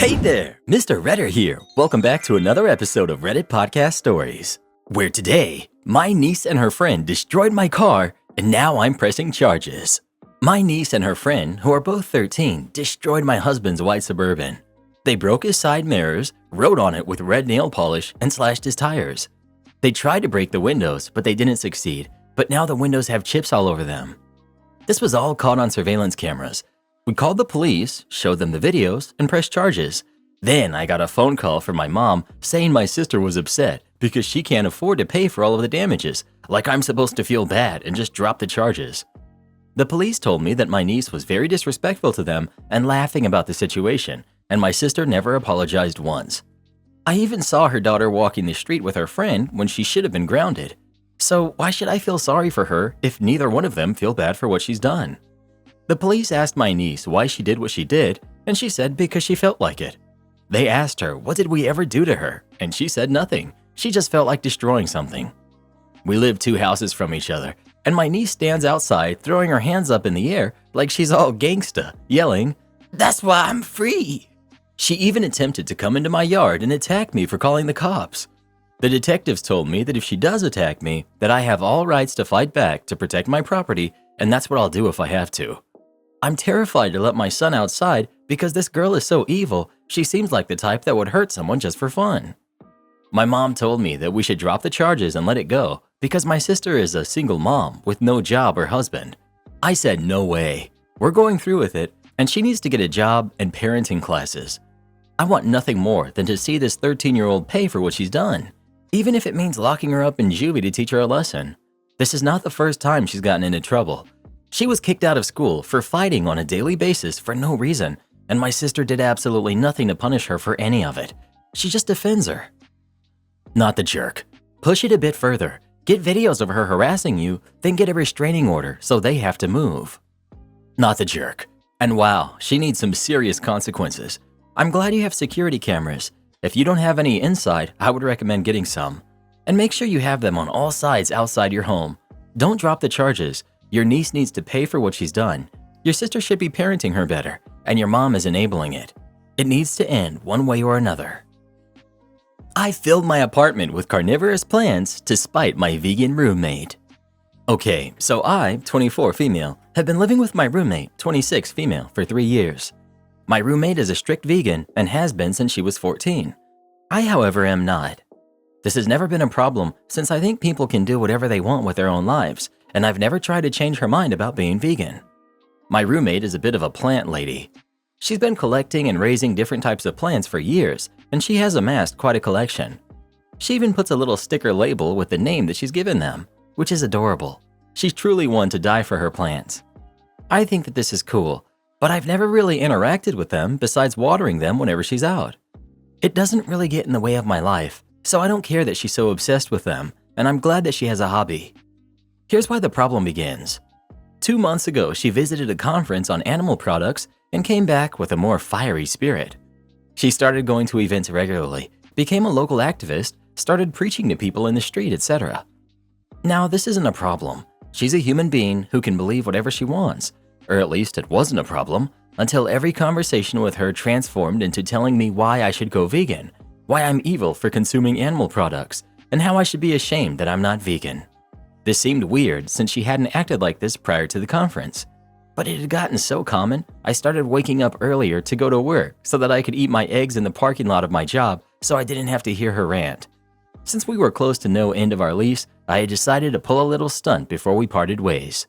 Hey there, Mr. Redder here. Welcome back to another episode of Reddit Podcast Stories, where today, my niece and her friend destroyed my car, and now I'm pressing charges. My niece and her friend, who are both 13, destroyed my husband's white Suburban. They broke his side mirrors, wrote on it with red nail polish, and slashed his tires. They tried to break the windows, but they didn't succeed, but now the windows have chips all over them. This was all caught on surveillance cameras. We called the police, showed them the videos, and pressed charges. Then I got a phone call from my mom saying my sister was upset because she can't afford to pay for all of the damages, like I'm supposed to feel bad and just drop the charges. The police told me that my niece was very disrespectful to them and laughing about the situation, and my sister never apologized once. I even saw her daughter walking the street with her friend when she should have been grounded. So why should I feel sorry for her if neither one of them feel bad for what she's done? The police asked my niece why she did what she did, and she said because she felt like it. They asked her, what did we ever do to her? And she said nothing. She just felt like destroying something. We live 2 houses from each other, and my niece stands outside throwing her hands up in the air like she's all gangsta, yelling, "That's why I'm free." She even attempted to come into my yard and attack me for calling the cops. The detectives told me that if she does attack me, that I have all rights to fight back to protect my property, and that's what I'll do if I have to. I'm terrified to let my son outside because this girl is so evil, she seems like the type that would hurt someone just for fun. My mom told me that we should drop the charges and let it go because my sister is a single mom with no job or husband. I said no way. We're going through with it, and she needs to get a job and parenting classes. I want nothing more than to see this 13-year-old pay for what she's done, even if it means locking her up in juvie to teach her a lesson. This is not the first time she's gotten into trouble. She was kicked out of school for fighting on a daily basis for no reason, and my sister did absolutely nothing to punish her for any of it. She just defends her. Not the jerk. Push it a bit further. Get videos of her harassing you, then get a restraining order so they have to move. Not the jerk. And wow, she needs some serious consequences. I'm glad you have security cameras. If you don't have any inside, I would recommend getting some. And make sure you have them on all sides outside your home. Don't drop the charges. Your niece needs to pay for what she's done. Your sister should be parenting her better, and your mom is enabling it. It needs to end one way or another. I filled my apartment with carnivorous plants to spite my vegan roommate. Okay, so I, 24 female, have been living with my roommate, 26 female, for 3 years. My roommate is a strict vegan and has been since she was 14. I, however, am not. This has never been a problem since I think people can do whatever they want with their own lives, and I've never tried to change her mind about being vegan. My roommate is a bit of a plant lady. She's been collecting and raising different types of plants for years, and she has amassed quite a collection. She even puts a little sticker label with the name that she's given them, which is adorable. She's truly one to die for her plants. I think that this is cool, but I've never really interacted with them besides watering them whenever she's out. It doesn't really get in the way of my life, so I don't care that she's so obsessed with them, and I'm glad that she has a hobby. Here's why the problem begins. 2 months ago, she visited a conference on animal products and came back with a more fiery spirit. She started going to events regularly, became a local activist, started preaching to people in the street, etc. Now, this isn't a problem. She's a human being who can believe whatever she wants, or at least it wasn't a problem until every conversation with her transformed into telling me why I should go vegan, why I'm evil for consuming animal products, and how I should be ashamed that I'm not vegan. This seemed weird since she hadn't acted like this prior to the conference. But it had gotten so common, I started waking up earlier to go to work so that I could eat my eggs in the parking lot of my job so I didn't have to hear her rant. Since we were close to no end of our lease, I had decided to pull a little stunt before we parted ways.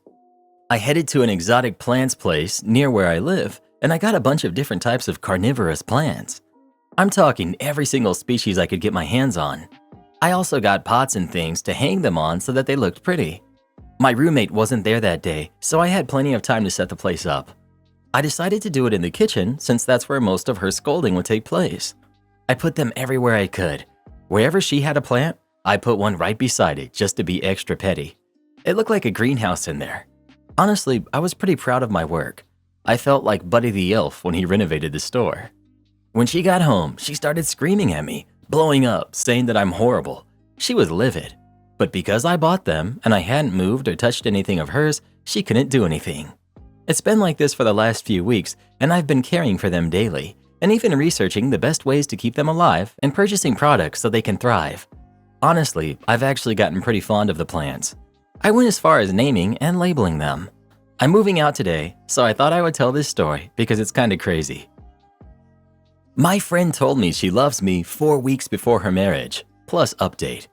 I headed to an exotic plants place near where I live, and I got a bunch of different types of carnivorous plants. I'm talking every single species I could get my hands on. I also got pots and things to hang them on so that they looked pretty. My roommate wasn't there that day, so I had plenty of time to set the place up. I decided to do it in the kitchen since that's where most of her scolding would take place. I put them everywhere I could. Wherever she had a plant, I put one right beside it just to be extra petty. It looked like a greenhouse in there. Honestly, I was pretty proud of my work. I felt like Buddy the Elf when he renovated the store. When she got home, she started screaming at me, blowing up, saying that I'm horrible. She was livid. But because I bought them and I hadn't moved or touched anything of hers, she couldn't do anything. It's been like this for the last few weeks, and I've been caring for them daily, and even researching the best ways to keep them alive and purchasing products so they can thrive. Honestly, I've actually gotten pretty fond of the plants. I went as far as naming and labeling them. I'm moving out today, so I thought I would tell this story because it's kinda crazy. My friend told me she loves me 4 weeks before her marriage, plus update.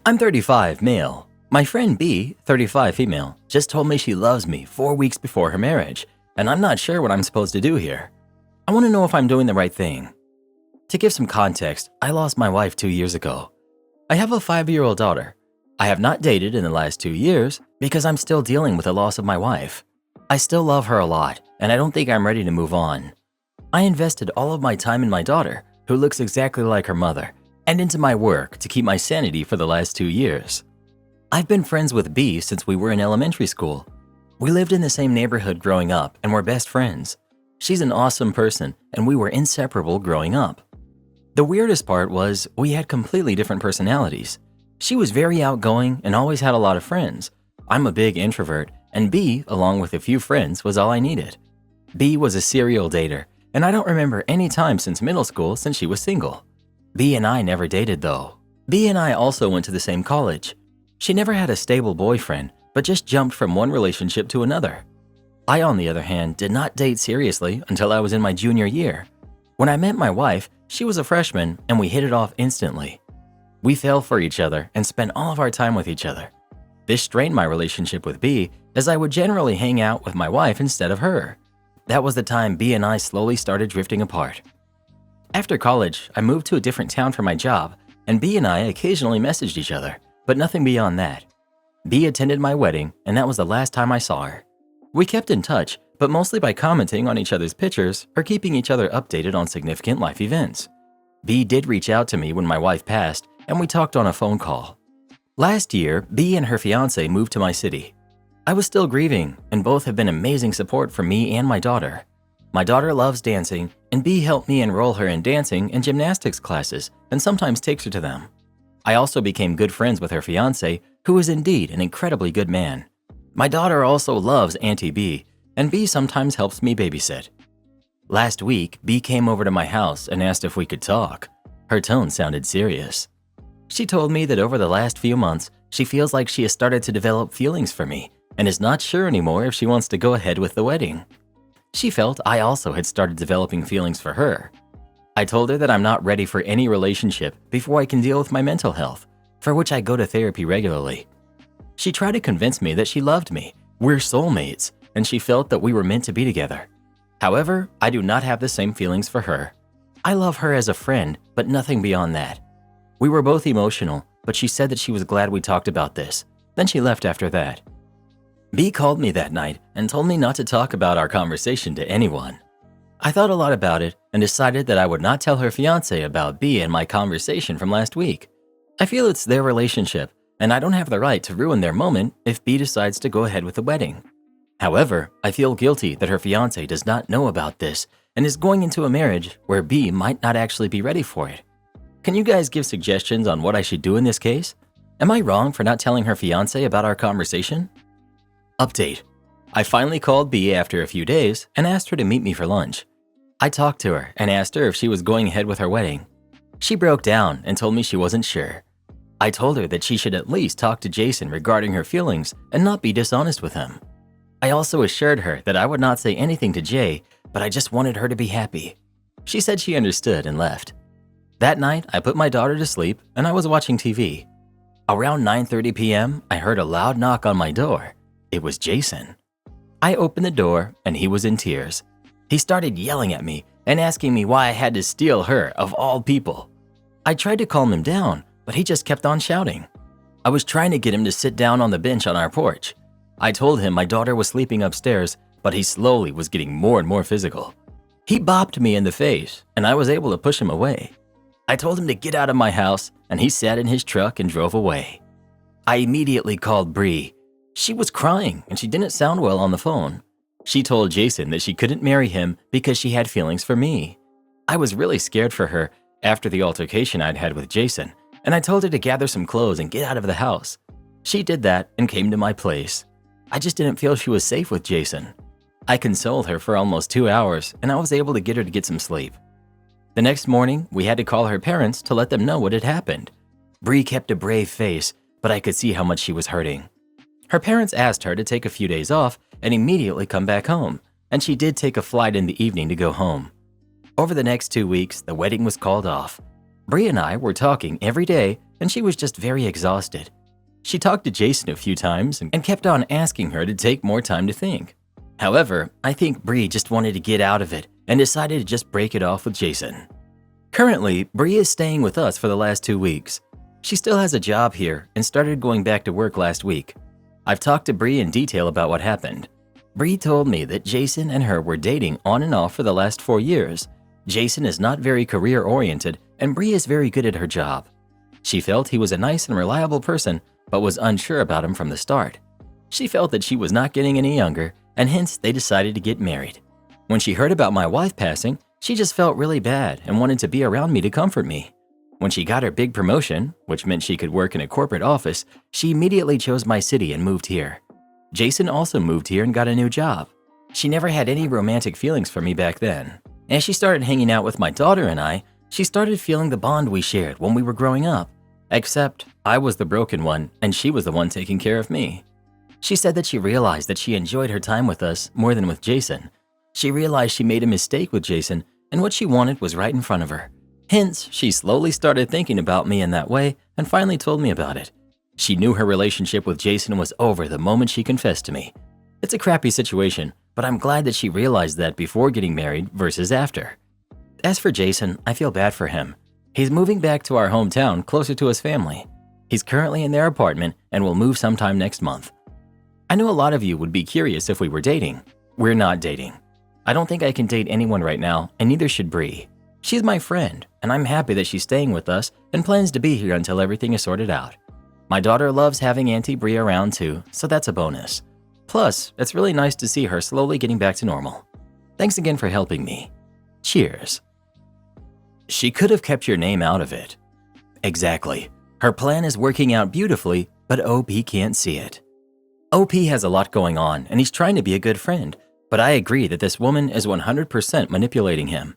I'm 35, male. My friend B, 35 female, just told me she loves me 4 weeks before her marriage, and I'm not sure what I'm supposed to do here. I want to know if I'm doing the right thing. To give some context, I lost my wife 2 years ago. I have a 5-year-old daughter. I have not dated in the last 2 years because I'm still dealing with the loss of my wife. I still love her a lot, and I don't think I'm ready to move on. I invested all of my time in my daughter, who looks exactly like her mother, and into my work to keep my sanity for the last 2 years. I've been friends with B since we were in elementary school. We lived in the same neighborhood growing up and were best friends. She's an awesome person, and we were inseparable growing up. The weirdest part was we had completely different personalities. She was very outgoing and always had a lot of friends. I'm a big introvert, and B, along with a few friends, was all I needed. B was a serial dater, and I don't remember any time since middle school since she was single. B and I never dated though. B and I also went to the same college. She never had a stable boyfriend, but just jumped from one relationship to another. I, on the other hand, did not date seriously until I was in my junior year. When I met my wife, she was a freshman and we hit it off instantly. We fell for each other and spent all of our time with each other. This strained my relationship with B, as I would generally hang out with my wife instead of her. That was the time B and I slowly started drifting apart. After college, I moved to a different town for my job, and B and I occasionally messaged each other, but nothing beyond that. B attended my wedding, and that was the last time I saw her. We kept in touch, but mostly by commenting on each other's pictures or keeping each other updated on significant life events. B did reach out to me when my wife passed, and we talked on a phone call. Last year, B and her fiance moved to my city. I was still grieving, and both have been amazing support for me and my daughter. My daughter loves dancing, and B helped me enroll her in dancing and gymnastics classes and sometimes takes her to them. I also became good friends with her fiance, who is indeed an incredibly good man. My daughter also loves Auntie B, and B sometimes helps me babysit. Last week, B came over to my house and asked if we could talk. Her tone sounded serious. She told me that over the last few months, she feels like she has started to develop feelings for me and is not sure anymore if she wants to go ahead with the wedding. She felt I also had started developing feelings for her. I told her that I'm not ready for any relationship before I can deal with my mental health, for which I go to therapy regularly. She tried to convince me that she loved me, we're soulmates, and she felt that we were meant to be together. However, I do not have the same feelings for her. I love her as a friend, but nothing beyond that. We were both emotional, but she said that she was glad we talked about this. Then she left after that. B called me that night and told me not to talk about our conversation to anyone. I thought a lot about it and decided that I would not tell her fiance about B and my conversation from last week. I feel it's their relationship, and I don't have the right to ruin their moment if B decides to go ahead with the wedding. However, I feel guilty that her fiance does not know about this and is going into a marriage where B might not actually be ready for it. Can you guys give suggestions on what I should do in this case? Am I wrong for not telling her fiance about our conversation? Update. I finally called B after a few days and asked her to meet me for lunch. I talked to her and asked her if she was going ahead with her wedding. She broke down and told me she wasn't sure. I told her that she should at least talk to Jason regarding her feelings and not be dishonest with him. I also assured her that I would not say anything to Jay, but I just wanted her to be happy. She said she understood and left. That night, I put my daughter to sleep and I was watching TV. Around 9:30 p.m., I heard a loud knock on my door. It was Jason. I opened the door and he was in tears. He started yelling at me and asking me why I had to steal her, of all people. I tried to calm him down, but he just kept on shouting. I was trying to get him to sit down on the bench on our porch. I told him my daughter was sleeping upstairs, but he slowly was getting more and more physical. He bopped me in the face, and I was able to push him away. I told him to get out of my house, and he sat in his truck and drove away. I immediately called Bree. She was crying, and she didn't sound well on the phone. She told Jason that she couldn't marry him because she had feelings for me. I was really scared for her after the altercation I'd had with Jason, and I told her to gather some clothes and get out of the house. She did that and came to my place. I just didn't feel she was safe with Jason. I consoled her for almost 2 hours, and I was able to get her to get some sleep. The next morning, we had to call her parents to let them know what had happened. Bree kept a brave face, but I could see how much she was hurting. Her parents asked her to take a few days off and immediately come back home, and she did take a flight in the evening to go home. Over the next 2 weeks, the wedding was called off. Bree and I were talking every day, and she was just very exhausted. She talked to Jason a few times and kept on asking her to take more time to think. However, I think Bree just wanted to get out of it and decided to just break it off with Jason. Currently, Bree is staying with us for the last 2 weeks. She still has a job here and started going back to work last week. I've talked to Bree in detail about what happened. Bree told me that Jason and her were dating on and off for the last 4 years. Jason is not very career-oriented, and Bree is very good at her job. She felt he was a nice and reliable person, but was unsure about him from the start. She felt that she was not getting any younger, and hence they decided to get married. When she heard about my wife passing, she just felt really bad and wanted to be around me to comfort me. When she got her big promotion, which meant she could work in a corporate office, she immediately chose my city and moved here. Jason also moved here and got a new job. She never had any romantic feelings for me back then. As she started hanging out with my daughter and I, she started feeling the bond we shared when we were growing up. Except, I was the broken one, and she was the one taking care of me. She said that she realized that she enjoyed her time with us more than with Jason. She realized she made a mistake with Jason, and what she wanted was right in front of her. Hence, she slowly started thinking about me in that way and finally told me about it. She knew her relationship with Jason was over the moment she confessed to me. It's a crappy situation, but I'm glad that she realized that before getting married versus after. As for Jason, I feel bad for him. He's moving back to our hometown closer to his family. He's currently in their apartment and will move sometime next month. I know a lot of you would be curious if we were dating. We're not dating. I don't think I can date anyone right now, and neither should Bree. She's my friend, and I'm happy that she's staying with us and plans to be here until everything is sorted out. My daughter loves having Auntie Bree around too, so that's a bonus. Plus, it's really nice to see her slowly getting back to normal. Thanks again for helping me. Cheers. She could have kept your name out of it. Exactly. Her plan is working out beautifully, but OP can't see it. OP has a lot going on, and he's trying to be a good friend, but I agree that this woman is 100% manipulating him.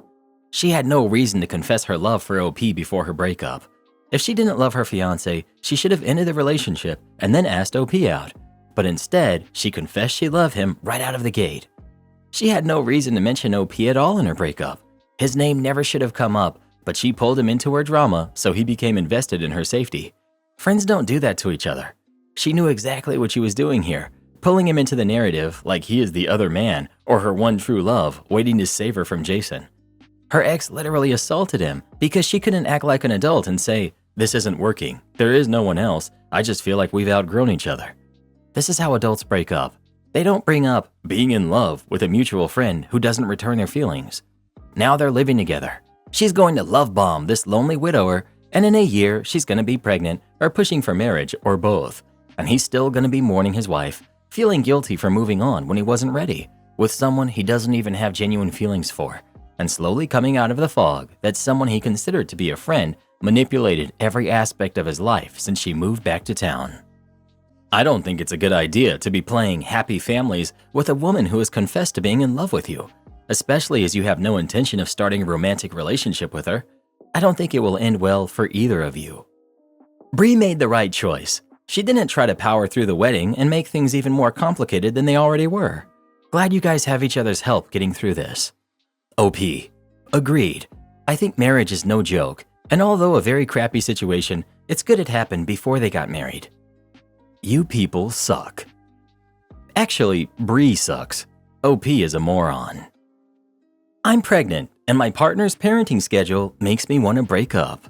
She had no reason to confess her love for OP before her breakup. If she didn't love her fiancé, she should have ended the relationship and then asked OP out. But instead, she confessed she loved him right out of the gate. She had no reason to mention OP at all in her breakup. His name never should have come up, but she pulled him into her drama, so he became invested in her safety. Friends don't do that to each other. She knew exactly what she was doing here, pulling him into the narrative like he is the other man or her one true love waiting to save her from Jason. Her ex literally assaulted him because she couldn't act like an adult and say, "This isn't working. There is no one else. I just feel like we've outgrown each other." This is how adults break up. They don't bring up being in love with a mutual friend who doesn't return their feelings. Now they're living together. She's going to love bomb this lonely widower, and in a year, she's going to be pregnant or pushing for marriage or both. And he's still going to be mourning his wife, feeling guilty for moving on when he wasn't ready, with someone he doesn't even have genuine feelings for, and slowly coming out of the fog that someone he considered to be a friend manipulated every aspect of his life since she moved back to town. I don't think it's a good idea to be playing happy families with a woman who has confessed to being in love with you, especially as you have no intention of starting a romantic relationship with her. I don't think it will end well for either of you. Bree made the right choice. She didn't try to power through the wedding and make things even more complicated than they already were. Glad you guys have each other's help getting through this. OP. Agreed. I think marriage is no joke, and although a very crappy situation, it's good it happened before they got married. You people suck. Actually, Bree sucks. OP is a moron. I'm pregnant, and my partner's parenting schedule makes me want to break up.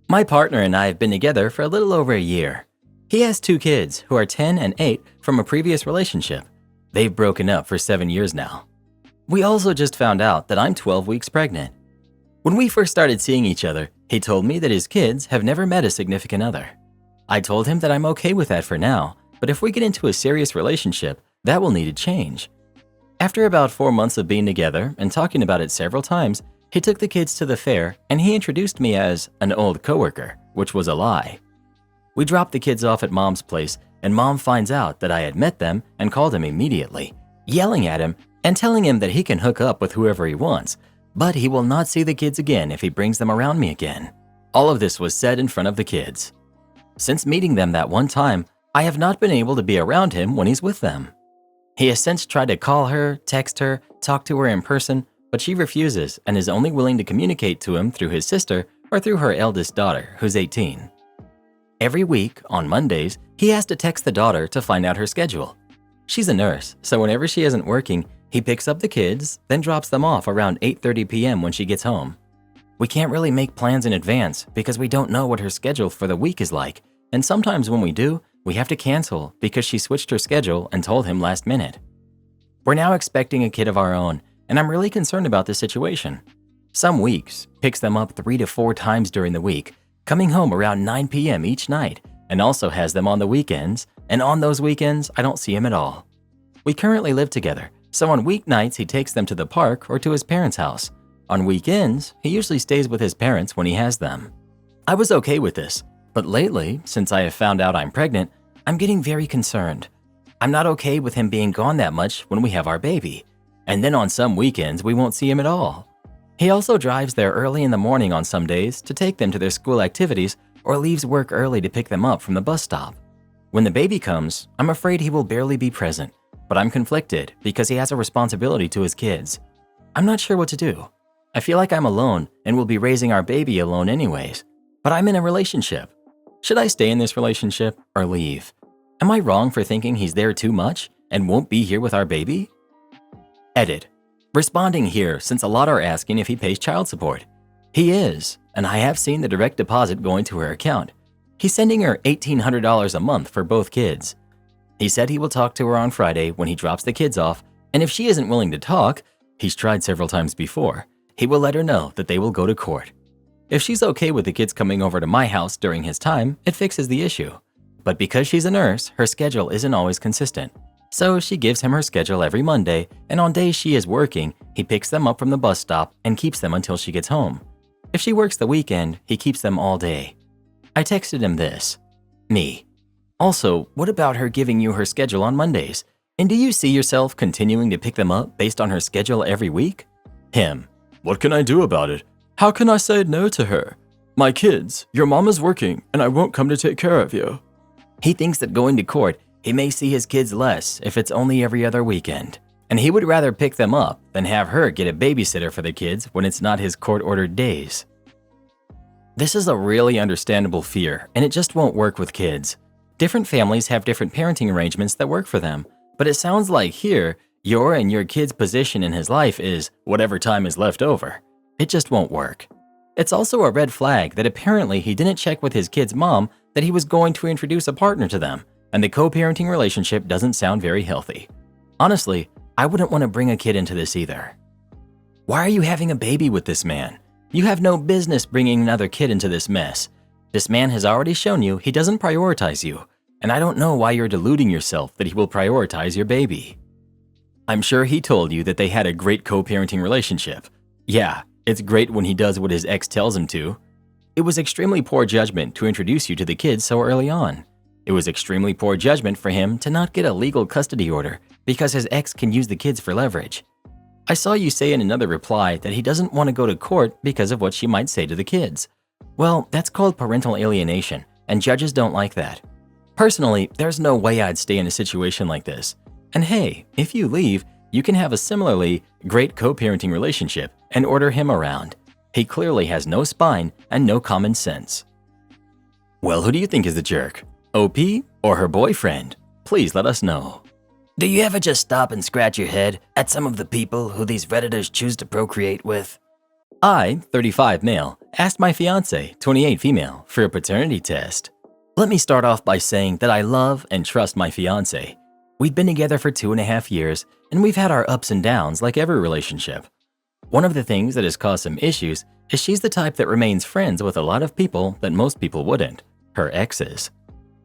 My partner and I have been together for a little over a year. He has 2 kids who are 10 and 8 from a previous relationship. They've broken up for 7 years now. We also just found out that I'm 12 weeks pregnant. When we first started seeing each other, he told me that his kids have never met a significant other. I told him that I'm okay with that for now, but if we get into a serious relationship, that will need to change. After about 4 months of being together and talking about it several times, he took the kids to the fair and he introduced me as an old coworker, which was a lie. We dropped the kids off at Mom's place, and Mom finds out that I had met them and called him immediately, yelling at him and telling him that he can hook up with whoever he wants, but he will not see the kids again if he brings them around me again. All of this was said in front of the kids. Since meeting them that one time, I have not been able to be around him when he's with them. He has since tried to call her, text her, talk to her in person, but she refuses and is only willing to communicate to him through his sister or through her eldest daughter, who's 18. Every week, on Mondays, he has to text the daughter to find out her schedule. She's a nurse, so whenever she isn't working, he picks up the kids, then drops them off around 8:30 p.m. when she gets home. We can't really make plans in advance because we don't know what her schedule for the week is like, and sometimes when we do, we have to cancel because she switched her schedule and told him last minute. We're now expecting a kid of our own, and I'm really concerned about this situation. Some weeks, picks them up 3 to 4 times during the week, coming home around 9 p.m. each night, and also has them on the weekends, and on those weekends, I don't see him at all. We currently live together, so on weeknights he takes them to the park or to his parents' house. On weekends, he usually stays with his parents when he has them. I was okay with this, but lately, since I have found out I'm pregnant, I'm getting very concerned. I'm not okay with him being gone that much when we have our baby, and then on some weekends we won't see him at all. He also drives there early in the morning on some days to take them to their school activities or leaves work early to pick them up from the bus stop. When the baby comes, I'm afraid he will barely be present, but I'm conflicted because he has a responsibility to his kids. I'm not sure what to do. I feel like I'm alone and will be raising our baby alone anyways, but I'm in a relationship. Should I stay in this relationship or leave? Am I wrong for thinking he's there too much and won't be here with our baby? Edit. Responding here since a lot are asking if he pays child support. He is, and I have seen the direct deposit going to her account. He's sending her $1,800 a month for both kids. He said he will talk to her on Friday when he drops the kids off, and if she isn't willing to talk, he's tried several times before, he will let her know that they will go to court. If she's okay with the kids coming over to my house during his time, it fixes the issue. But because she's a nurse, her schedule isn't always consistent. So she gives him her schedule every Monday, and on days she is working, he picks them up from the bus stop and keeps them until she gets home. If she works the weekend, he keeps them all day. I texted him this. Me. Also, what about her giving you her schedule on Mondays? And do you see yourself continuing to pick them up based on her schedule every week? Him. What can I do about it? How can I say no to her? My kids, your mom is working and I won't come to take care of you. He thinks that going to court, he may see his kids less if it's only every other weekend. And he would rather pick them up than have her get a babysitter for the kids when it's not his court-ordered days. This is a really understandable fear, and it just won't work with kids. Different families have different parenting arrangements that work for them, but it sounds like here, your and your kid's position in his life is whatever time is left over. It just won't work. It's also a red flag that apparently he didn't check with his kid's mom that he was going to introduce a partner to them, and the co-parenting relationship doesn't sound very healthy. Honestly, I wouldn't want to bring a kid into this either. Why are you having a baby with this man? You have no business bringing another kid into this mess. This man has already shown you he doesn't prioritize you, and I don't know why you're deluding yourself that he will prioritize your baby. I'm sure he told you that they had a great co-parenting relationship. Yeah, it's great when he does what his ex tells him to. It was extremely poor judgment to introduce you to the kids so early on. It was extremely poor judgment for him to not get a legal custody order because his ex can use the kids for leverage. I saw you say in another reply that he doesn't want to go to court because of what she might say to the kids. Well, that's called parental alienation, and judges don't like that. Personally, there's no way I'd stay in a situation like this. And hey, if you leave, you can have a similarly great co-parenting relationship and order him around. He clearly has no spine and no common sense. Well, who do you think is the jerk? OP or her boyfriend? Please let us know. Do you ever just stop and scratch your head at some of the people who these Redditors choose to procreate with? I, 35 male, asked my fiance, 28 female, for a paternity test. Let me start off by saying that I love and trust my fiance. We've been together for 2.5 years, and we've had our ups and downs like every relationship. One of the things that has caused some issues is she's the type that remains friends with a lot of people that most people wouldn't, her exes.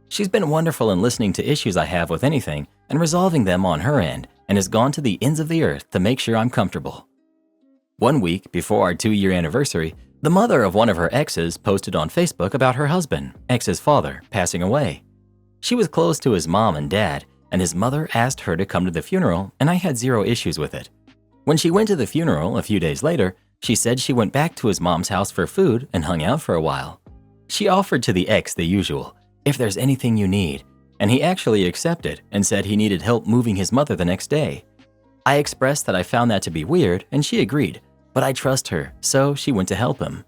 She's been wonderful in listening to issues I have with anything and resolving them on her end, and has gone to the ends of the earth to make sure I'm comfortable. 1 week before our 2-year anniversary, the mother of one of her exes posted on Facebook about her husband, ex's father, passing away. She was close to his mom and dad, and his mother asked her to come to the funeral, and I had zero issues with it. When she went to the funeral a few days later, She said she went back to his mom's house for food and hung out for a while. She offered to the ex the usual, if there's anything you need, and he actually accepted and said he needed help moving his mother the next day. I expressed that I found that to be weird and she agreed, but I trust her, so she went to help him.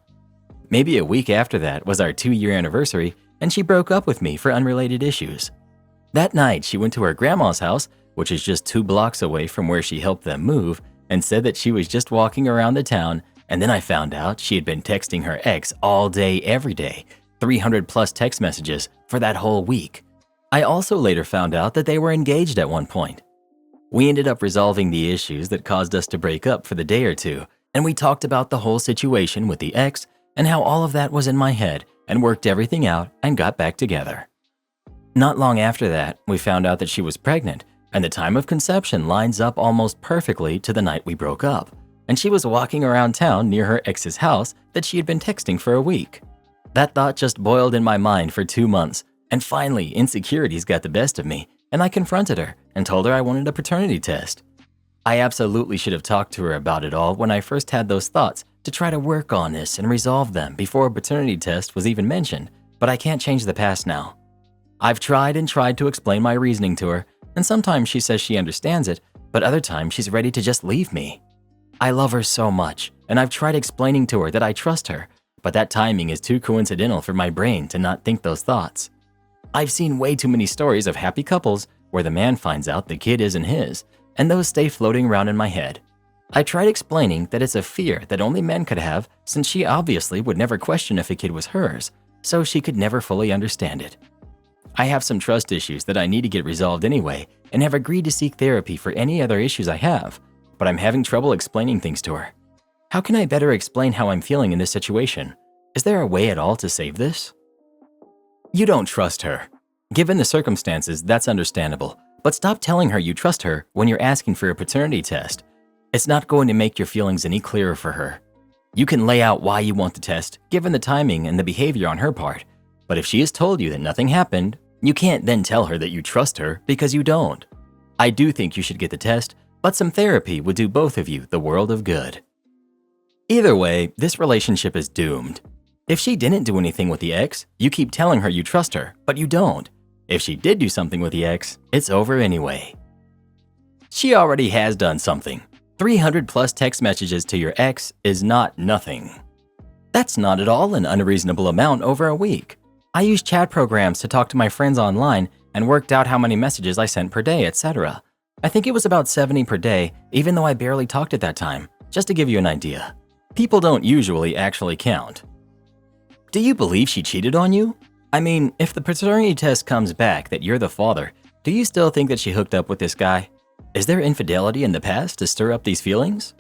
Maybe a week after that was our 2-year anniversary and she broke up with me for unrelated issues. That night, she went to her grandma's house, which is just 2 blocks away from where she helped them move, and said that she was just walking around the town, and then I found out she had been texting her ex all day, every day, 300 plus text messages for that whole week. I also later found out that they were engaged at one point. We ended up resolving the issues that caused us to break up for the day or two, and we talked about the whole situation with the ex and how all of that was in my head and worked everything out and got back together. Not long after that, we found out that she was pregnant, and the time of conception lines up almost perfectly to the night we broke up, and she was walking around town near her ex's house that she had been texting for a week. That thought just boiled in my mind for 2 months, and finally insecurities got the best of me, and I confronted her and told her I wanted a paternity test. I absolutely should have talked to her about it all when I first had those thoughts to try to work on this and resolve them before a paternity test was even mentioned, but I can't change the past now. I've tried and tried to explain my reasoning to her, and sometimes she says she understands it, but other times she's ready to just leave me. I love her so much, and I've tried explaining to her that I trust her, but that timing is too coincidental for my brain to not think those thoughts. I've seen way too many stories of happy couples where the man finds out the kid isn't his, and those stay floating around in my head. I tried explaining that it's a fear that only men could have since she obviously would never question if a kid was hers, so she could never fully understand it. I have some trust issues that I need to get resolved anyway and have agreed to seek therapy for any other issues I have, but I'm having trouble explaining things to her. How can I better explain how I'm feeling in this situation? Is there a way at all to save this? You don't trust her. Given the circumstances, that's understandable, but stop telling her you trust her when you're asking for a paternity test. It's not going to make your feelings any clearer for her. You can lay out why you want the test, given the timing and the behavior on her part, but if she has told you that nothing happened, you can't then tell her that you trust her because you don't. I do think you should get the test, but some therapy would do both of you the world of good. Either way, this relationship is doomed. If she didn't do anything with the ex, you keep telling her you trust her, but you don't. If she did do something with the ex, it's over anyway. She already has done something. 300 plus text messages to your ex is not nothing. That's not at all an unreasonable amount over a week. I use chat programs to talk to my friends online and worked out how many messages I sent per day, etc. I think it was about 70 per day, even though I barely talked at that time, just to give you an idea. People don't usually actually count. Do you believe she cheated on you? I mean, if the paternity test comes back that you're the father, do you still think that she hooked up with this guy? Is there infidelity in the past to stir up these feelings?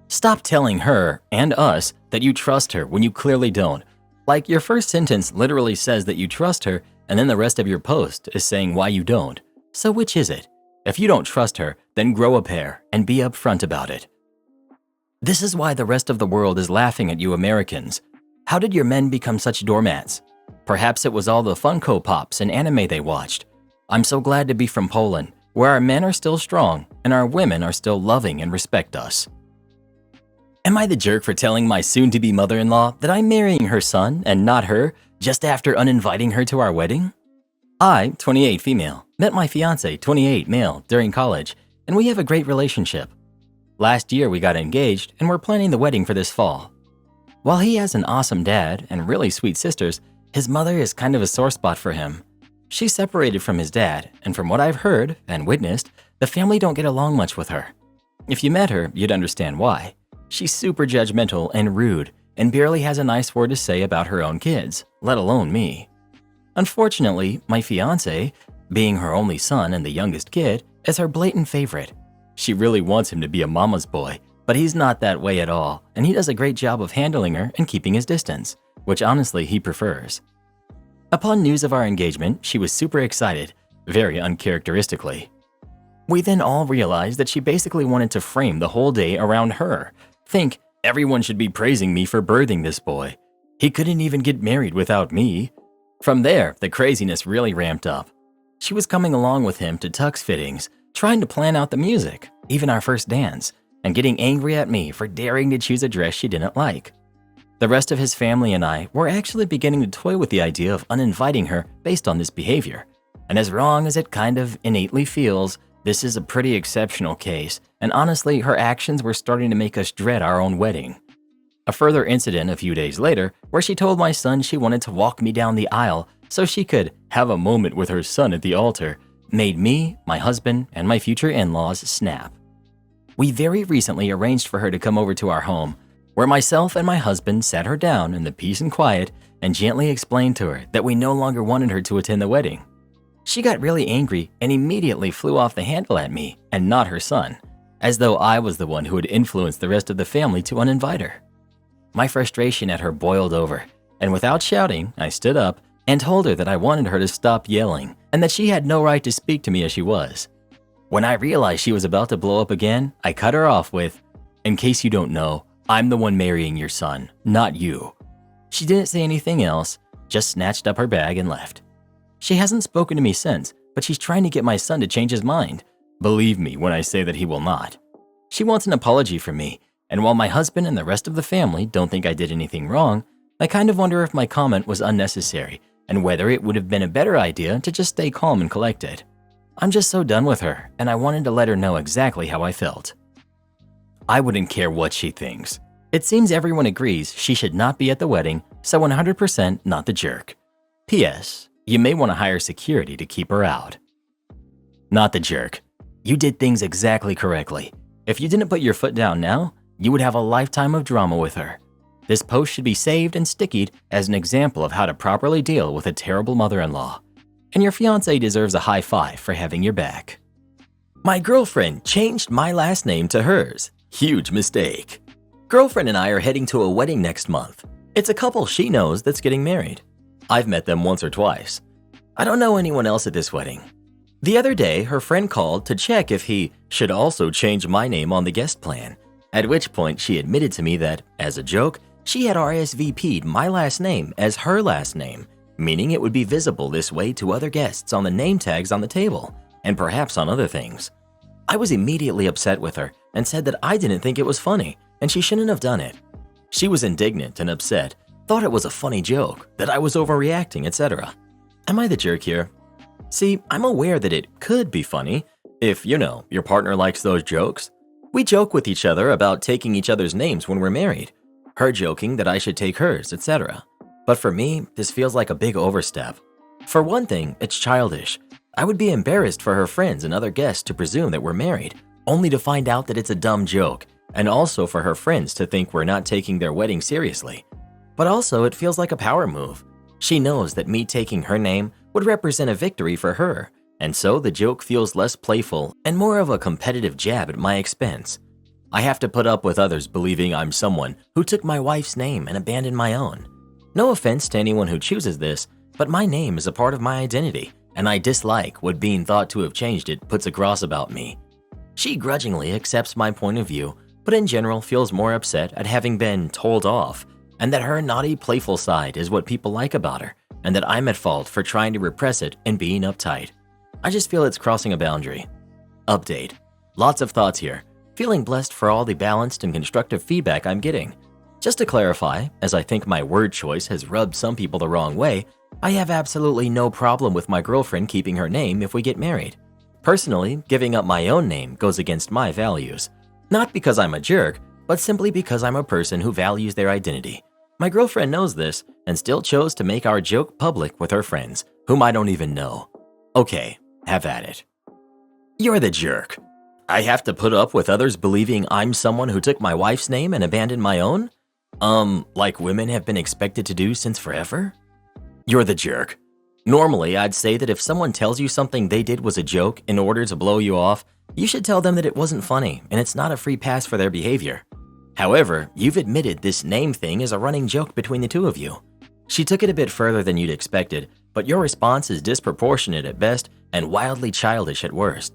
Stop telling her and us that you trust her when you clearly don't. Like, your first sentence literally says that you trust her, and then the rest of your post is saying why you don't. So which is it? If you don't trust her, then grow a pair and be upfront about it. This is why the rest of the world is laughing at you Americans. How did your men become such doormats? Perhaps it was all the Funko Pops and anime they watched. I'm so glad to be from Poland, where our men are still strong and our women are still loving and respect us. Am I the jerk for telling my soon-to-be mother-in-law that I'm marrying her son and not her just after uninviting her to our wedding? I, 28 female, met my fiancé, 28 male, during college, and we have a great relationship. Last year we got engaged and we're planning the wedding for this fall. While he has an awesome dad and really sweet sisters, his mother is kind of a sore spot for him. She's separated from his dad, and from what I've heard and witnessed, the family don't get along much with her. If you met her, you'd understand why. She's super judgmental and rude and barely has a nice word to say about her own kids, let alone me. Unfortunately, my fiancé, being her only son and the youngest kid, is her blatant favorite. She really wants him to be a mama's boy, but he's not that way at all, and he does a great job of handling her and keeping his distance, which honestly he prefers. Upon news of our engagement, she was super excited, very uncharacteristically. We then all realized that she basically wanted to frame the whole day around her. Think, everyone should be praising me for birthing this boy. He couldn't even get married without me. From there, the craziness really ramped up. She was coming along with him to tux fittings, trying to plan out the music, even our first dance. and getting angry at me for daring to choose a dress she didn't like. The rest of his family and I were actually beginning to toy with the idea of uninviting her based on this behavior. And as wrong as it kind of innately feels, this is a pretty exceptional case, and honestly, her actions were starting to make us dread our own wedding. A further incident a few days later, where she told my son she wanted to walk me down the aisle so she could have a moment with her son at the altar, made me, my husband, and my future in-laws snap. We very recently arranged for her to come over to our home, where myself and my husband sat her down in the peace and quiet and gently explained to her that we no longer wanted her to attend the wedding. She got really angry and immediately flew off the handle at me and not her son, as though I was the one who had influenced the rest of the family to uninvite her. My frustration at her boiled over, and without shouting, I stood up and told her that I wanted her to stop yelling and that she had no right to speak to me as she was. When I realized she was about to blow up again, I cut her off with, "In case you don't know, I'm the one marrying your son, not you." She didn't say anything else, just snatched up her bag and left. She hasn't spoken to me since, but she's trying to get my son to change his mind. Believe me when I say that he will not. She wants an apology from me, and while my husband and the rest of the family don't think I did anything wrong, I kind of wonder if my comment was unnecessary and whether it would have been a better idea to just stay calm and collected. I'm just so done with her, and I wanted to let her know exactly how I felt. I wouldn't care what she thinks. It seems everyone agrees she should not be at the wedding, so 100% not the jerk. P.S. You may want to hire security to keep her out. Not the jerk. You did things exactly correctly. If you didn't put your foot down now, you would have a lifetime of drama with her. This post should be saved and stickied as an example of how to properly deal with a terrible mother-in-law. And your fiancé deserves a high five for having your back. My girlfriend changed my last name to hers. Huge mistake. Girlfriend and I are heading to a wedding next month. It's a couple she knows that's getting married. I've met them once or twice. I don't know anyone else at this wedding. The other day, her friend called to check if he should also change my name on the guest plan, at which point she admitted to me that, as a joke, she had RSVP'd my last name as her last name, meaning it would be visible this way to other guests on the name tags on the table, and perhaps on other things. I was immediately upset with her and said that I didn't think it was funny, and she shouldn't have done it. She was indignant and upset, thought it was a funny joke, that I was overreacting, etc. Am I the jerk here? See, I'm aware that it could be funny if, your partner likes those jokes. We joke with each other about taking each other's names when we're married, her joking that I should take hers, etc. But for me, this feels like a big overstep. For one thing, it's childish. I would be embarrassed for her friends and other guests to presume that we're married, only to find out that it's a dumb joke, and also for her friends to think we're not taking their wedding seriously. But also, it feels like a power move. She knows that me taking her name would represent a victory for her, and so the joke feels less playful and more of a competitive jab at my expense. I have to put up with others believing I'm someone who took my wife's name and abandoned my own. No offense to anyone who chooses this, but my name is a part of my identity, and I dislike what being thought to have changed it puts across about me. She grudgingly accepts my point of view, but in general feels more upset at having been told off, and that her naughty, playful side is what people like about her, and that I'm at fault for trying to repress it and being uptight. I just feel it's crossing a boundary. Update. Lots of thoughts here. Feeling blessed for all the balanced and constructive feedback I'm getting. Just to clarify, as I think my word choice has rubbed some people the wrong way, I have absolutely no problem with my girlfriend keeping her name if we get married. Personally, giving up my own name goes against my values. Not because I'm a jerk, but simply because I'm a person who values their identity. My girlfriend knows this and still chose to make our joke public with her friends, whom I don't even know. Okay, have at it. You're the jerk. I have to put up with others believing I'm someone who took my wife's name and abandoned my own? Like women have been expected to do since forever? You're the jerk. Normally, I'd say that if someone tells you something they did was a joke in order to blow you off, you should tell them that it wasn't funny and it's not a free pass for their behavior. However, you've admitted this name thing is a running joke between the two of you. She took it a bit further than you'd expected, but your response is disproportionate at best and wildly childish at worst.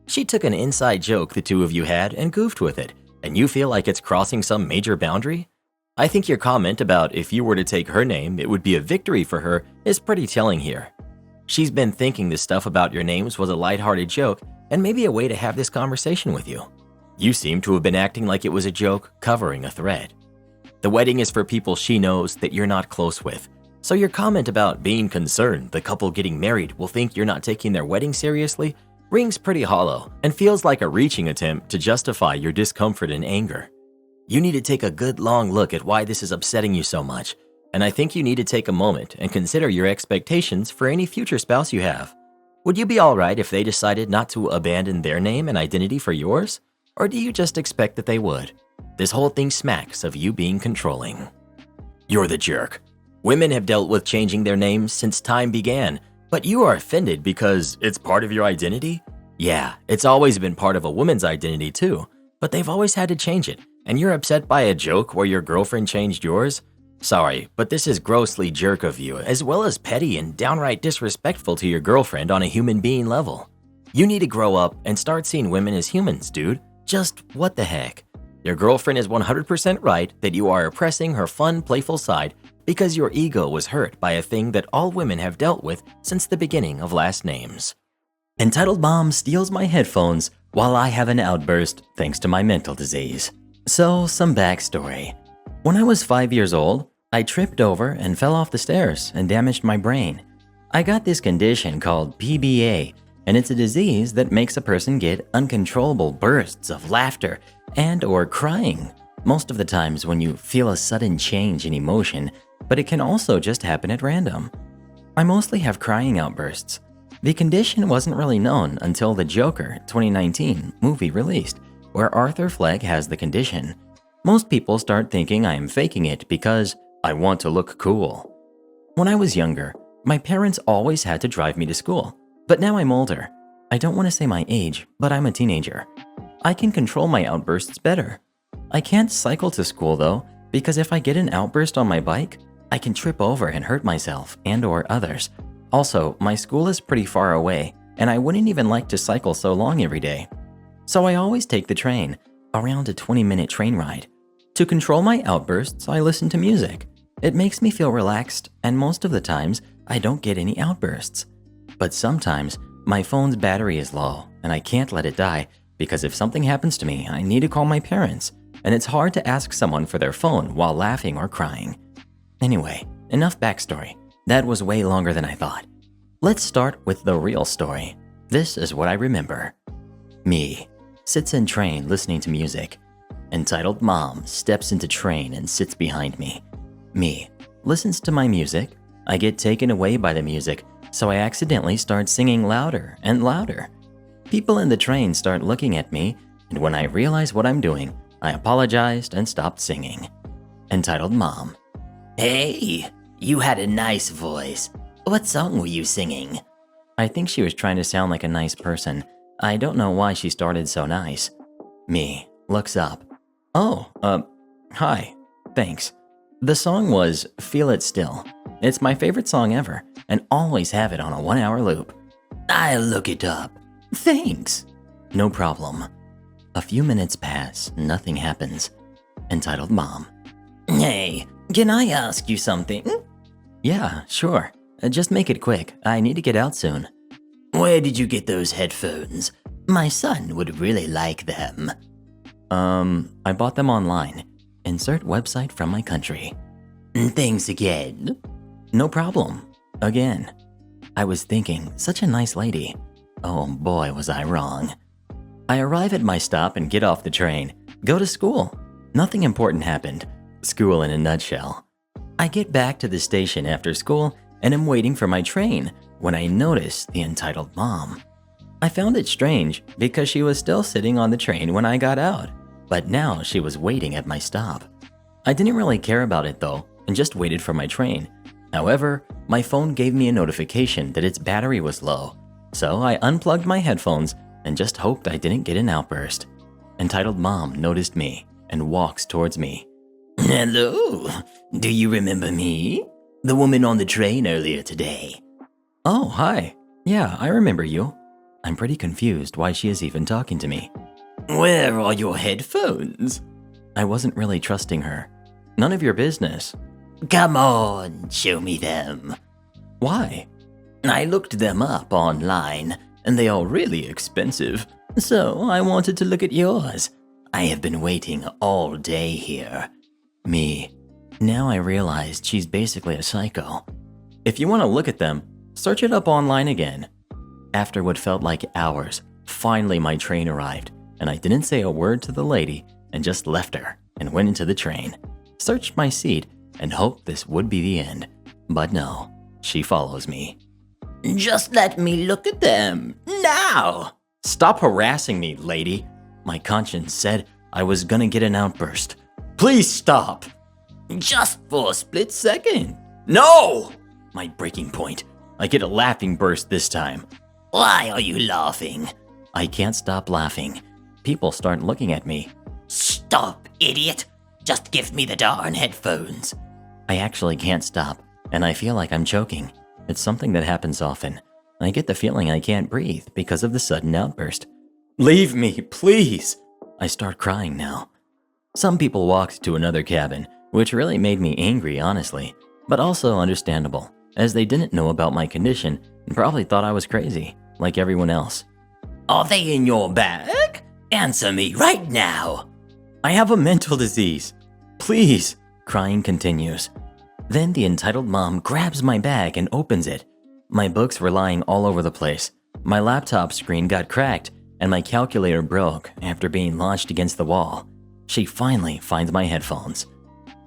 She took an inside joke the two of you had and goofed with it, and you feel like it's crossing some major boundary? I think your comment about if you were to take her name, it would be a victory for her is pretty telling here. She's been thinking this stuff about your names was a lighthearted joke and maybe a way to have this conversation with you. You seem to have been acting like it was a joke, covering a threat. The wedding is for people she knows that you're not close with, so your comment about being concerned the couple getting married will think you're not taking their wedding seriously rings pretty hollow and feels like a reaching attempt to justify your discomfort and anger. You need to take a good long look at why this is upsetting you so much, and I think you need to take a moment and consider your expectations for any future spouse you have. Would you be alright if they decided not to abandon their name and identity for yours? Or do you just expect that they would? This whole thing smacks of you being controlling. You're the jerk. Women have dealt with changing their names since time began, but you are offended because it's part of your identity? Yeah, it's always been part of a woman's identity too, but they've always had to change it, and you're upset by a joke where your girlfriend changed yours? Sorry, but this is grossly jerk of you, as well as petty and downright disrespectful to your girlfriend on a human being level. You need to grow up and start seeing women as humans, dude. Just what the heck? Your girlfriend is 100% right that you are oppressing her fun, playful side because your ego was hurt by a thing that all women have dealt with since the beginning of last names. Entitled Mom steals my headphones while I have an outburst thanks to my mental disease. So, some backstory. When I was 5 years old, I tripped over and fell off the stairs and damaged my brain. I got this condition called PBA, and it's a disease that makes a person get uncontrollable bursts of laughter and or crying, most of the times when you feel a sudden change in emotion, but it can also just happen at random. I mostly have crying outbursts. The condition wasn't really known until the Joker 2019 movie released, where Arthur Fleck has the condition. Most people start thinking I am faking it because I want to look cool. When I was younger, my parents always had to drive me to school. But now I'm older. I don't want to say my age, but I'm a teenager. I can control my outbursts better. I can't cycle to school though, because if I get an outburst on my bike, I can trip over and hurt myself and or others. Also, my school is pretty far away, and I wouldn't even like to cycle so long every day. So I always take the train, around a 20-minute train ride. To control my outbursts, I listen to music. It makes me feel relaxed, and most of the times, I don't get any outbursts. But sometimes, my phone's battery is low, and I can't let it die because if something happens to me, I need to call my parents, and it's hard to ask someone for their phone while laughing or crying. Anyway, enough backstory. That was way longer than I thought. Let's start with the real story. This is what I remember. Me sits in train listening to music. Entitled Mom steps into train and sits behind me. Me listens to my music. I get taken away by the music, so I accidentally start singing louder and louder. People in the train start looking at me, and when I realize what I'm doing, I apologized and stopped singing. Entitled Mom. Hey, you had a nice voice. What song were you singing? I think she was trying to sound like a nice person. I don't know why she started so nice. Me looks up. Oh, hi, thanks. The song was Feel It Still. It's my favorite song ever, and always have it on a 1-hour loop. I'll look it up. Thanks. No problem. A few minutes pass, nothing happens. Entitled Mom. Hey, can I ask you something? Yeah, sure. Just make it quick. I need to get out soon. Where did you get those headphones? My son would really like them. I bought them online. Insert website from my country. Thanks again. No problem. Again. I was thinking, such a nice lady. Oh boy, was I wrong. I arrive at my stop and get off the train. Go to school. Nothing important happened. School in a nutshell. I get back to the station after school and am waiting for my train when I notice the Entitled Mom. I found it strange because she was still sitting on the train when I got out, but now she was waiting at my stop. I didn't really care about it though and just waited for my train. However, my phone gave me a notification that its battery was low, so I unplugged my headphones and just hoped I didn't get an outburst. Entitled Mom noticed me and walks towards me. Hello, do you remember me? The woman on the train earlier today. Oh, hi. Yeah, I remember you. I'm pretty confused why she is even talking to me. Where are your headphones? I wasn't really trusting her. None of your business. Come on, show me them. Why? I looked them up online, and they are really expensive, so I wanted to look at yours. I have been waiting all day here. Me. Now I realized she's basically a psycho. If you want to look at them, search it up online again. After what felt like hours, finally my train arrived, and I didn't say a word to the lady and just left her and went into the train, searched my seat, and hoped this would be the end. But no, she follows me. Just let me look at them, now! Stop harassing me, lady. My conscience said I was gonna get an outburst. Please stop! Just for a split second. No! My breaking point. I get a laughing burst this time. Why are you laughing? I can't stop laughing. People start looking at me. Stop, idiot! Just give me the darn headphones. I actually can't stop, and I feel like I'm choking. It's something that happens often. I get the feeling I can't breathe because of the sudden outburst. Leave me, please! I start crying now. Some people walked to another cabin, which really made me angry, honestly, but also understandable, as they didn't know about my condition and probably thought I was crazy, like everyone else. Are they in your bag? Answer me right now! I have a mental disease. Please! Crying continues. Then the entitled mom grabs my bag and opens it. My books were lying all over the place. My laptop screen got cracked, and my calculator broke after being launched against the wall. She finally finds my headphones.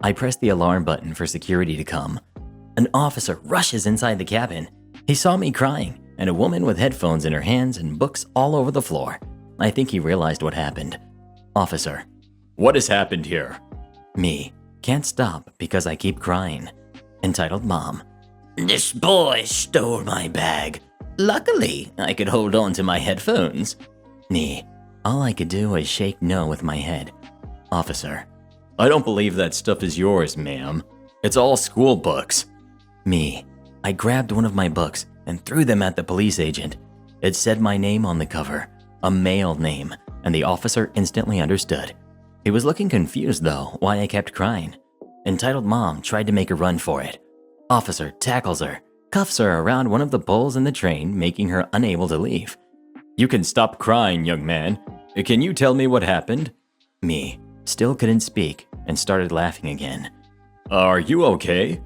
I press the alarm button for security to come. An officer rushes inside the cabin. He saw me crying, and a woman with headphones in her hands and books all over the floor. I think he realized what happened. Officer. What has happened here? Me. Can't stop because I keep crying. Entitled mom. This boy stole my bag. Luckily, I could hold on to my headphones. Me. All I could do was shake no with my head. Officer. I don't believe that stuff is yours, ma'am. It's all school books. Me. I grabbed one of my books and threw them at the police agent. It said my name on the cover, a male name, and the officer instantly understood. He was looking confused, though, why I kept crying. Entitled mom tried to make a run for it. Officer tackles her, cuffs her around one of the poles in the train, making her unable to leave. You can stop crying, young man. Can you tell me what happened? Me. Still couldn't speak and started laughing again. Are you okay?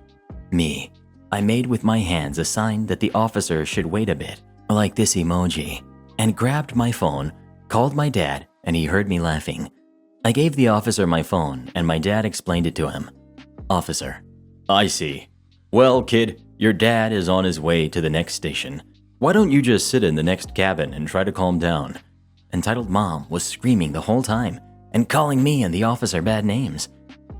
Me. I made with my hands a sign that the officer should wait a bit, like this emoji, and grabbed my phone, called my dad, and he heard me laughing. I gave the officer my phone, and my dad explained it to him. Officer. I see. Well, kid, your dad is on his way to the next station. Why don't you just sit in the next cabin and try to calm down? Entitled mom was screaming the whole time and calling me and the officer bad names.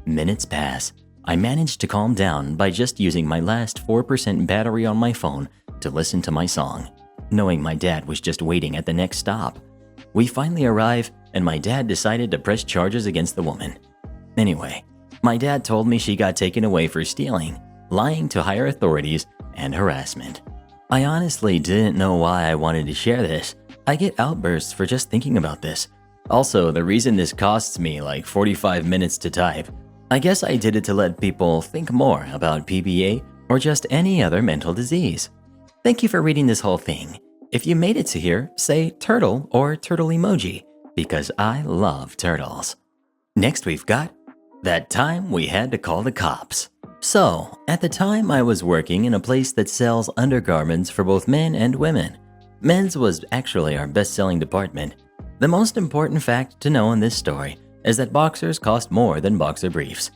Minutes pass. I managed to calm down by just using my last 4% battery on my phone to listen to my song, knowing my dad was just waiting at the next stop. We finally arrive, and my dad decided to press charges against the woman. Anyway, my dad told me she got taken away for stealing, lying to higher authorities, and harassment. I honestly didn't know why I wanted to share this. I get outbursts for just thinking about this. Also, the reason this costs me like 45 minutes to type, I guess I did it to let people think more about PBA or just any other mental disease. Thank you for reading this whole thing. If you made it to here, say turtle or turtle emoji, because I love turtles. Next we've got that time we had to call the cops. So, at the time I was working in a place that sells undergarments for both men and women. Men's was actually our best-selling department. The most important fact to know in this story is that boxers cost more than boxer briefs.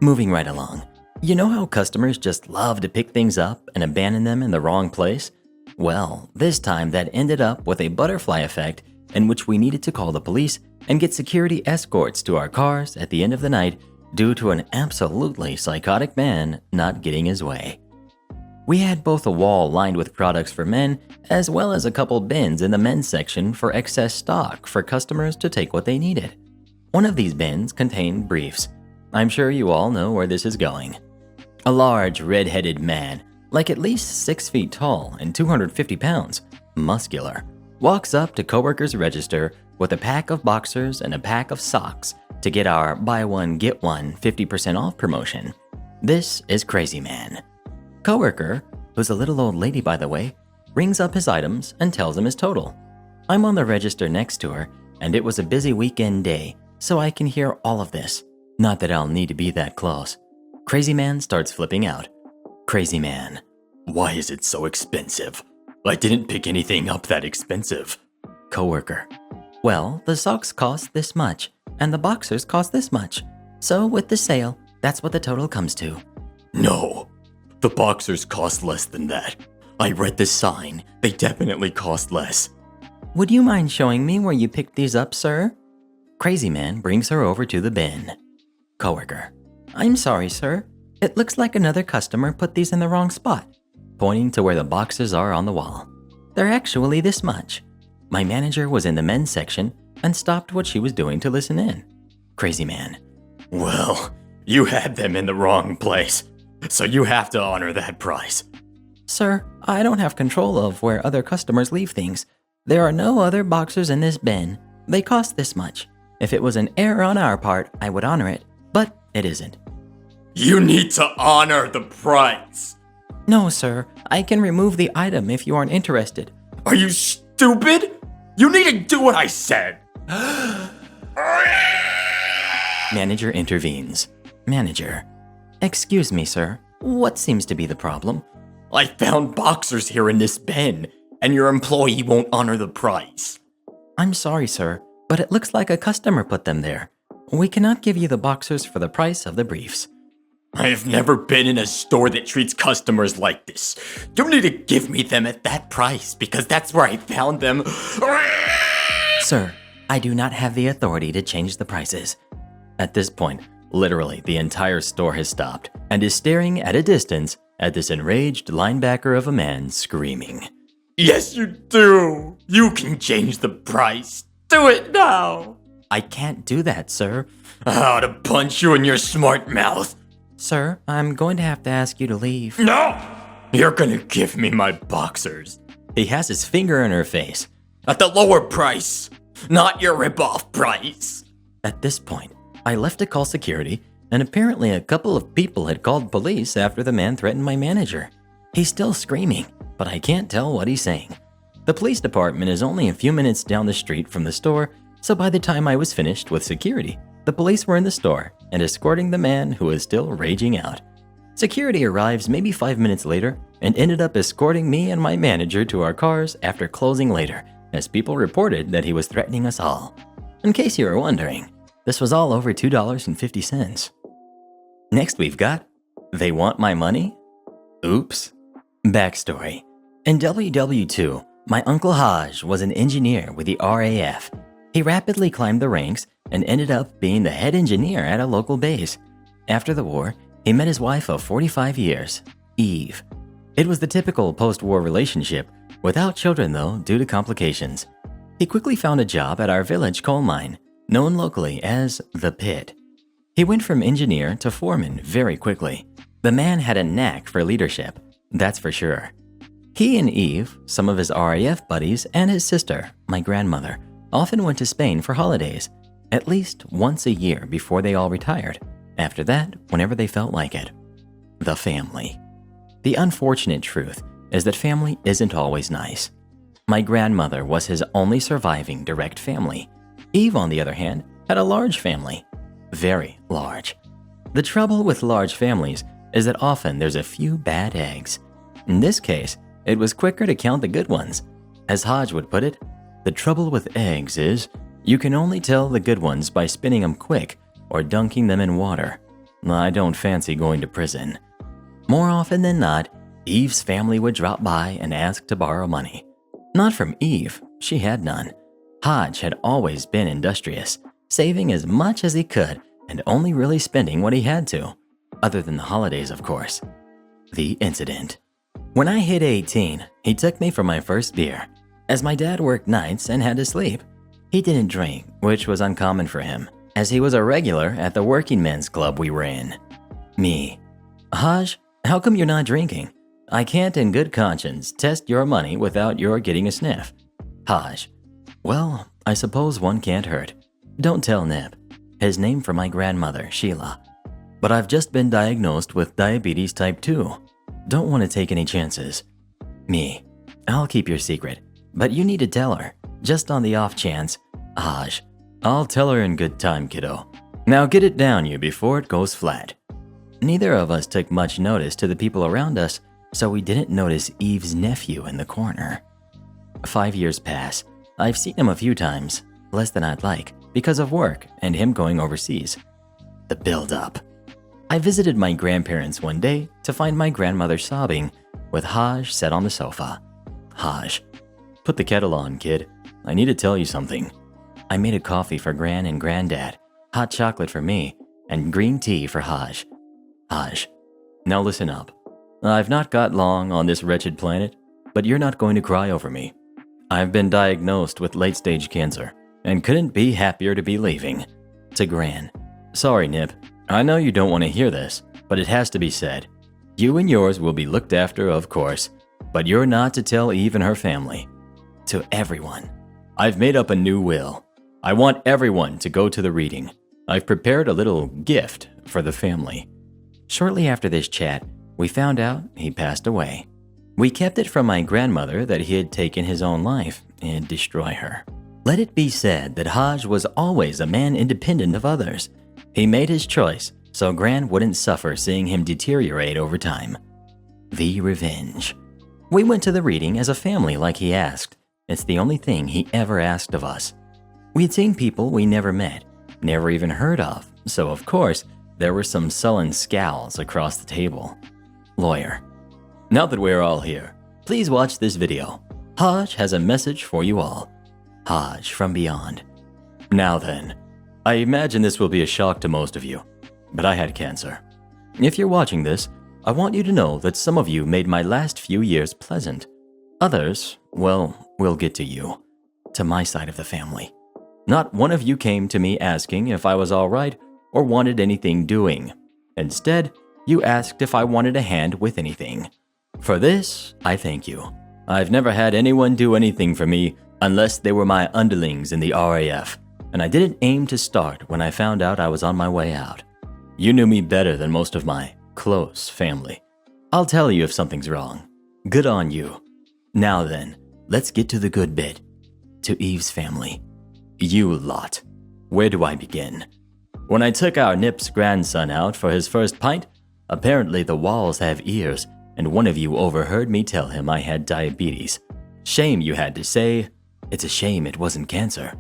Moving right along. You know how customers just love to pick things up and abandon them in the wrong place? Well, this time that ended up with a butterfly effect in which we needed to call the police and get security escorts to our cars at the end of the night due to an absolutely psychotic man not getting his way. We had both a wall lined with products for men as well as a couple bins in the men's section for excess stock for customers to take what they needed. One of these bins contained briefs. I'm sure you all know where this is going. A large red-headed man, like at least 6 feet tall and 250 pounds, muscular, walks up to coworker's register with a pack of boxers and a pack of socks to get our buy one get one 50% off promotion. This is Crazy Man. Coworker, who's a little old lady by the way, rings up his items and tells him his total. I'm on the register next to her, and it was a busy weekend day, so I can hear all of this. Not that I'll need to be that close. Crazy Man starts flipping out. Crazy Man. Why is it so expensive? I didn't pick anything up that expensive. Coworker. Well, the socks cost this much, and the boxers cost this much. So with the sale, that's what the total comes to. No, the boxers cost less than that. I read the sign. They definitely cost less. Would you mind showing me where you picked these up, sir? Crazy Man brings her over to the bin. Coworker. I'm sorry, sir. It looks like another customer put these in the wrong spot, pointing to where the boxes are on the wall. They're actually this much. My manager was in the men's section and stopped what she was doing to listen in. Crazy Man. Well, you had them in the wrong place, so you have to honor that price. Sir, I don't have control of where other customers leave things. There are no other boxers in this bin. They cost this much. If it was an error on our part, I would honor it, but it isn't. You need to honor the price. No, sir. I can remove the item if you aren't interested. Are you stupid? You need to do what I said. Manager intervenes. Manager. Excuse me, sir. What seems to be the problem? I found boxers here in this bin, and your employee won't honor the price. I'm sorry, sir, but it looks like a customer put them there. We cannot give you the boxers for the price of the briefs. I have never been in a store that treats customers like this. You need to give me them at that price because that's where I found them. Sir, I do not have the authority to change the prices. At this point, literally the entire store has stopped and is staring at a distance at this enraged linebacker of a man screaming. Yes, you do. You can change the price. Do it now. I can't do that, sir. I ought to punch you in your smart mouth. Sir, I'm going to have to ask you to leave. No! You're gonna give me my boxers. He has his finger in her face. At the lower price, not your rip-off price. At this point, I left to call security, and apparently a couple of people had called police after the man threatened my manager. He's still screaming, but I can't tell what he's saying. The police department is only a few minutes down the street from the store, so by the time I was finished with security, the police were in the store and escorting the man who was still raging out. Security arrives maybe 5 minutes later and ended up escorting me and my manager to our cars after closing later, as people reported that he was threatening us all. In case you were wondering, this was all over $2.50. Next we've got, They Want My Money? Oops. Backstory. In WW2, my Uncle Haj was an engineer with the RAF. He rapidly climbed the ranks and ended up being the head engineer at a local base. After the war, he met his wife of 45 years, Eve. It was the typical post-war relationship, without children though due to complications. He quickly found a job at our village coal mine, known locally as The Pit. He went from engineer to foreman very quickly. The man had a knack for leadership, that's for sure. He and Eve, some of his RAF buddies, and his sister, my grandmother, often went to Spain for holidays, at least once a year before they all retired. After that, whenever they felt like it. The family. The unfortunate truth is that family isn't always nice. My grandmother was his only surviving direct family. Eve, on the other hand, had a large family. Very large. The trouble with large families is that often there's a few bad eggs. In this case, it was quicker to count the good ones. As Hodge would put it, the trouble with eggs is you can only tell the good ones by spinning them quick or dunking them in water. I don't fancy going to prison. More often than not, Eve's family would drop by and ask to borrow money. Not from Eve, she had none. Hodge had always been industrious, saving as much as he could and only really spending what he had to, other than the holidays, of course. The incident. When I hit 18, he took me for my first beer. As my dad worked nights and had to sleep, he didn't drink, which was uncommon for him, as he was a regular at the working men's club we were in. Me. Haj, how come you're not drinking? I can't in good conscience test your money without your getting a sniff. Haj. Well, I suppose one can't hurt. Don't tell Nib. His name for my grandmother, Sheila. But I've just been diagnosed with diabetes type 2. Don't want to take any chances. Me. I'll keep your secret, but you need to tell her, just on the off chance. Haj. I'll tell her in good time, kiddo. Now get it down you before it goes flat. Neither of us took much notice to the people around us, so we didn't notice Eve's nephew in the corner. 5 years pass. I've seen him a few times, less than I'd like, because of work and him going overseas. The build-up. I visited my grandparents one day to find my grandmother sobbing, with Haj sat on the sofa. Haj, put the kettle on, kid. I need to tell you something. I made a coffee for Gran and Granddad, hot chocolate for me, and green tea for Haj. Haj, now listen up. I've not got long on this wretched planet, but you're not going to cry over me. I've been diagnosed with late-stage cancer and couldn't be happier to be leaving. To Gran, sorry, Nip. I know you don't want to hear this, but it has to be said. You and yours will be looked after, of course, but you're not to tell Eve and her family. To everyone, I've made up a new will. I want everyone to go to the reading. I've prepared a little gift for the family. Shortly after this chat, we found out he passed away. We kept it from my grandmother that he had taken his own life and destroy her. Let it be said that Haj was always a man independent of others. He made his choice, so Gran wouldn't suffer seeing him deteriorate over time. The revenge. We went to the reading as a family like he asked. It's the only thing he ever asked of us. We had seen people we never met, never even heard of, so of course, there were some sullen scowls across the table. Lawyer. Now that we're all here, please watch this video. Haj has a message for you all. Haj from beyond. Now then, I imagine this will be a shock to most of you, but I had cancer. If you're watching this, I want you to know that some of you made my last few years pleasant. Others, well, we'll get to you, to my side of the family. Not one of you came to me asking if I was all right or wanted anything doing. Instead, you asked if I wanted a hand with anything. For this, I thank you. I've never had anyone do anything for me unless they were my underlings in the RAF, and I didn't aim to start when I found out I was on my way out. You knew me better than most of my close family. I'll tell you if something's wrong. Good on you. Now then, let's get to the good bit. To Eve's family. You lot. Where do I begin? When I took our Nip's grandson out for his first pint, apparently the walls have ears, and one of you overheard me tell him I had diabetes. Shame you had to say. It's a shame it wasn't cancer.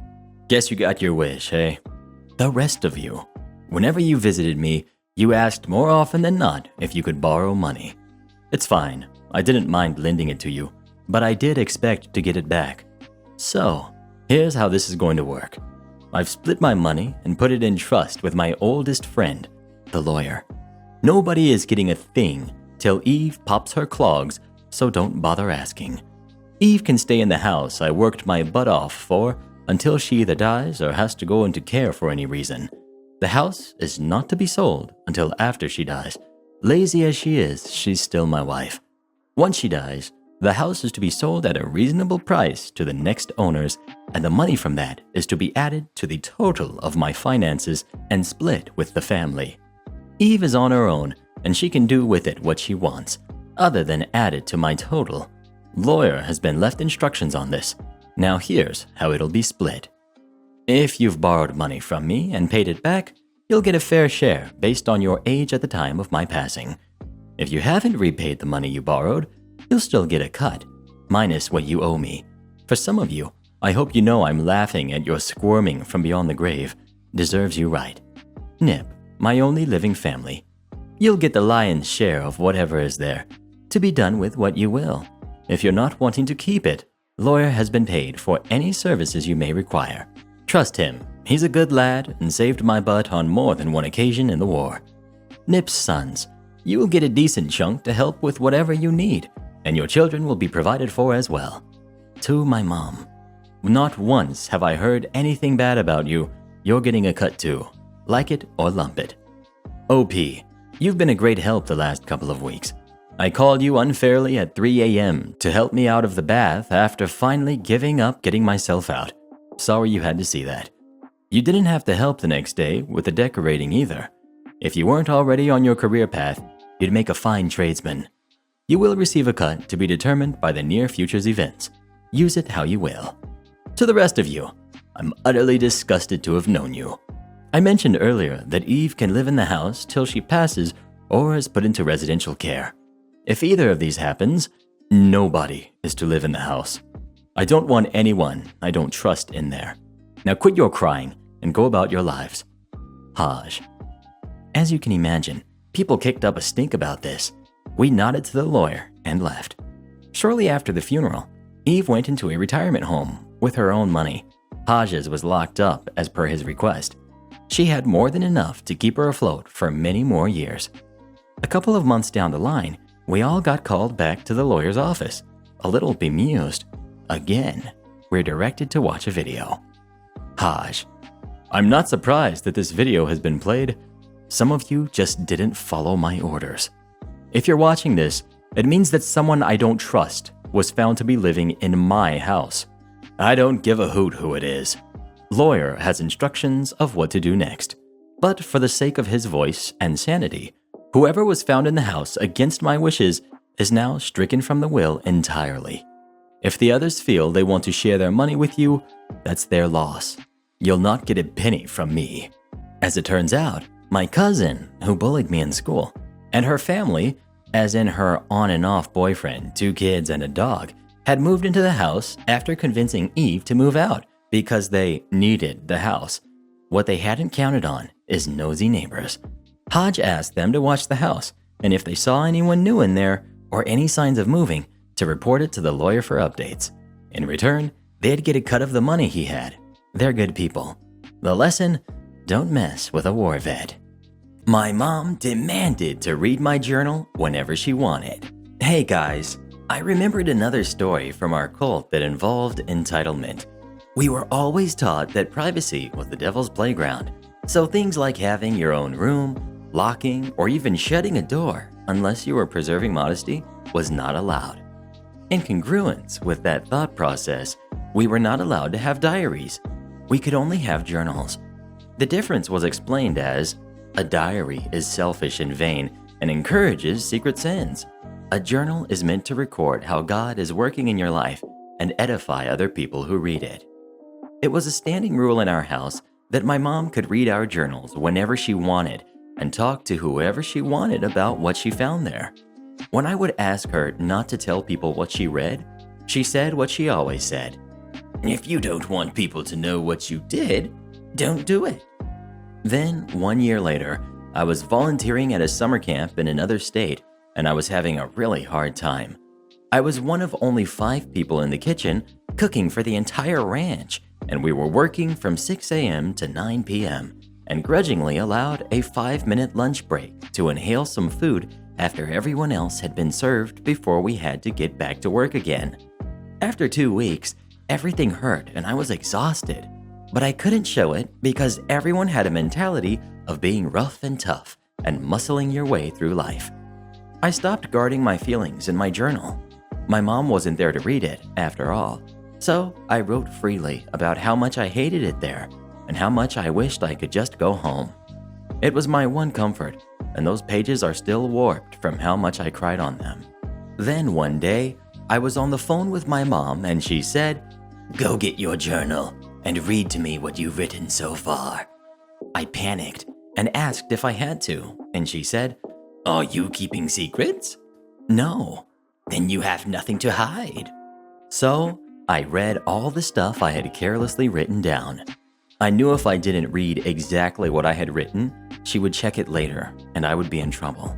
Guess you got your wish, eh? The rest of you. Whenever you visited me, you asked more often than not if you could borrow money. It's fine. I didn't mind lending it to you, but I did expect to get it back. So, here's how this is going to work. I've split my money and put it in trust with my oldest friend, the lawyer. Nobody is getting a thing till Eve pops her clogs, so don't bother asking. Eve can stay in the house I worked my butt off for until she either dies or has to go into care for any reason. The house is not to be sold until after she dies. Lazy as she is, she's still my wife. Once she dies, the house is to be sold at a reasonable price to the next owners, and the money from that is to be added to the total of my finances and split with the family. Eve is on her own, and she can do with it what she wants, other than add it to my total. Lawyer has been left instructions on this. Now here's how it'll be split. If you've borrowed money from me and paid it back, you'll get a fair share based on your age at the time of my passing. If you haven't repaid the money you borrowed, you'll still get a cut, minus what you owe me. For some of you, I hope you know I'm laughing at your squirming from beyond the grave. Deserves you right. Nip, my only living family. You'll get the lion's share of whatever is there, to be done with what you will. If you're not wanting to keep it, lawyer has been paid for any services you may require. Trust him, he's a good lad and saved my butt on more than one occasion in the war. Nip's sons, you will get a decent chunk to help with whatever you need, and your children will be provided for as well. To my mom, not once have I heard anything bad about you. You're getting a cut too, like it or lump it. OP, you've been a great help the last couple of weeks. I called you unfairly at 3 a.m. to help me out of the bath after finally giving up getting myself out. Sorry you had to see that. You didn't have to help the next day with the decorating either. If you weren't already on your career path, you'd make a fine tradesman. You will receive a cut to be determined by the near future's events. Use it how you will. To the rest of you, I'm utterly disgusted to have known you. I mentioned earlier that Eve can live in the house till she passes or is put into residential care. If either of these happens, nobody is to live in the house. I don't want anyone I don't trust in there. Now quit your crying and go about your lives. Haj. As you can imagine, people kicked up a stink about this. We nodded to the lawyer and left. Shortly after the funeral, Eve went into a retirement home with her own money. Haj's was locked up as per his request. She had more than enough to keep her afloat for many more years. A couple of months down the line, we all got called back to the lawyer's office. A little bemused. Again, we're directed to watch a video. Haj. I'm not surprised that this video has been played. Some of you just didn't follow my orders. If you're watching this, it means that someone I don't trust was found to be living in my house. I don't give a hoot who it is. Lawyer has instructions of what to do next. But for the sake of his voice and sanity, whoever was found in the house against my wishes is now stricken from the will entirely. If the others feel they want to share their money with you, that's their loss. You'll not get a penny from me. As it turns out, my cousin, who bullied me in school, and her family, as in her on and off boyfriend, 2 kids, and a dog, had moved into the house after convincing Eve to move out because they needed the house. What they hadn't counted on is nosy neighbors. Haj asked them to watch the house, and if they saw anyone new in there or any signs of moving, to report it to the lawyer for updates. In return, they'd get a cut of the money he had. They're good people. The lesson: don't mess with a war vet. My mom demanded to read my journal whenever she wanted. Hey guys, I remembered another story from our cult that involved entitlement. We were always taught that privacy was the devil's playground, so things like having your own room, locking, or even shutting a door, unless you were preserving modesty, was not allowed. In congruence with that thought process, we were not allowed to have diaries. We could only have journals. The difference was explained as, a diary is selfish and vain and encourages secret sins. A journal is meant to record how God is working in your life and edify other people who read it. It was a standing rule in our house that my mom could read our journals whenever she wanted and talk to whoever she wanted about what she found there. When I would ask her not to tell people what she read, she said what she always said: if you don't want people to know what you did, don't do it. Then, 1 year later, I was volunteering at a summer camp in another state, and I was having a really hard time. I was one of only 5 people in the kitchen cooking for the entire ranch, and we were working from 6 a.m. to 9 p.m. and grudgingly allowed a 5-minute lunch break to inhale some food after everyone else had been served before we had to get back to work again. After 2 weeks, everything hurt and I was exhausted, but I couldn't show it because everyone had a mentality of being rough and tough and muscling your way through life. I stopped guarding my feelings in my journal. My mom wasn't there to read it, after all, so I wrote freely about how much I hated it there and how much I wished I could just go home. It was my one comfort, and those pages are still warped from how much I cried on them. Then one day, I was on the phone with my mom and she said, "Go get your journal and read to me what you've written so far." I panicked and asked if I had to, and she said, "Are you keeping secrets?" "No." "Then you have nothing to hide." So I read all the stuff I had carelessly written down. I knew if I didn't read exactly what I had written, she would check it later and I would be in trouble.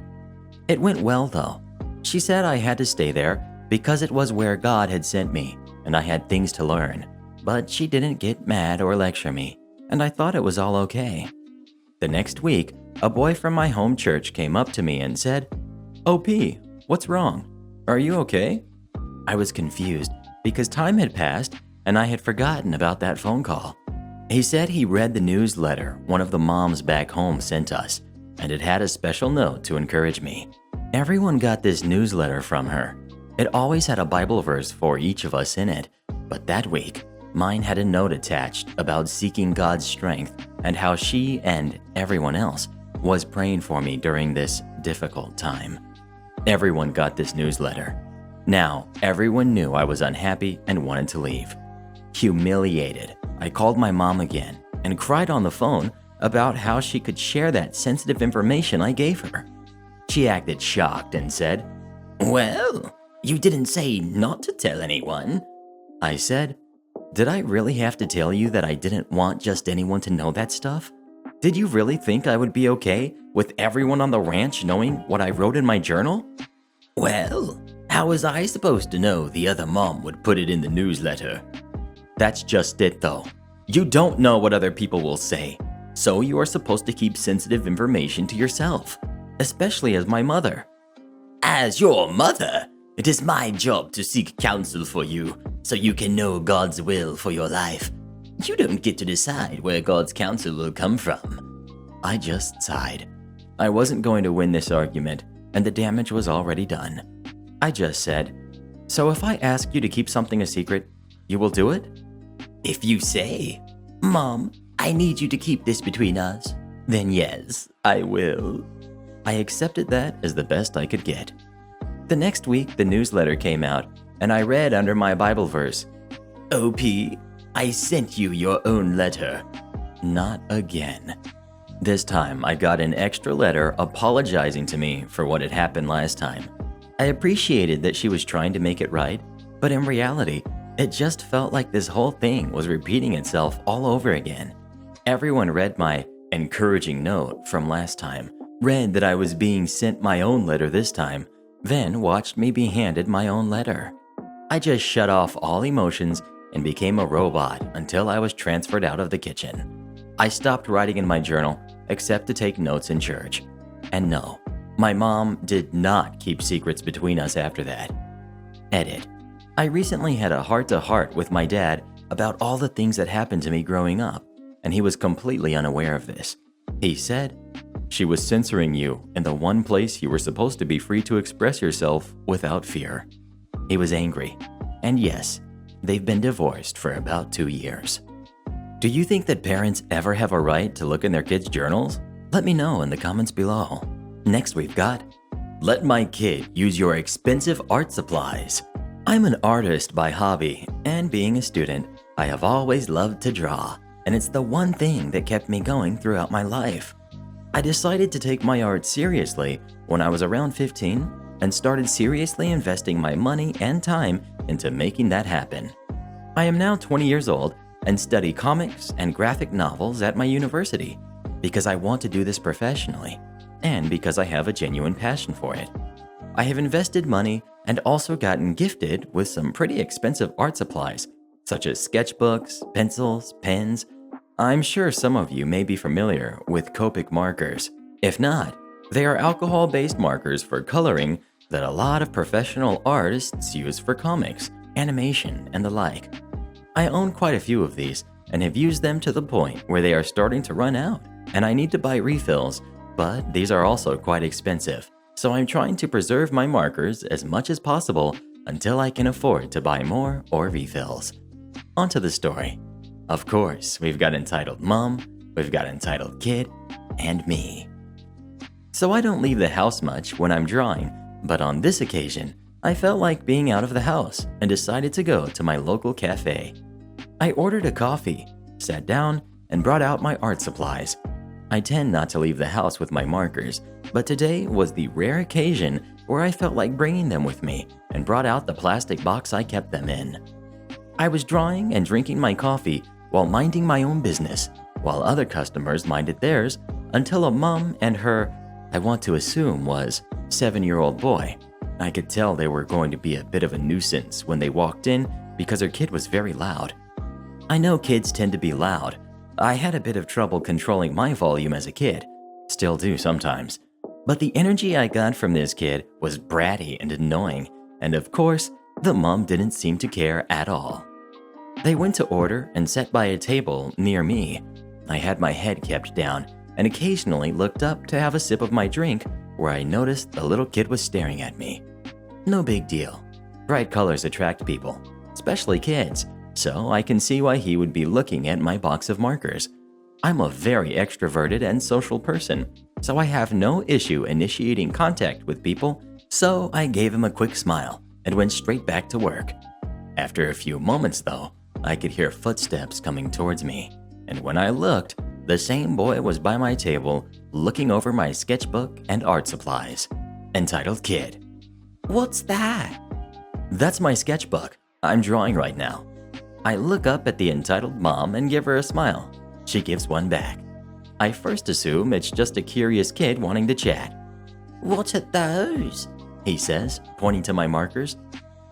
It went well though. She said I had to stay there because it was where God had sent me and I had things to learn, but she didn't get mad or lecture me, and I thought it was all okay. The next week, a boy from my home church came up to me and said, "OP, what's wrong? Are you okay?" I was confused because time had passed and I had forgotten about that phone call. He said he read the newsletter one of the moms back home sent us, and it had a special note to encourage me. Everyone got this newsletter from her. It always had a Bible verse for each of us in it, but that week, mine had a note attached about seeking God's strength and how she and everyone else was praying for me during this difficult time. Everyone got this newsletter. Now, everyone knew I was unhappy and wanted to leave. Humiliated, I called my mom again and cried on the phone about how she could share that sensitive information I gave her. She acted shocked and said, "Well, you didn't say not to tell anyone." I said, "Did I really have to tell you that I didn't want just anyone to know that stuff? Did you really think I would be okay with everyone on the ranch knowing what I wrote in my journal?" "Well, how was I supposed to know the other mom would put it in the newsletter?" "That's just it though. You don't know what other people will say, so you are supposed to keep sensitive information to yourself, especially as my mother." "As your mother, it is my job to seek counsel for you so you can know God's will for your life. You don't get to decide where God's counsel will come from." I just sighed. I wasn't going to win this argument, and the damage was already done. I just said, "So if I ask you to keep something a secret, you will do it?" "If you say, 'Mom, I need you to keep this between us,' then yes, I will." I accepted that as the best I could get. The next week, the newsletter came out, and I read under my Bible verse, "OP, I sent you your own letter." Not again. This time, I got an extra letter apologizing to me for what had happened last time. I appreciated that she was trying to make it right, but in reality, it just felt like this whole thing was repeating itself all over again. Everyone read my encouraging note from last time, read that I was being sent my own letter this time, then watched me be handed my own letter. I just shut off all emotions and became a robot until I was transferred out of the kitchen. I stopped writing in my journal except to take notes in church. And no, my mom did not keep secrets between us after that. Edit. I recently had a heart-to-heart with my dad about all the things that happened to me growing up, and he was completely unaware of this. He said, "She was censoring you in the one place you were supposed to be free to express yourself without fear." He was angry. And yes, they've been divorced for about 2 years. Do you think that parents ever have a right to look in their kids' journals? Let me know in the comments below. Next we've got, "Let my kid use your expensive art supplies." I'm an artist by hobby, and being a student, I have always loved to draw, and it's the one thing that kept me going throughout my life. I decided to take my art seriously when I was around 15 and started seriously investing my money and time into making that happen. I am now 20 years old and study comics and graphic novels at my university because I want to do this professionally and because I have a genuine passion for it. I have invested money and also gotten gifted with some pretty expensive art supplies, such as sketchbooks, pencils, pens. I'm sure some of you may be familiar with Copic markers. If not, they are alcohol-based markers for coloring that a lot of professional artists use for comics, animation, and the like. I own quite a few of these and have used them to the point where they are starting to run out, and I need to buy refills, but these are also quite expensive. So I'm trying to preserve my markers as much as possible until I can afford to buy more or refills. Onto the story. Of course, we've got entitled Mom, we've got entitled Kid, and me. So I don't leave the house much when I'm drawing, but on this occasion, I felt like being out of the house and decided to go to my local cafe. I ordered a coffee, sat down, and brought out my art supplies. I tend not to leave the house with my markers, but today was the rare occasion where I felt like bringing them with me and brought out the plastic box I kept them in. I was drawing and drinking my coffee while minding my own business, while other customers minded theirs, until a mom and her, I want to assume was, 7-year-old boy. I could tell they were going to be a bit of a nuisance when they walked in because her kid was very loud. I know kids tend to be loud. I had a bit of trouble controlling my volume as a kid, still do sometimes. But the energy I got from this kid was bratty and annoying, and of course, the mom didn't seem to care at all. They went to order and sat by a table near me. I had my head kept down and occasionally looked up to have a sip of my drink where I noticed the little kid was staring at me. No big deal. Bright colors attract people, especially kids, so I can see why he would be looking at my box of markers. I'm a very extroverted and social person, so I have no issue initiating contact with people, so I gave him a quick smile and went straight back to work. After a few moments though, I could hear footsteps coming towards me, and when I looked, the same boy was by my table looking over my sketchbook and art supplies. Entitled Kid. What's that? That's my sketchbook. I'm drawing right now. I look up at the entitled mom and give her a smile. She gives one back. I first assume it's just a curious kid wanting to chat. What are those? He says, pointing to my markers.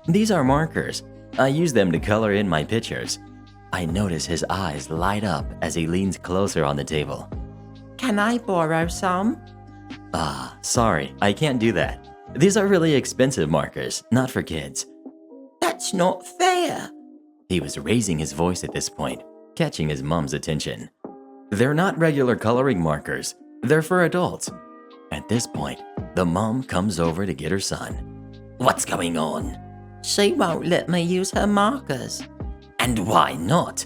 These are markers. I use them to color in my pictures. I notice his eyes light up as he leans closer on the table. Can I borrow some? Sorry, I can't do that. These are really expensive markers, not for kids. That's not fair. He was raising his voice at this point, catching his mom's attention. They're not regular coloring markers. They're for adults. At this point, the mom comes over to get her son. What's going on? She won't let me use her markers. And why not?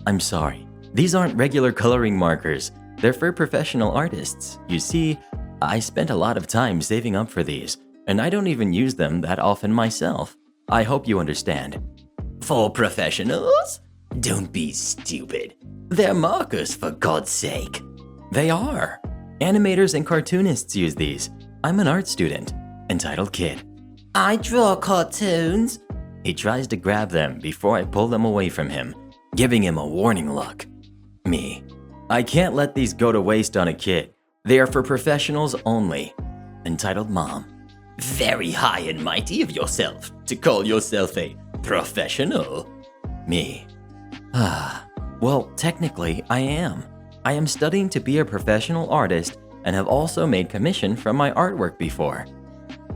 I'm sorry. These aren't regular coloring markers. They're for professional artists. You see, I spent a lot of time saving up for these, and I don't even use them that often myself. I hope you understand. For professionals? Don't be stupid. They're markers, for God's sake. They are. Animators and cartoonists use these. I'm an art student. Entitled Kid. I draw cartoons. He tries to grab them before I pull them away from him, giving him a warning look. Me. I can't let these go to waste on a kid. They are for professionals only. Entitled Mom. Very high and mighty of yourself to call yourself a professional. Me. Well, technically, I am. I am studying to be a professional artist and have also made commission from my artwork before.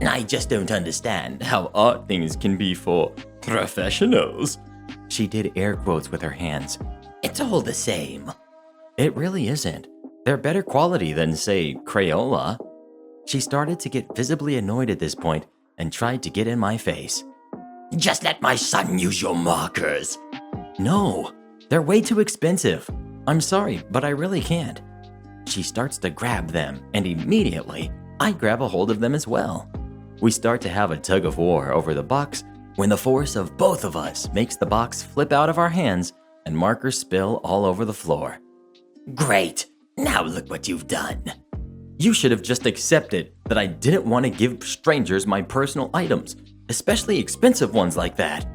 I just don't understand how art things can be for professionals. She did air quotes with her hands. It's all the same. It really isn't. They're better quality than, say, Crayola. She started to get visibly annoyed at this point and tried to get in my face. Just let my son use your markers. No, they're way too expensive. I'm sorry, but I really can't. She starts to grab them, and immediately, I grab a hold of them as well. We start to have a tug of war over the box when the force of both of us makes the box flip out of our hands and markers spill all over the floor. Great, now look what you've done. You should have just accepted that I didn't want to give strangers my personal items, especially expensive ones like that.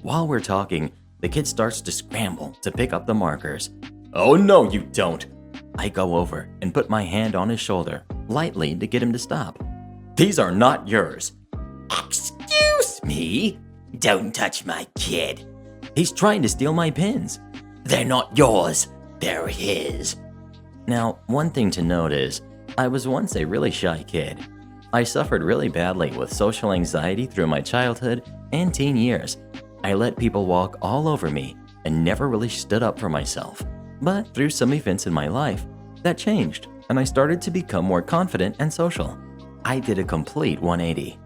While we're talking, the kid starts to scramble to pick up the markers. Oh no, you don't. I go over and put my hand on his shoulder, lightly to get him to stop. These are not yours. Excuse me? Don't touch my kid. He's trying to steal my pens. They're not yours, they're his. Now, one thing to note is, I was once a really shy kid. I suffered really badly with social anxiety through my childhood and teen years. I let people walk all over me and never really stood up for myself. But through some events in my life, that changed, and I started to become more confident and social. I did a complete 180.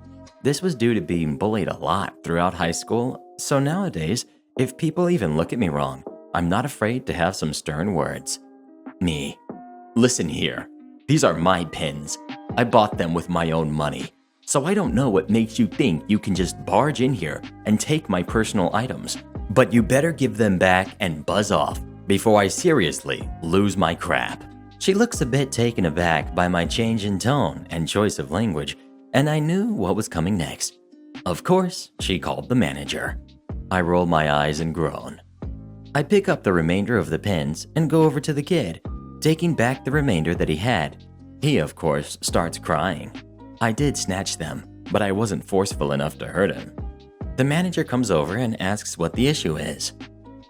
This was due to being bullied a lot throughout high school, so nowadays, if people even look at me wrong, I'm not afraid to have some stern words. Me. Listen here. These are my pens. I bought them with my own money, so I don't know what makes you think you can just barge in here and take my personal items. But you better give them back and buzz off before I seriously lose my crap. She looks a bit taken aback by my change in tone and choice of language, and I knew what was coming next. Of course, she called the manager. I roll my eyes and groan. I pick up the remainder of the pens and go over to the kid, taking back the remainder that he had. He, of course, starts crying. I did snatch them, but I wasn't forceful enough to hurt him. The manager comes over and asks what the issue is.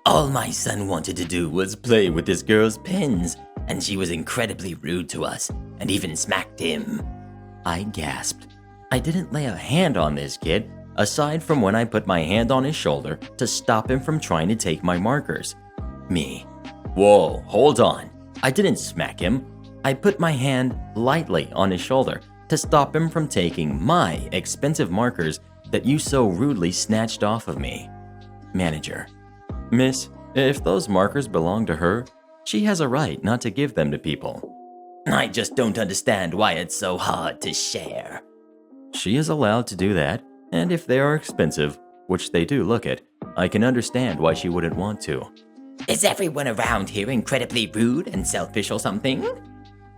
All my son wanted to do was play with this girl's pens, and she was incredibly rude to us and even smacked him. I gasped. I didn't lay a hand on this kid, aside from when I put my hand on his shoulder to stop him from trying to take my markers. Me. Whoa, hold on. I didn't smack him. I put my hand lightly on his shoulder to stop him from taking my expensive markers that you so rudely snatched off of me. Manager. Miss, if those markers belong to her, she has a right not to give them to people. I just don't understand why it's so hard to share. She is allowed to do that, and if they are expensive, which they do look it, I can understand why she wouldn't want to. Is everyone around here incredibly rude and selfish or something?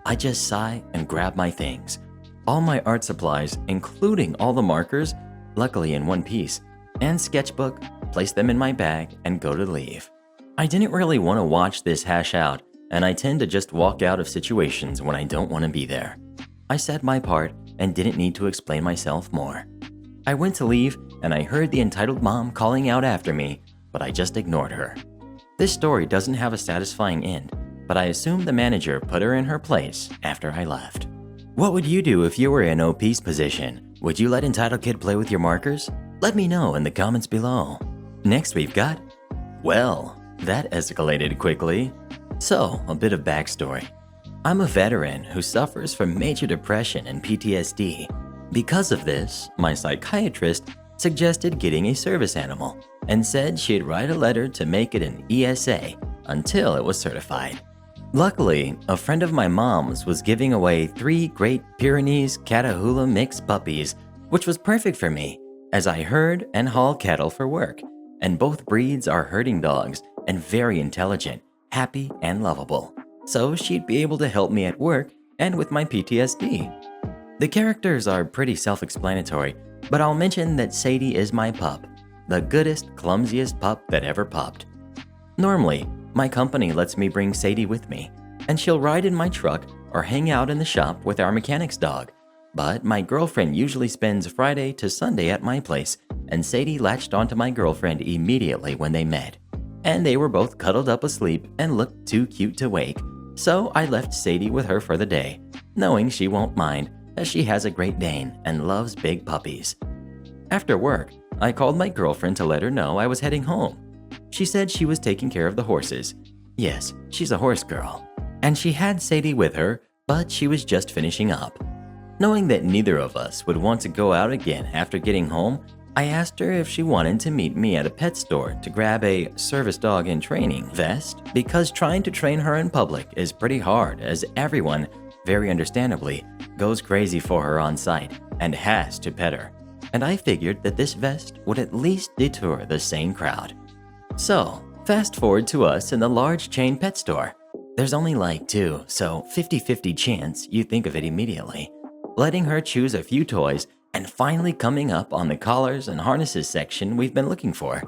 I just sigh and grab my things. All my art supplies, including all the markers, luckily in one piece, and sketchbook, place them in my bag and go to leave. I didn't really want to watch this hash out, and I tend to just walk out of situations when I don't want to be there. I said my part and didn't need to explain myself more. I went to leave and I heard the entitled mom calling out after me, but I just ignored her. This story doesn't have a satisfying end, but I assume the manager put her in her place after I left. What would you do if you were in OP's position? Would you let Entitled Kid play with your markers? Let me know in the comments below. Next we've got, well, that escalated quickly. So, a bit of backstory. I'm a veteran who suffers from major depression and PTSD. Because of this, my psychiatrist suggested getting a service animal and said she'd write a letter to make it an ESA until it was certified. Luckily, a friend of my mom's was giving away 3 Great Pyrenees Catahoula mixed puppies, which was perfect for me, as I herd and haul cattle for work, and both breeds are herding dogs and very intelligent, happy, and lovable. So she'd be able to help me at work and with my PTSD. The characters are pretty self-explanatory, but I'll mention that Sadie is my pup, the goodest, clumsiest pup that ever pupped. Normally, my company lets me bring Sadie with me, and she'll ride in my truck or hang out in the shop with our mechanic's dog. But my girlfriend usually spends Friday to Sunday at my place, and Sadie latched onto my girlfriend immediately when they met. And they were both cuddled up asleep and looked too cute to wake, so I left Sadie with her for the day, knowing she won't mind, as she has a Great Dane and loves big puppies. After work, I called my girlfriend to let her know I was heading home. She said she was taking care of the horses. Yes, she's a horse girl. And she had Sadie with her, but she was just finishing up. Knowing that neither of us would want to go out again after getting home, I asked her if she wanted to meet me at a pet store to grab a service dog in training vest, because trying to train her in public is pretty hard, as everyone, very understandably, goes crazy for her on site and has to pet her. And I figured that this vest would at least deter the sane crowd. So, fast forward to us in the large chain pet store. There's only like 2, so 50-50 chance you think of it immediately. Letting her choose a few toys and finally coming up on the collars and harnesses section we've been looking for.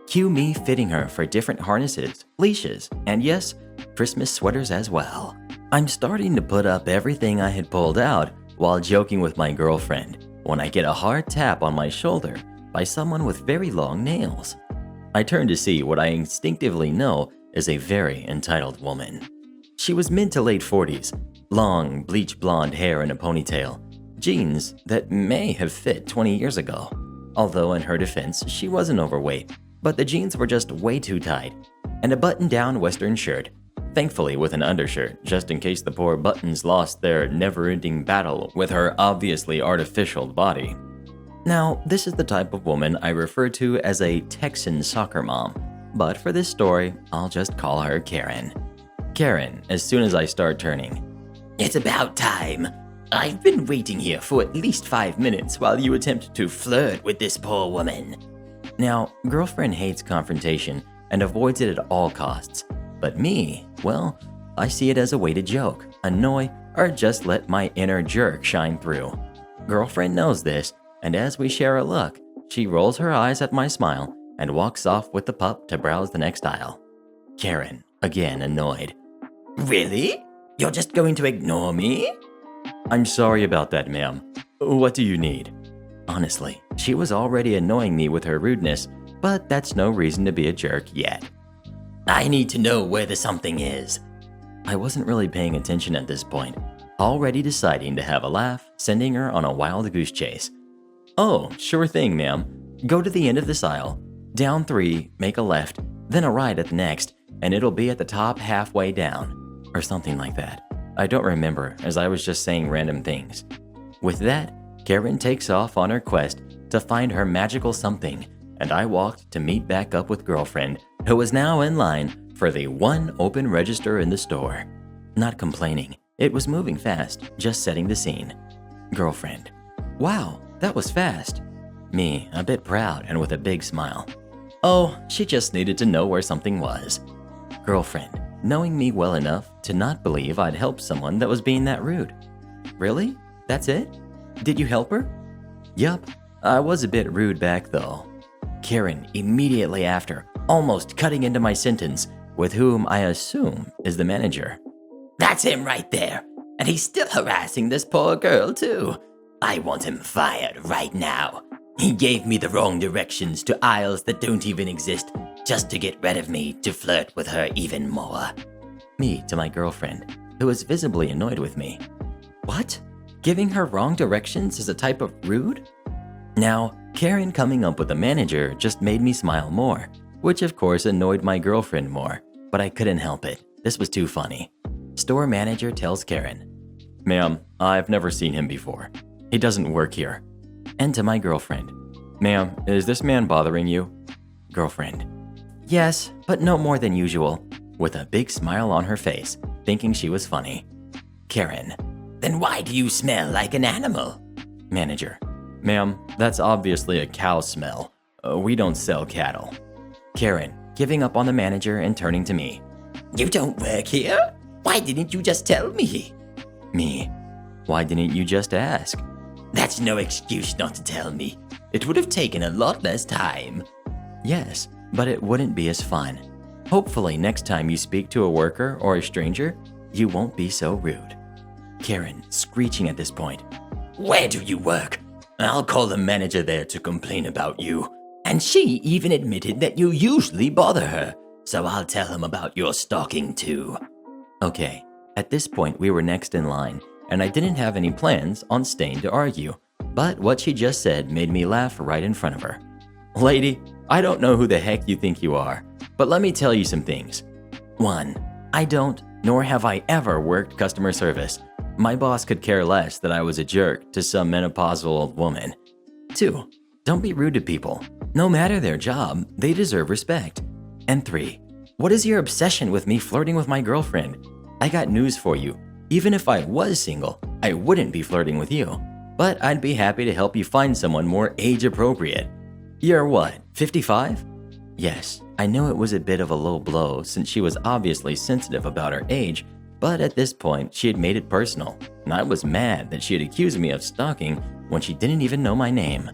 Cue me fitting her for different harnesses, leashes, and yes, Christmas sweaters as well. I'm starting to put up everything I had pulled out while joking with my girlfriend when I get a hard tap on my shoulder by someone with very long nails. I turn to see what I instinctively know is a very entitled woman. She was mid to late 40s, long bleach blonde hair in a ponytail, jeans that may have fit 20 years ago. Although in her defense, she wasn't overweight, but the jeans were just way too tight, and a button-down western shirt, thankfully with an undershirt just in case the poor buttons lost their never-ending battle with her obviously artificial body. Now, this is the type of woman I refer to as a Texan soccer mom, but for this story, I'll just call her Karen. Karen, as soon as I start turning. It's about time. I've been waiting here for at least 5 minutes while you attempt to flirt with this poor woman. Now, girlfriend hates confrontation and avoids it at all costs. But me, well, I see it as a way to joke, annoy, or just let my inner jerk shine through. Girlfriend knows this, and as we share a look, she rolls her eyes at my smile and walks off with the pup to browse the next aisle. Karen, again annoyed. Really? You're just going to ignore me? I'm sorry about that, ma'am. What do you need? Honestly, she was already annoying me with her rudeness, but that's no reason to be a jerk yet. I need to know where the something is. I wasn't really paying attention at this point, already deciding to have a laugh, sending her on a wild goose chase. Oh, sure thing, ma'am. Go to the end of this aisle, down 3, make a left, then a right at the next, and it'll be at the top halfway down, or something like that. I don't remember, as I was just saying random things. With that, Karen takes off on her quest to find her magical something, and I walked to meet back up with girlfriend, who was now in line for the one open register in the store. Not complaining, it was moving fast, just setting the scene. Girlfriend. Wow, that was fast. Me, a bit proud and with a big smile. Oh, she just needed to know where something was. Girlfriend, knowing me well enough to not believe I'd help someone that was being that rude. Really? That's it? Did you help her? Yup, I was a bit rude back though. Karen immediately after, almost cutting into my sentence, with whom I assume is the manager. That's him right there, and he's still harassing this poor girl too. I want him fired right now. He gave me the wrong directions to aisles that don't even exist just to get rid of me to flirt with her even more. Me to my girlfriend, who was visibly annoyed with me. What? Giving her wrong directions is a type of rude? Now, Karen coming up with the manager just made me smile more, which of course annoyed my girlfriend more, but I couldn't help it. This was too funny. Store manager tells Karen, "Ma'am, I've never seen him before. He doesn't work here." And to my girlfriend, "Ma'am, is this man bothering you?" Girlfriend, "Yes, but no more than usual," with a big smile on her face, thinking she was funny. Karen, "Then why do you smell like an animal?" Manager, "Ma'am, that's obviously a cow smell. We don't sell cattle." Karen, giving up on the manager and turning to me. "You don't work here? Why didn't you just tell me?" Me, "Why didn't you just ask?" "That's no excuse not to tell me. It would have taken a lot less time." Yes, but it wouldn't be as fun. Hopefully next time you speak to a worker or a stranger, you won't be so rude. Karen, screeching at this point. "Where do you work? I'll call the manager there to complain about you. And she even admitted that you usually bother her, so I'll tell him about your stalking too." Okay, at this point we were next in line, and I didn't have any plans on staying to argue, but what she just said made me laugh right in front of her. "Lady, I don't know who the heck you think you are, but let me tell you some things. 1. I don't, nor have I ever worked customer service. My boss could care less that I was a jerk to some menopausal old woman. 2. Don't be rude to people. No matter their job, they deserve respect. And 3. What is your obsession with me flirting with my girlfriend? I got news for you. Even if I was single, I wouldn't be flirting with you. But I'd be happy to help you find someone more age appropriate. You're what, 55? Yes, I know it was a bit of a low blow since she was obviously sensitive about her age, but at this point she had made it personal, and I was mad that she had accused me of stalking when she didn't even know my name.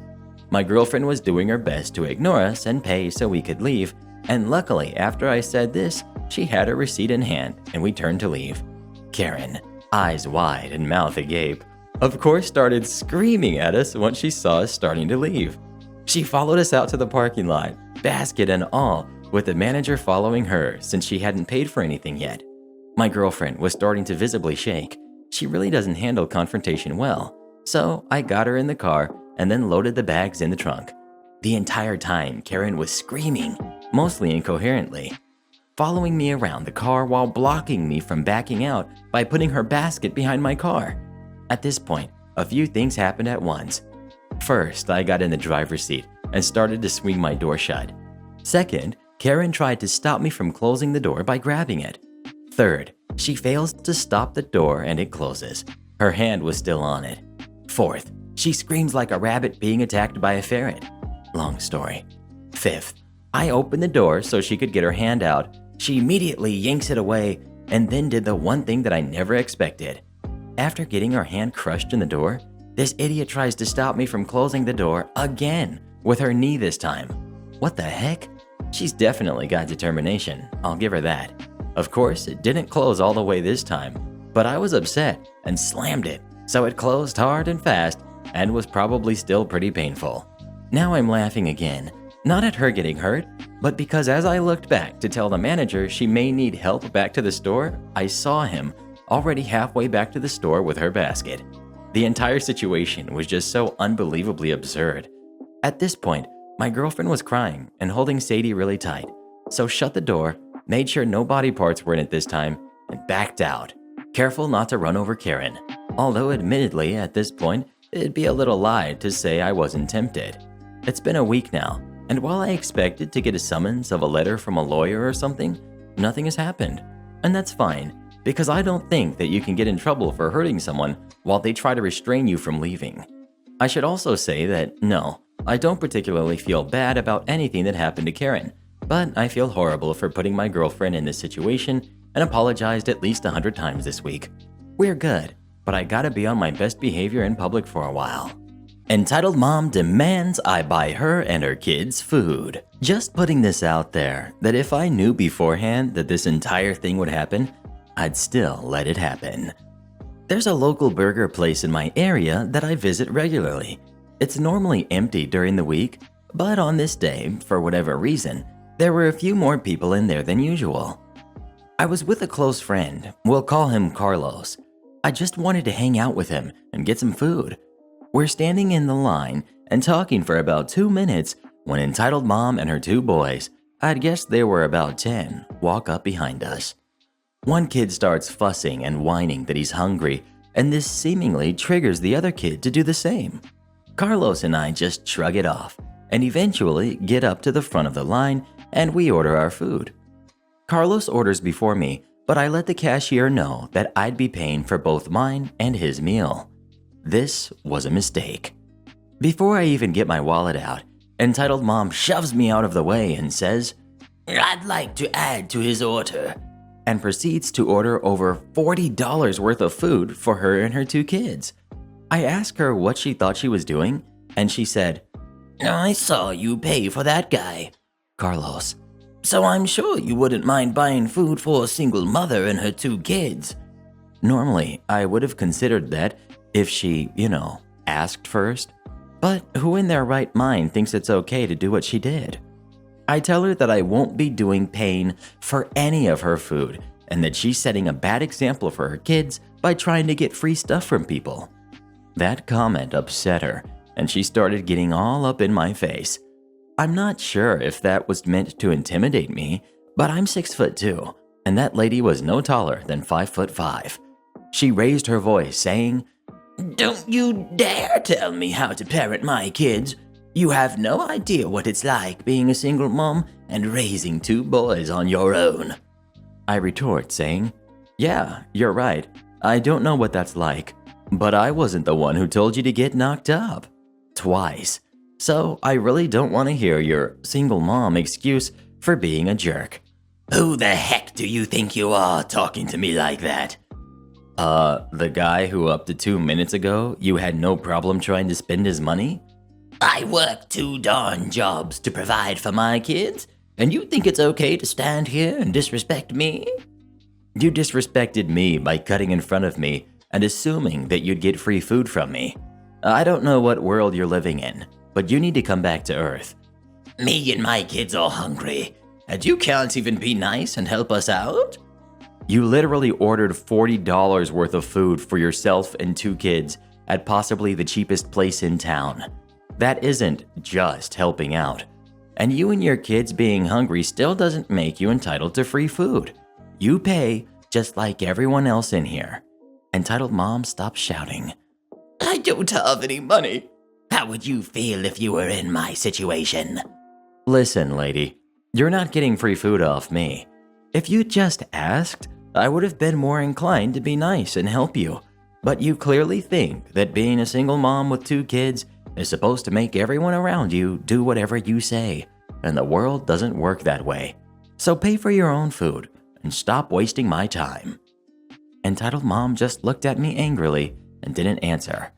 My girlfriend was doing her best to ignore us and pay so we could leave, and luckily after I said this, she had her receipt in hand and we turned to leave. Karen, eyes wide and mouth agape, of course started screaming at us once she saw us starting to leave. She followed us out to the parking lot, basket and all, with the manager following her since she hadn't paid for anything yet. My girlfriend was starting to visibly shake. She really doesn't handle confrontation well, so I got her in the car and then loaded the bags in the trunk. The entire time, Karen was screaming, mostly incoherently, following me around the car while blocking me from backing out by putting her basket behind my car. At this point, a few things happened at once. First, I got in the driver's seat and started to swing my door shut. Second, Karen tried to stop me from closing the door by grabbing it. Third, she fails to stop the door and it closes. Her hand was still on it. Fourth, she screams like a rabbit being attacked by a ferret. Long story. Fifth, I opened the door so she could get her hand out. She immediately yanks it away and then did the one thing that I never expected. After getting her hand crushed in the door, this idiot tries to stop me from closing the door again, with her knee this time. What the heck? She's definitely got determination, I'll give her that. Of course, it didn't close all the way this time, but I was upset and slammed it, so it closed hard and fast and was probably still pretty painful. Now I'm laughing again, not at her getting hurt, but because as I looked back to tell the manager she may need help back to the store, I saw him already halfway back to the store with her basket. The entire situation was just so unbelievably absurd. At this point, my girlfriend was crying and holding Sadie really tight, so shut the door, made sure no body parts were in it this time, and backed out, careful not to run over Karen. Although admittedly at this point, it'd be a little lie to say I wasn't tempted. It's been a week now, and while I expected to get a summons of a letter from a lawyer or something, nothing has happened. And that's fine, because I don't think that you can get in trouble for hurting someone while they try to restrain you from leaving. I should also say that no, I don't particularly feel bad about anything that happened to Karen, but I feel horrible for putting my girlfriend in this situation and apologized at least 100 times this week. We're good, but I gotta be on my best behavior in public for a while. Entitled mom demands I buy her and her kids food. Just putting this out there that if I knew beforehand that this entire thing would happen, I'd still let it happen. There's a local burger place in my area that I visit regularly. It's normally empty during the week, but on this day, for whatever reason, there were a few more people in there than usual. I was with a close friend, we'll call him Carlos. I just wanted to hang out with him and get some food. We're standing in the line and talking for about 2 minutes when entitled mom and her 2 boys, I'd guess they were about 10, walk up behind us. One kid starts fussing and whining that he's hungry, and this seemingly triggers the other kid to do the same. Carlos and I just shrug it off and eventually get up to the front of the line and we order our food. Carlos orders before me, but I let the cashier know that I'd be paying for both mine and his meal. This was a mistake. Before I even get my wallet out, entitled mom shoves me out of the way and says, "I'd like to add to his order," and proceeds to order over $40 worth of food for her and her 2 kids. I asked her what she thought she was doing, and she said, "I saw you pay for that guy, Carlos, so I'm sure you wouldn't mind buying food for a single mother and her 2 kids." Normally, I would have considered that if she, asked first, but who in their right mind thinks it's okay to do what she did? I tell her that I won't be paying for any of her food and that she's setting a bad example for her kids by trying to get free stuff from people. That comment upset her and she started getting all up in my face. I'm not sure if that was meant to intimidate me, but I'm 6'2", and that lady was no taller than 5'5". She raised her voice saying, "Don't you dare tell me how to parent my kids. You have no idea what it's like being a single mom and raising 2 boys on your own." I retort saying, "Yeah, you're right. I don't know what that's like, but I wasn't the one who told you to get knocked up. Twice. So I really don't want to hear your single mom excuse for being a jerk." "Who the heck do you think you are talking to me like that?" The guy who up to 2 minutes ago you had no problem trying to spend his money?" "I work 2 darn jobs to provide for my kids, and you think it's okay to stand here and disrespect me?" "You disrespected me by cutting in front of me and assuming that you'd get free food from me. I don't know what world you're living in, but you need to come back to Earth." "Me and my kids are hungry, and you can't even be nice and help us out?" You literally ordered $40 worth of food for yourself and 2 kids at possibly the cheapest place in town. That isn't just helping out. And you and your kids being hungry still doesn't make you entitled to free food. You pay just like everyone else in here. Entitled mom stopped shouting. "I don't have any money. How would you feel if you were in my situation?" "Listen, lady, you're not getting free food off me. If you just asked, I would have been more inclined to be nice and help you. But you clearly think that being a single mom with 2 kids is supposed to make everyone around you do whatever you say, and the world doesn't work that way. So pay for your own food and stop wasting my time." Entitled mom just looked at me angrily and didn't answer.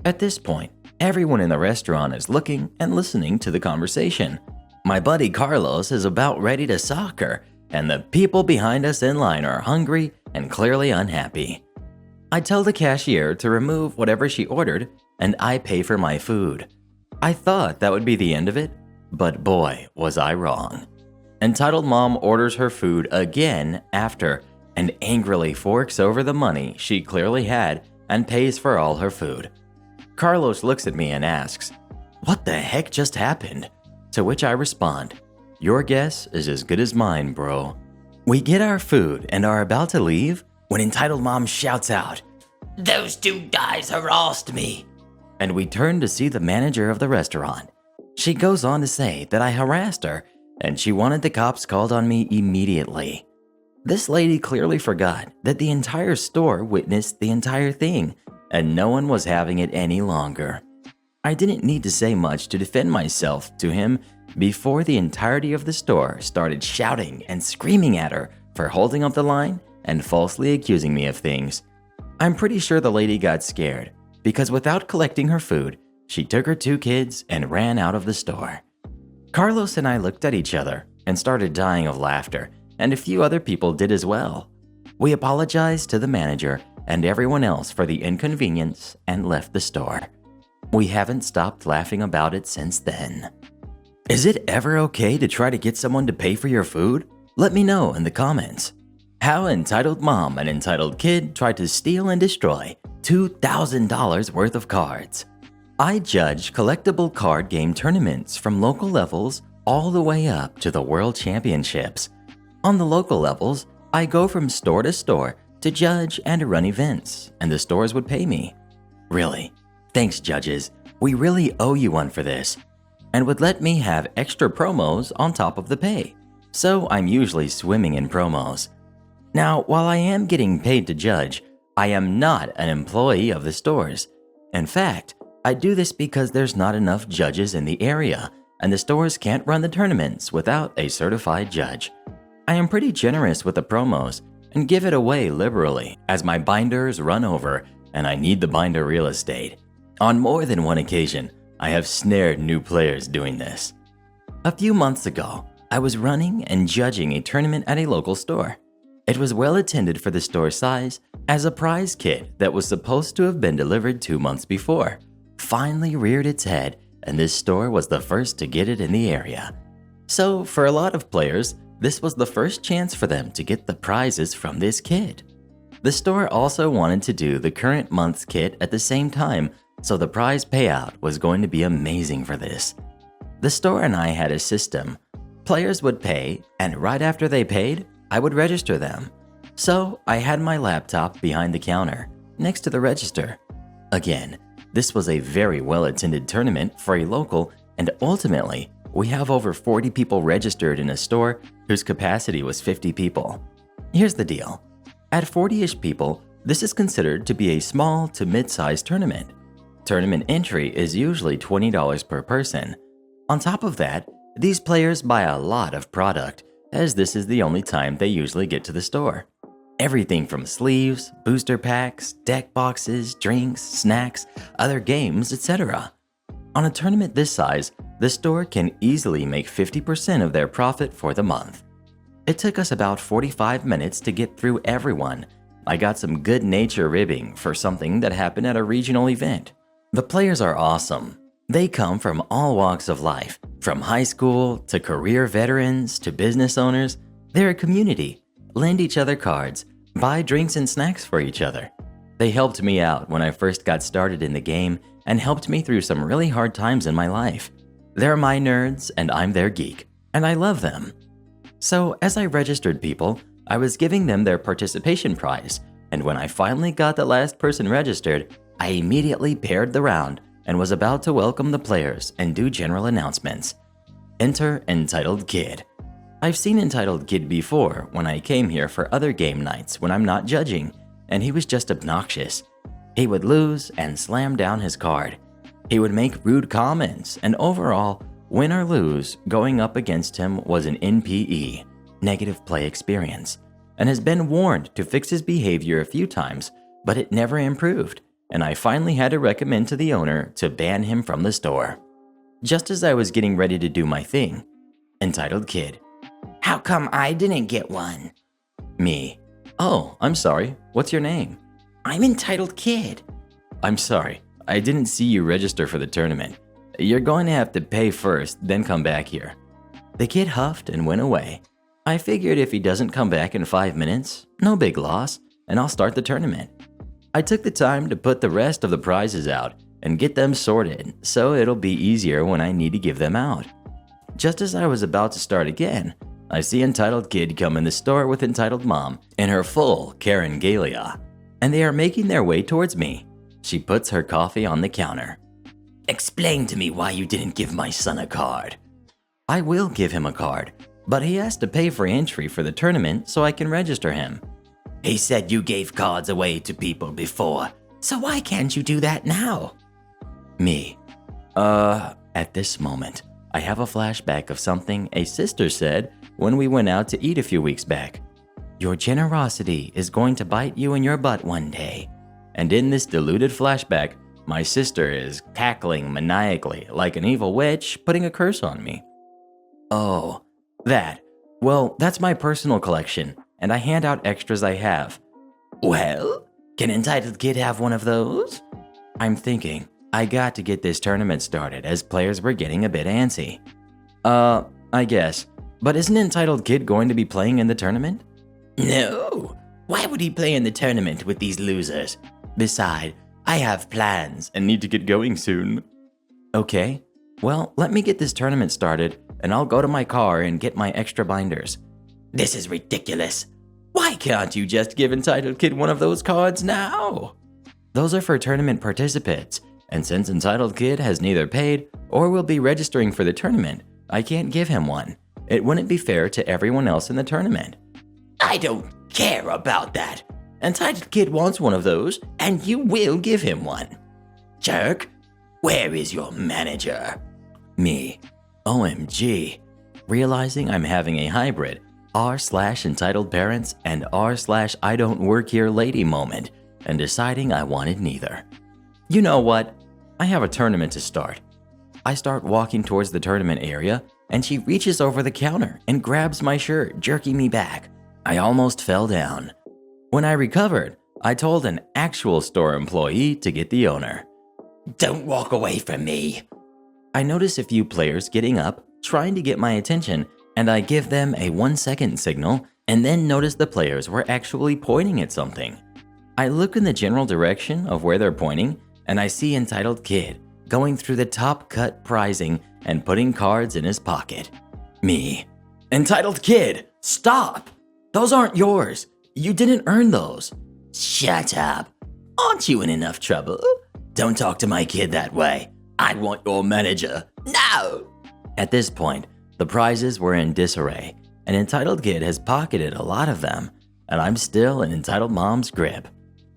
At this point, everyone in the restaurant is looking and listening to the conversation. My buddy Carlos is about ready to sock her, and the people behind us in line are hungry and clearly unhappy. I tell the cashier to remove whatever she ordered, and I pay for my food. I thought that would be the end of it, but boy, was I wrong. Entitled mom orders her food again after and angrily forks over the money she clearly had and pays for all her food. Carlos looks at me and asks, "What the heck just happened?" To which I respond, "Your guess is as good as mine, bro." We get our food and are about to leave when entitled mom shouts out, "Those 2 guys harassed me." And we turn to see the manager of the restaurant. She goes on to say that I harassed her and she wanted the cops called on me immediately. This lady clearly forgot that the entire store witnessed the entire thing and no one was having it any longer. I didn't need to say much to defend myself to him before the entirety of the store started shouting and screaming at her for holding up the line and falsely accusing me of things. I'm pretty sure the lady got scared because without collecting her food, she took her 2 kids and ran out of the store. Carlos and I looked at each other and started dying of laughter, and a few other people did as well. We apologized to the manager and everyone else for the inconvenience and left the store. We haven't stopped laughing about it since then. Is it ever okay to try to get someone to pay for your food? Let me know in the comments. How entitled mom and entitled kid tried to steal and destroy $2,000 worth of cards. I judge collectible card game tournaments from local levels all the way up to the World Championships. On the local levels, I go from store to store to judge and run events, and the stores would pay me. Really, thanks judges, we really owe you one for this, and would let me have extra promos on top of the pay, so I'm usually swimming in promos. Now, while I am getting paid to judge, I am not an employee of the stores. In fact, I do this because there's not enough judges in the area, and the stores can't run the tournaments without a certified judge. I am pretty generous with the promos and give it away liberally as my binders run over and I need the binder real estate. On more than one occasion, I have snared new players doing this. A few months ago, I was running and judging a tournament at a local store. It was well attended for the store size, as a prize kit that was supposed to have been delivered 2 months before finally reared its head, and this store was the first to get it in the area. So for a lot of players, this was the first chance for them to get the prizes from this kit. The store also wanted to do the current month's kit at the same time, so the prize payout was going to be amazing for this. The store and I had a system. Players would pay, and right after they paid, I would register them. So I had my laptop behind the counter, next to the register. Again, this was a very well-attended tournament for a local, and ultimately, we have over 40 people registered in a store whose capacity was 50 people. Here's the deal. At 40-ish people, this is considered to be a small to mid-sized tournament. Tournament entry is usually $20 per person. On top of that, these players buy a lot of product, as this is the only time they usually get to the store. Everything from sleeves, booster packs, deck boxes, drinks, snacks, other games, etc. On a tournament this size, the store can easily make 50% of their profit for the month. It took us about 45 minutes to get through everyone. I got some good nature ribbing for something that happened at a regional event. The players are awesome. They come from all walks of life, from high school to career veterans to business owners. They're a community, lend each other cards, buy drinks and snacks for each other. They helped me out when I first got started in the game and helped me through some really hard times in my life. They're my nerds and I'm their geek, and I love them. So as I registered people, I was giving them their participation prize, and when I finally got the last person registered, I immediately paired the round and was about to welcome the players and do general announcements. Enter Entitled Kid. I've seen Entitled Kid before when I came here for other game nights when I'm not judging, and he was just obnoxious. He would lose and slam down his card. He would make rude comments, and overall, win or lose, going up against him was an NPE, negative play experience, and has been warned to fix his behavior a few times, but it never improved, and I finally had to recommend to the owner to ban him from the store. Just as I was getting ready to do my thing, Entitled Kid. How come I didn't get one? Me. Oh, I'm sorry. What's your name? I'm Entitled Kid. I'm sorry. I didn't see you register for the tournament. You're going to have to pay first, then come back here. The kid huffed and went away. I figured if he doesn't come back in 5 minutes, no big loss, and I'll start the tournament. I took the time to put the rest of the prizes out and get them sorted, so it'll be easier when I need to give them out. Just as I was about to start again, I see Entitled Kid come in the store with Entitled Mom in her full Karen Galia, and they are making their way towards me. She puts her coffee on the counter. Explain to me why you didn't give my son a card. I will give him a card, but he has to pay for entry for the tournament so I can register him. He said you gave cards away to people before, so why can't you do that now? Me. At this moment, I have a flashback of something a sister said when we went out to eat a few weeks back. Your generosity is going to bite you in your butt one day. And in this deluded flashback, my sister is cackling maniacally like an evil witch putting a curse on me. Oh, that. Well, that's my personal collection, and I hand out extras I have. Well, can Entitled Kid have one of those? I'm thinking I got to get this tournament started as players were getting a bit antsy. I guess. But isn't Entitled Kid going to be playing in the tournament? No. Why would he play in the tournament with these losers? Besides, I have plans and need to get going soon. Okay. Well, let me get this tournament started, and I'll go to my car and get my extra binders. This is ridiculous. Why can't you just give Entitled Kid one of those cards now? Those are for tournament participants, and since Entitled Kid has neither paid or will be registering for the tournament, I can't give him one. It wouldn't be fair to everyone else in the tournament. I don't care about that. Entitled Kid wants one of those, and you will give him one. Jerk, where is your manager? Me. OMG. Realizing I'm having a hybrid r/EntitledParents and r/I don't work here lady moment, and deciding I wanted neither. You know what? I have a tournament to start. I start walking towards the tournament area, and she reaches over the counter and grabs my shirt, jerking me back. I almost fell down. When I recovered, I told an actual store employee to get the owner. Don't walk away from me. I notice a few players getting up, trying to get my attention, and I give them a 1-second signal, and then notice the players were actually pointing at something. I look in the general direction of where they're pointing, and I see Entitled Kid going through the top cut prizing and putting cards in his pocket. Me. Entitled Kid, stop! Those aren't yours. You didn't earn those. Shut up. Aren't you in enough trouble? Don't talk to my kid that way. I want your manager. No! At this point, the prizes were in disarray, and Entitled Kid has pocketed a lot of them, and I'm still in Entitled Mom's grip.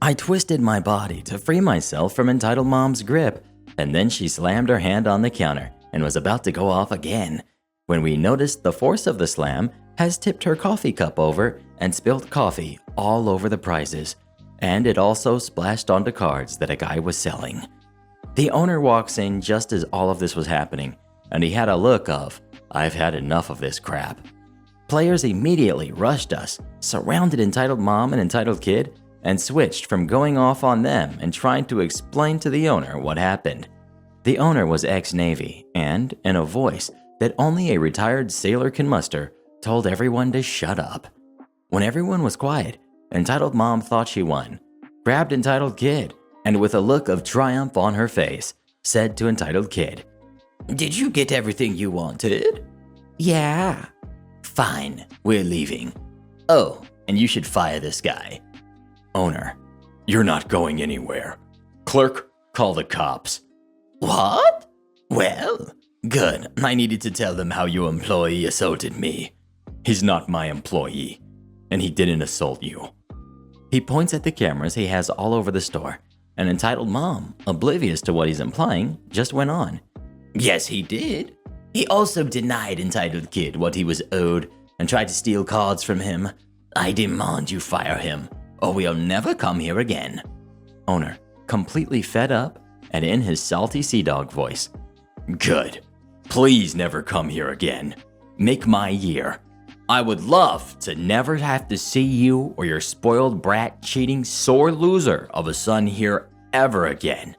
I twisted my body to free myself from Entitled Mom's grip, and then she slammed her hand on the counter and was about to go off again, when we noticed the force of the slam has tipped her coffee cup over and spilled coffee all over the prizes, and it also splashed onto cards that a guy was selling. The owner walks in just as all of this was happening, and he had a look of, I've had enough of this crap. Players immediately rushed us, surrounded Entitled Mom and Entitled Kid, and switched from going off on them and trying to explain to the owner what happened. The owner was ex-Navy and, in a voice that only a retired sailor can muster, told everyone to shut up. When everyone was quiet, Entitled Mom thought she won, grabbed Entitled Kid, and with a look of triumph on her face, said to Entitled Kid, Did you get everything you wanted? Yeah. Fine, we're leaving. Oh, and you should fire this guy. Owner, you're not going anywhere. Clerk, call the cops. What? Well, good. I needed to tell them how your employee assaulted me. He's not my employee, and he didn't assault you. He points at the cameras he has all over the store, and Entitled Mom, oblivious to what he's implying, just went on. Yes, he did. He also denied Entitled Kid what he was owed and tried to steal cards from him. I demand you fire him, or we'll never come here again. Owner, completely fed up, and in his salty sea dog voice. Good. Please never come here again. Make my year. I would love to never have to see you or your spoiled brat cheating sore loser of a son here ever again.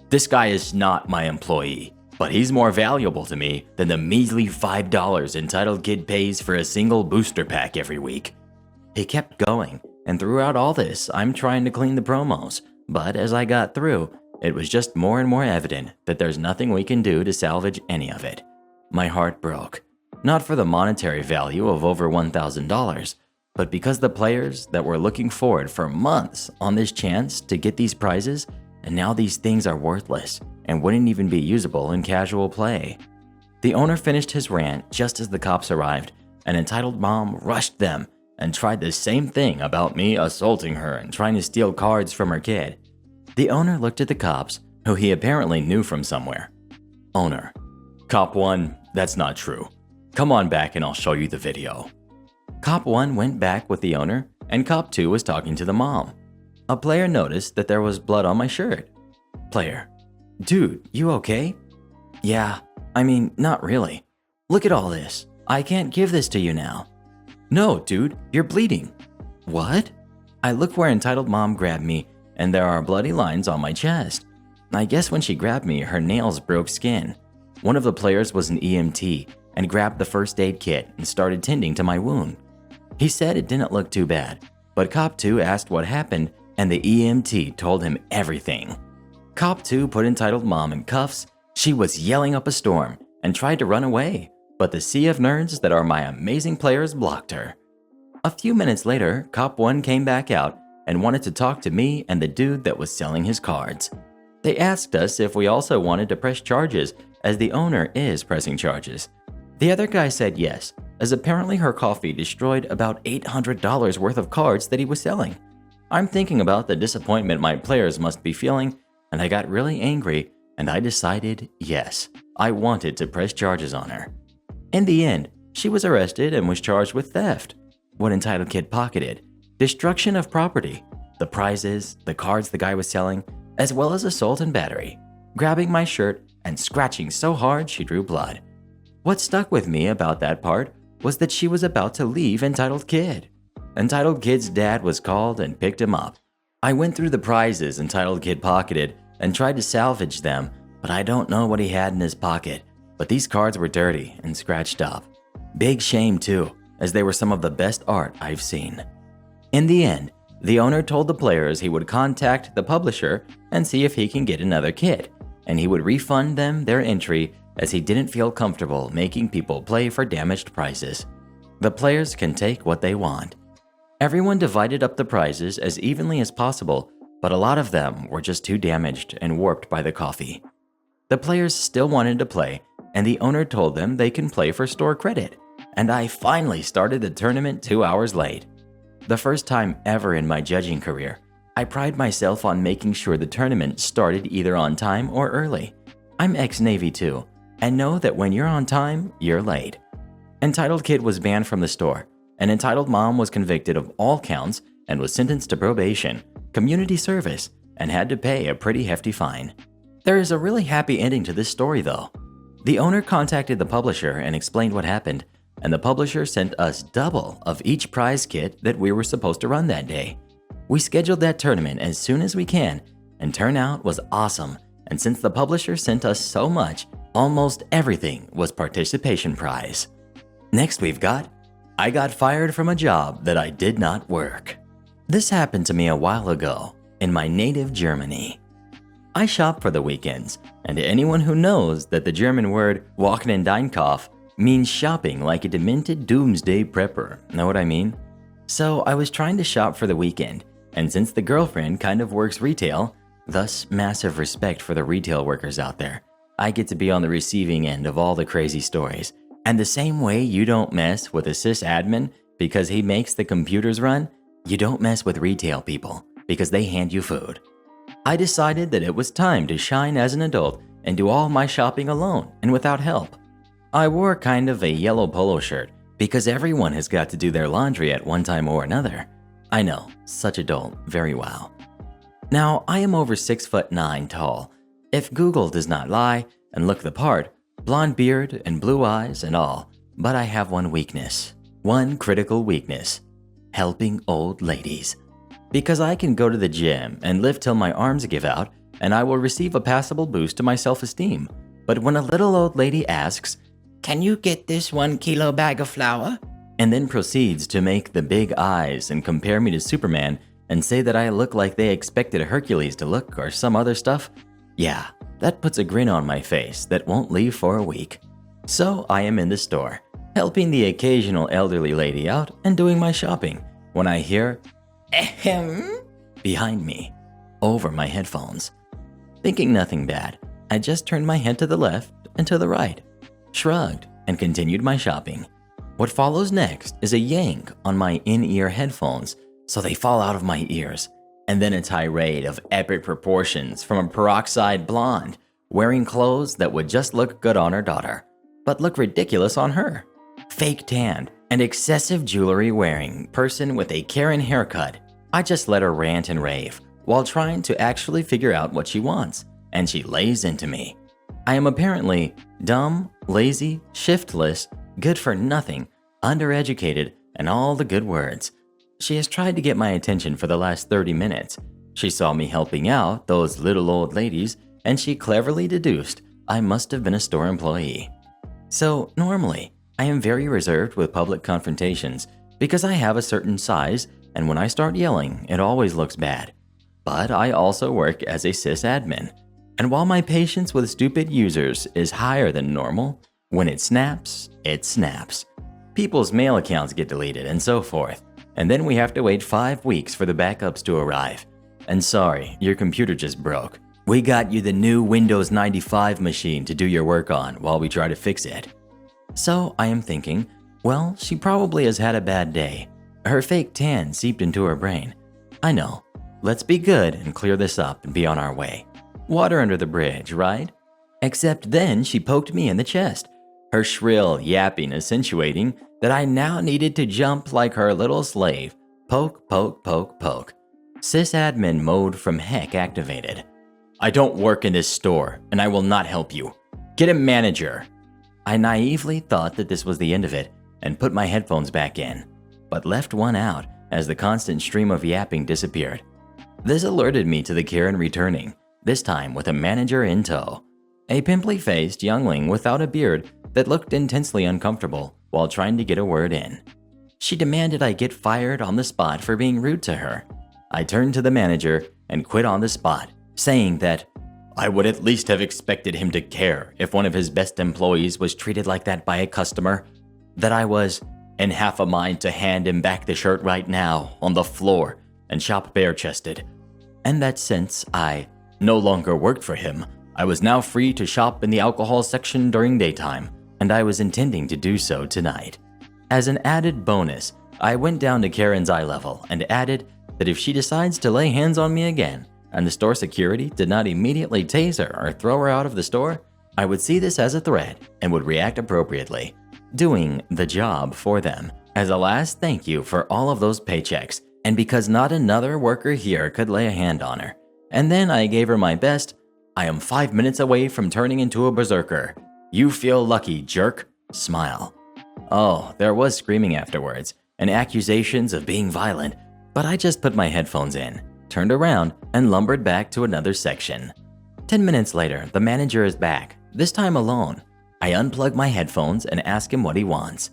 This guy is not my employee, but he's more valuable to me than the measly $5 Entitled Kid pays for a single booster pack every week. He kept going, and throughout all this, I'm trying to clean the promos, but as I got through, it was just more and more evident that there's nothing we can do to salvage any of it. My heart broke. Not for the monetary value of over $1,000, but because the players that were looking forward for months on this chance to get these prizes, and now these things are worthless and wouldn't even be usable in casual play. The owner finished his rant just as the cops arrived, and Entitled Mom rushed them and tried the same thing about me assaulting her and trying to steal cards from her kid. The owner looked at the cops, who he apparently knew from somewhere. Owner: Cop 1, that's not true. Come on back and I'll show you the video. Cop 1 went back with the owner, and Cop 2 was talking to the mom. A player noticed that there was blood on my shirt. Player: Dude, you okay? Yeah, I mean, not really. Look at all this. I can't give this to you now. No, dude, you're bleeding. What? I look where Entitled Mom grabbed me, and there are bloody lines on my chest. I guess when she grabbed me, her nails broke skin. One of the players was an EMT and grabbed the first aid kit and started tending to my wound. He said it didn't look too bad, but Cop 2 asked what happened, and the EMT told him everything. Cop 2 put Entitled Mom in cuffs. She was yelling up a storm and tried to run away, but the sea of nerds that are my amazing players blocked her. A few minutes later, Cop 1 came back out and wanted to talk to me and the dude that was selling his cards. They asked us if we also wanted to press charges, as the owner is pressing charges. The other guy said yes, as apparently her coffee destroyed about $800 worth of cards that he was selling. I'm thinking about the disappointment my players must be feeling, and I got really angry, and I decided yes, I wanted to press charges on her. In the end, she was arrested and was charged with theft, what Entitled Kid pocketed, destruction of property, the prizes, the cards the guy was selling, as well as assault and battery, grabbing my shirt and scratching so hard she drew blood. What stuck with me about that part was that she was about to leave Entitled Kid. Entitled Kid's dad was called and picked him up. I went through the prizes Entitled Kid pocketed and tried to salvage them, but I don't know what he had in his pocket, but these cards were dirty and scratched up. Big shame too, as they were some of the best art I've seen. In the end, the owner told the players he would contact the publisher and see if he can get another kit, and he would refund them their entry as he didn't feel comfortable making people play for damaged prizes. The players can take what they want. Everyone divided up the prizes as evenly as possible, but a lot of them were just too damaged and warped by the coffee. The players still wanted to play, and the owner told them they can play for store credit, and I finally started the tournament 2 hours late. The first time ever in my judging career, I pride myself on making sure the tournament started either on time or early. I'm ex-Navy too, and know that when you're on time, you're late. Entitled Kid was banned from the store, and Entitled Mom was convicted of all counts and was sentenced to probation, community service, and had to pay a pretty hefty fine. There is a really happy ending to this story though. The owner contacted the publisher and explained what happened, and the publisher sent us double of each prize kit that we were supposed to run that day. We scheduled that tournament as soon as we can, and turnout was awesome, and since the publisher sent us so much, almost everything was participation prize. Next we've got, I got fired from a job that I did not work. This happened to me a while ago in my native Germany. I shop for the weekends, and to anyone who knows that the German word Wochenendeinkauf means shopping like a demented doomsday prepper, know what I mean? So I was trying to shop for the weekend, and since the girlfriend kind of works retail, thus massive respect for the retail workers out there, I get to be on the receiving end of all the crazy stories. And the same way you don't mess with a sysadmin because he makes the computers run, you don't mess with retail people because they hand you food. I decided that it was time to shine as an adult and do all my shopping alone and without help. I wore kind of a yellow polo shirt because everyone has got to do their laundry at one time or another. I know, such adult, very wow. Now, I am over 6'9" tall, if Google does not lie, and look the part, blonde beard and blue eyes and all, but I have one weakness, one critical weakness, helping old ladies. Because I can go to the gym and lift till my arms give out, and I will receive a passable boost to my self-esteem. But when a little old lady asks, "Can you get this 1 kilo bag of flour?" and then proceeds to make the big eyes and compare me to Superman and say that I look like they expected Hercules to look or some other stuff, yeah, that puts a grin on my face that won't leave for a week. So I am in the store, helping the occasional elderly lady out and doing my shopping, when I hear, "Ahem," behind me, over my headphones. Thinking nothing bad, I just turned my head to the left and to the right, shrugged, and continued my shopping. What follows next is a yank on my in-ear headphones, so they fall out of my ears, and then a tirade of epic proportions from a peroxide blonde, wearing clothes that would just look good on her daughter, but look ridiculous on her. Fake tanned and excessive jewelry wearing person with a Karen haircut. I just let her rant and rave while trying to actually figure out what she wants, and she lays into me. I am apparently dumb, lazy, shiftless, good for nothing, undereducated, and all the good words. She has tried to get my attention for the last 30 minutes. She saw me helping out those little old ladies, and she cleverly deduced I must have been a store employee. So normally, I am very reserved with public confrontations because I have a certain size, and when I start yelling, it always looks bad. But I also work as a sysadmin, and while my patience with stupid users is higher than normal, when it snaps, it snaps. People's mail accounts get deleted and so forth, and then we have to wait 5 weeks for the backups to arrive. And sorry, your computer just broke. We got you the new Windows 95 machine to do your work on while we try to fix it. So I am thinking, well, she probably has had a bad day. Her fake tan seeped into her brain. I know. Let's be good and clear this up and be on our way. Water under the bridge, right? Except then she poked me in the chest, her shrill yapping accentuating that I now needed to jump like her little slave. Poke, poke, poke, poke. Sysadmin mode from heck activated. I don't work in this store, and I will not help you. Get a manager. I naively thought that this was the end of it and put my headphones back in, but left one out as the constant stream of yapping disappeared. This alerted me to the Karen returning, this time with a manager in tow. A pimply-faced youngling without a beard that looked intensely uncomfortable while trying to get a word in. She demanded I get fired on the spot for being rude to her. I turned to the manager and quit on the spot, saying that I would at least have expected him to care if one of his best employees was treated like that by a customer, that I was in half a mind to hand him back the shirt right now on the floor and shop bare-chested, and that since I no longer worked for him, I was now free to shop in the alcohol section during daytime, and I was intending to do so tonight. As an added bonus, I went down to Karen's eye level and added that if she decides to lay hands on me again, and the store security did not immediately tase her or throw her out of the store, I would see this as a threat and would react appropriately, doing the job for them as a last thank you for all of those paychecks, and because not another worker here could lay a hand on her. And then I gave her my best, I am 5 minutes away from turning into a berserker. You feel lucky, jerk. Smile. Oh, there was screaming afterwards and accusations of being violent, but I just put my headphones in, turned around, and lumbered back to another section. 10 minutes later, the manager is back, this time alone. I unplug my headphones and ask him what he wants.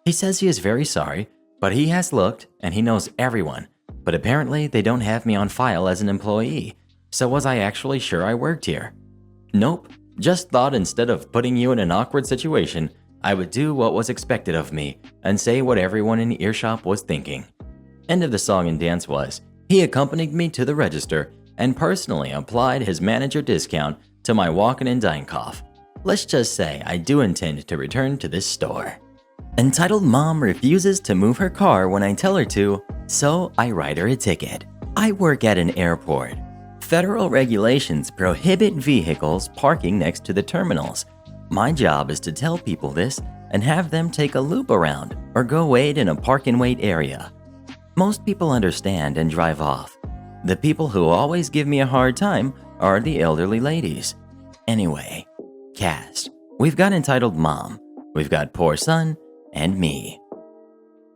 He says he is very sorry, but he has looked and he knows everyone, but apparently they don't have me on file as an employee. So was I actually sure I worked here? Nope, just thought instead of putting you in an awkward situation, I would do what was expected of me and say what everyone in earshot was thinking. End of the song and dance was, he accompanied me to the register and personally applied his manager discount to my walk-in and dine cough. Let's just say I do intend to return to this store. Entitled mom refuses to move her car when I tell her to, so I write her a ticket. I work at an airport. Federal regulations prohibit vehicles parking next to the terminals. My job is to tell people this and have them take a loop around or go wait in a park and wait area. Most people understand and drive off. The people who always give me a hard time are the elderly ladies. Anyway, cast. We've got entitled mom, we've got poor son, and me.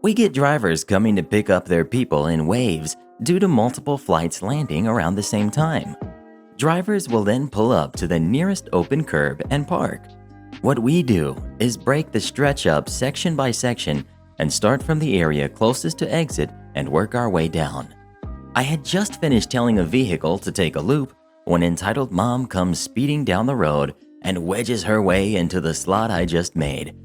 We get drivers coming to pick up their people in waves due to multiple flights landing around the same time. Drivers will then pull up to the nearest open curb and park. What we do is break the stretch up section by section and start from the area closest to exit and work our way down. I had just finished telling a vehicle to take a loop when entitled mom comes speeding down the road and wedges her way into the slot I just made.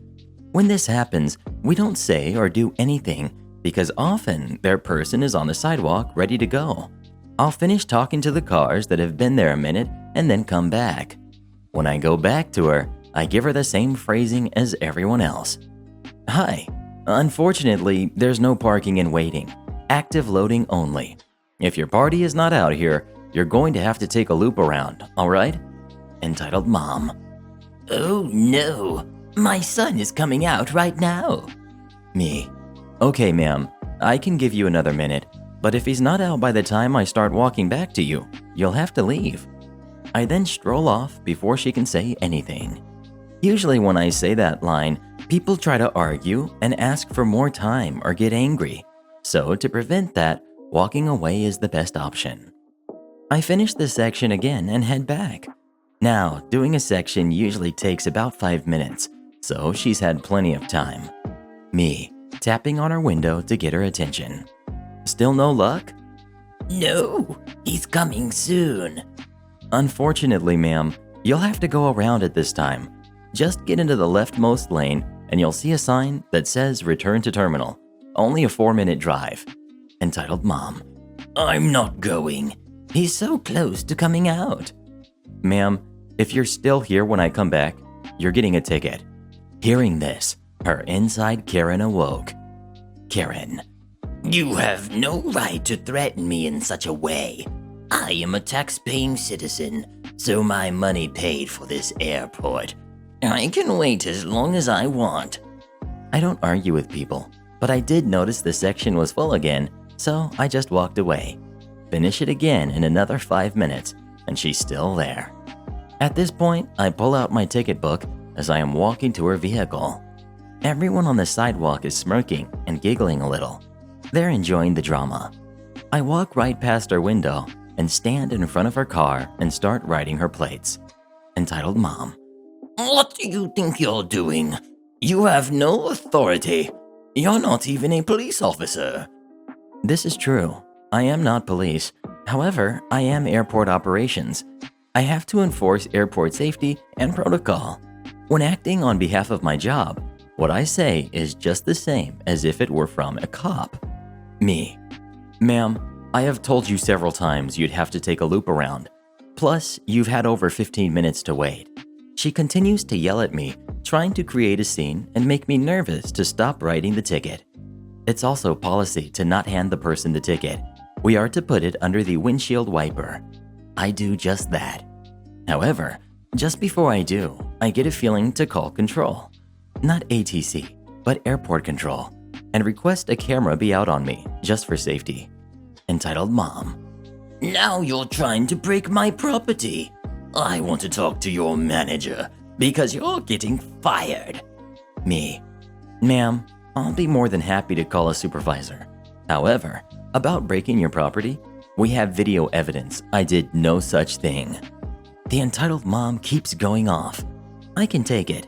When this happens, we don't say or do anything because often their person is on the sidewalk ready to go. I'll finish talking to the cars that have been there a minute and then come back. When I go back to her, I give her the same phrasing as everyone else. Hi, unfortunately, there's no parking and waiting. Active loading only. If your party is not out here, you're going to have to take a loop around, all right? Entitled Mom. Oh no, my son is coming out right now. Me. Okay, ma'am, I can give you another minute, but if he's not out by the time I start walking back to you, you'll have to leave. I then stroll off before she can say anything. Usually when I say that line, people try to argue and ask for more time or get angry. So to prevent that, walking away is the best option. I finish the section again and head back. Now, doing a section usually takes about 5 minutes, so she's had plenty of time. Me, tapping on her window to get her attention. Still no luck? No, he's coming soon. Unfortunately, ma'am, you'll have to go around it this time. Just get into the leftmost lane and you'll see a sign that says Return to Terminal. Only a 4-minute drive. Entitled Mom. I'm not going. He's so close to coming out. Ma'am, if you're still here when I come back, you're getting a ticket. Hearing this, her inside Karen awoke. Karen. You have no right to threaten me in such a way. I am a tax-paying citizen, so my money paid for this airport. I can wait as long as I want. I don't argue with people, but I did notice the section was full again, so I just walked away. Finish it again in another 5 minutes, and she's still there. At this point, I pull out my ticket book as I am walking to her vehicle. Everyone on the sidewalk is smirking and giggling a little. They're enjoying the drama. I walk right past her window and stand in front of her car and start writing her plates. Entitled Mom. What do you think you're doing? You have no authority. You're not even a police officer. This is true. I am not police. However, I am airport operations. I have to enforce airport safety and protocol. When acting on behalf of my job, what I say is just the same as if it were from a cop. Me. Ma'am, I have told you several times you'd have to take a loop around. Plus, you've had over 15 minutes to wait. She continues to yell at me, trying to create a scene and make me nervous to stop writing the ticket. It's also policy to not hand the person the ticket. We are to put it under the windshield wiper. I do just that. However, just before I do, I get a feeling to call control. Not ATC, but airport control, and request a camera be out on me, just for safety. Entitled Mom. Now you're trying to break my property. I want to talk to your manager, because you're getting fired. Me. Ma'am, I'll be more than happy to call a supervisor. However, about breaking your property, we have video evidence I did no such thing. The entitled mom keeps going off. I can take it.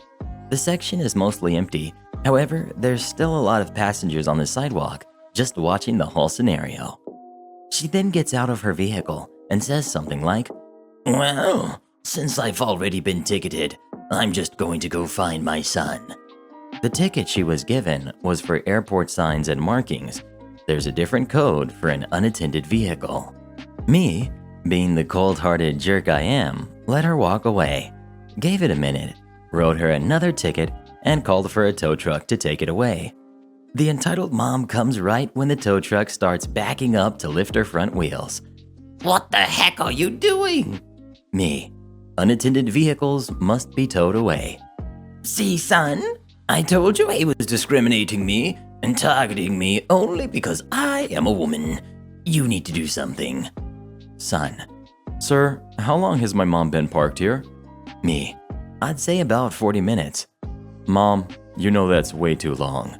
The section is mostly empty. However, there's still a lot of passengers on the sidewalk, just watching the whole scenario. She then gets out of her vehicle and says something like, well, since I've already been ticketed, I'm just going to go find my son. The ticket she was given was for airport signs and markings. There's a different code for an unattended vehicle. Me, being the cold-hearted jerk I am, let her walk away. Gave it a minute, wrote her another ticket, and called for a tow truck to take it away. The entitled mom comes right when the tow truck starts backing up to lift her front wheels. What the heck are you doing? Me. Unattended vehicles must be towed away. See, son? I told you he was discriminating me and targeting me only because I am a woman. You need to do something. Son. Sir, how long has my mom been parked here? Me. I'd say about 40 minutes. Mom, you know that's way too long.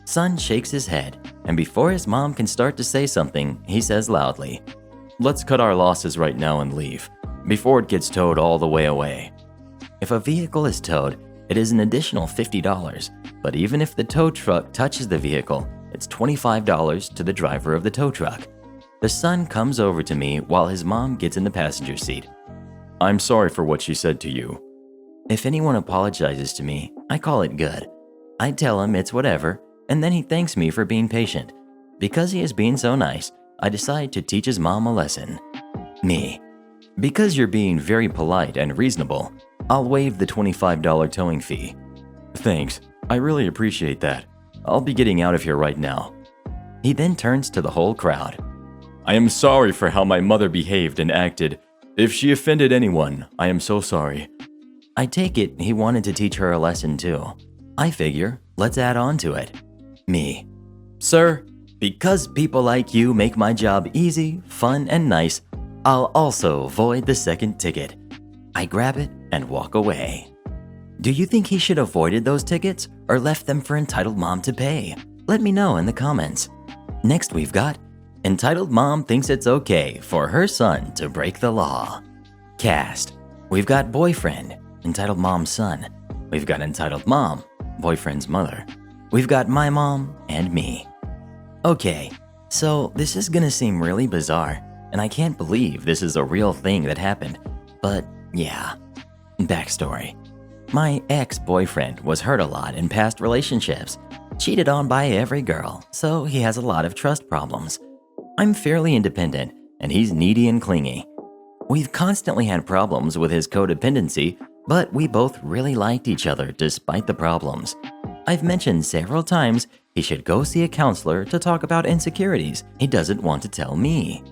Son shakes his head, and before his mom can start to say something, he says loudly, let's cut our losses right now and leave, before it gets towed all the way away. If a vehicle is towed, it is an additional $50, but even if the tow truck touches the vehicle, it's $25 to the driver of the tow truck. The son comes over to me while his mom gets in the passenger seat. I'm sorry for what she said to you. If anyone apologizes to me, I call it good. I tell him it's whatever, and then he thanks me for being patient. Because he is being so nice, I decide to teach his mom a lesson. Me. Because you're being very polite and reasonable, I'll waive the $25 towing fee. Thanks, I really appreciate that. I'll be getting out of here right now. He then turns to the whole crowd. I am sorry for how my mother behaved and acted. If she offended anyone, I am so sorry. I take it he wanted to teach her a lesson too. I figure, let's add on to it. Me. Sir, because people like you make my job easy, fun, and nice, I'll also void the second ticket. I grab it and walk away. Do you think he should have voided those tickets or left them for Entitled Mom to pay? Let me know in the comments. Next we've got Entitled Mom thinks it's okay for her son to break the law. Cast. We've got Boyfriend, Entitled Mom's son. We've got Entitled Mom, Boyfriend's mother. We've got my mom and me. Okay, so this is gonna seem really bizarre, and I can't believe this is a real thing that happened, but yeah. Backstory. My ex-boyfriend was hurt a lot in past relationships, cheated on by every girl, so he has a lot of trust problems. I'm fairly independent, and he's needy and clingy. We've constantly had problems with his codependency, but we both really liked each other despite the problems. I've mentioned several times he should go see a counselor to talk about insecurities he doesn't want to tell me.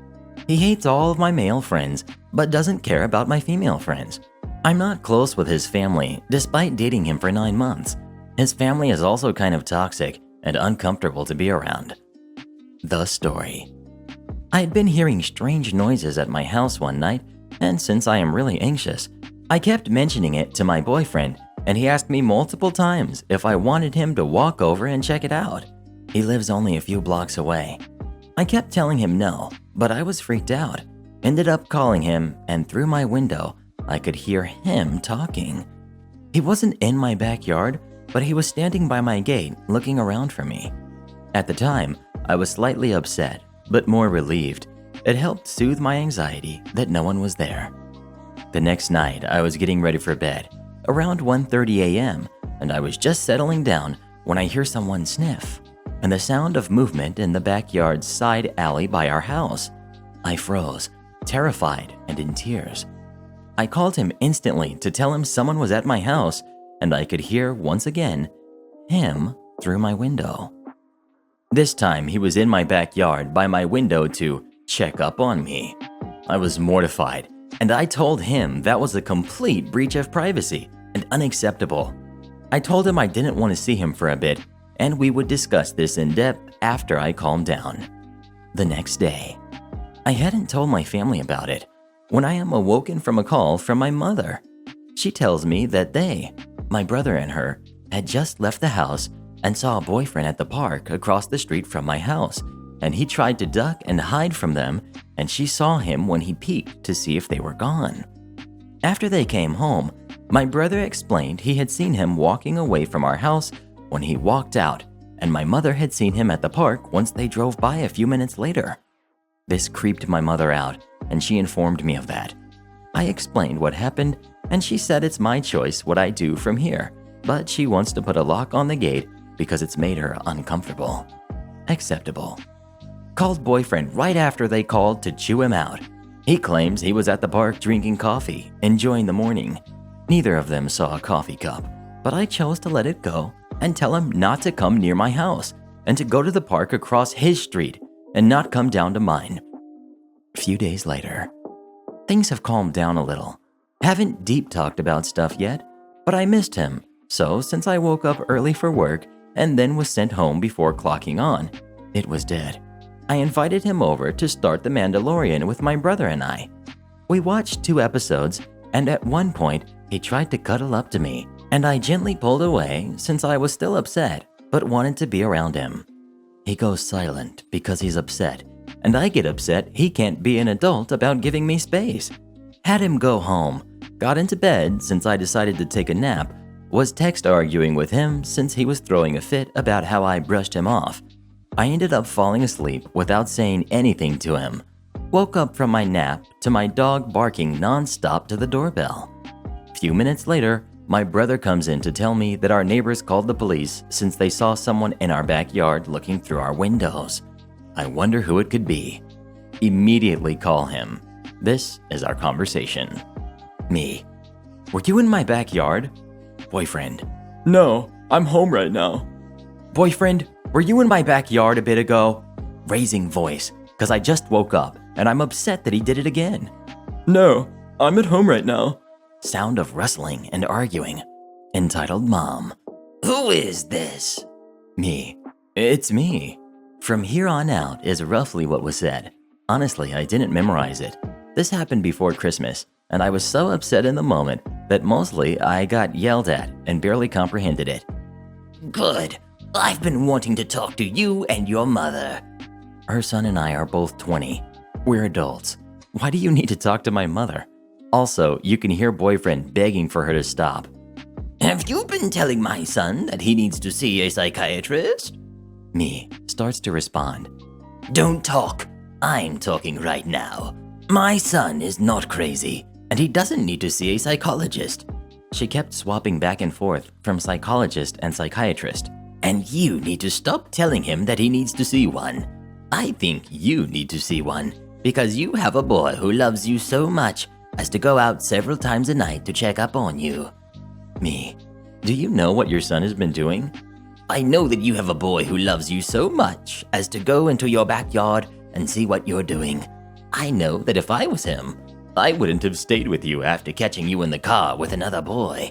He hates all of my male friends, but doesn't care about my female friends. I'm not close with his family, despite dating him for 9 months. His family is also kind of toxic and uncomfortable to be around. The story. I had been hearing strange noises at my house one night, and since I am really anxious, I kept mentioning it to my boyfriend, and he asked me multiple times if I wanted him to walk over and check it out. He lives only a few blocks away. I kept telling him no, but I was freaked out. Ended up calling him, and through my window, I could hear him talking. He wasn't in my backyard, but he was standing by my gate looking around for me. At the time, I was slightly upset, but more relieved. It helped soothe my anxiety that no one was there. The next night, I was getting ready for bed, around 1:30 a.m., and I was just settling down when I hear someone sniff, and the sound of movement in the backyard side alley by our house. I froze, terrified and in tears. I called him instantly to tell him someone was at my house, and I could hear, once again, him through my window. This time, he was in my backyard by my window to check up on me. I was mortified, and I told him that was a complete breach of privacy and unacceptable. I told him I didn't want to see him for a bit, and we would discuss this in depth after I calmed down. The next day, I hadn't told my family about it when I am awoken from a call from my mother. She tells me that they, my brother and her, had just left the house and saw a boyfriend at the park across the street from my house, and he tried to duck and hide from them, and she saw him when he peeked to see if they were gone. After they came home, my brother explained he had seen him walking away from our house when he walked out, and my mother had seen him at the park once they drove by a few minutes later. This creeped my mother out, and she informed me of that. I explained what happened, and she said it's my choice what I do from here, but she wants to put a lock on the gate because it's made her uncomfortable. Acceptable. Called boyfriend right after they called to chew him out. He claims he was at the park drinking coffee, enjoying the morning. Neither of them saw a coffee cup, but I chose to let it go and tell him not to come near my house and to go to the park across his street and not come down to mine. A few days later, things have calmed down a little. Haven't deep talked about stuff yet, but I missed him. So since I woke up early for work and then was sent home before clocking on, it was dead. I invited him over to start The Mandalorian with my brother and I. We watched 2 episodes, and at one point, he tried to cuddle up to me, and I gently pulled away since I was still upset, but wanted to be around him. He goes silent because he's upset, and I get upset he can't be an adult about giving me space. Had him go home, got into bed since I decided to take a nap, was text arguing with him since he was throwing a fit about how I brushed him off. I ended up falling asleep without saying anything to him. Woke up from my nap to my dog barking nonstop to the doorbell. Few minutes later, my brother comes in to tell me that our neighbors called the police since they saw someone in our backyard looking through our windows. I wonder who it could be. Immediately call him. This is our conversation. Me. Were you in my backyard? Boyfriend. No, I'm home right now. Boyfriend, were you in my backyard a bit ago? Raising voice, because I just woke up and I'm upset that he did it again. No, I'm at home right now. Sound of rustling and arguing. Entitled Mom. Who is this? Me. It's me. From here on out is roughly what was said. Honestly, I didn't memorize it. This happened before Christmas, and I was so upset in the moment that mostly I got yelled at and barely comprehended it. Good. I've been wanting to talk to you and your mother. Her son and I are both 20. We're adults. Why do you need to talk to my mother? Also, you can hear boyfriend begging for her to stop. Have you been telling my son that he needs to see a psychiatrist? Me starts to respond. Don't talk. I'm talking right now. My son is not crazy, and he doesn't need to see a psychologist. She kept swapping back and forth from psychologist and psychiatrist. And you need to stop telling him that he needs to see one. I think you need to see one because you have a boy who loves you so much as to go out several times a night to check up on you. Me, do you know what your son has been doing? I know that you have a boy who loves you so much as to go into your backyard and see what you're doing. I know that if I was him, I wouldn't have stayed with you after catching you in the car with another boy.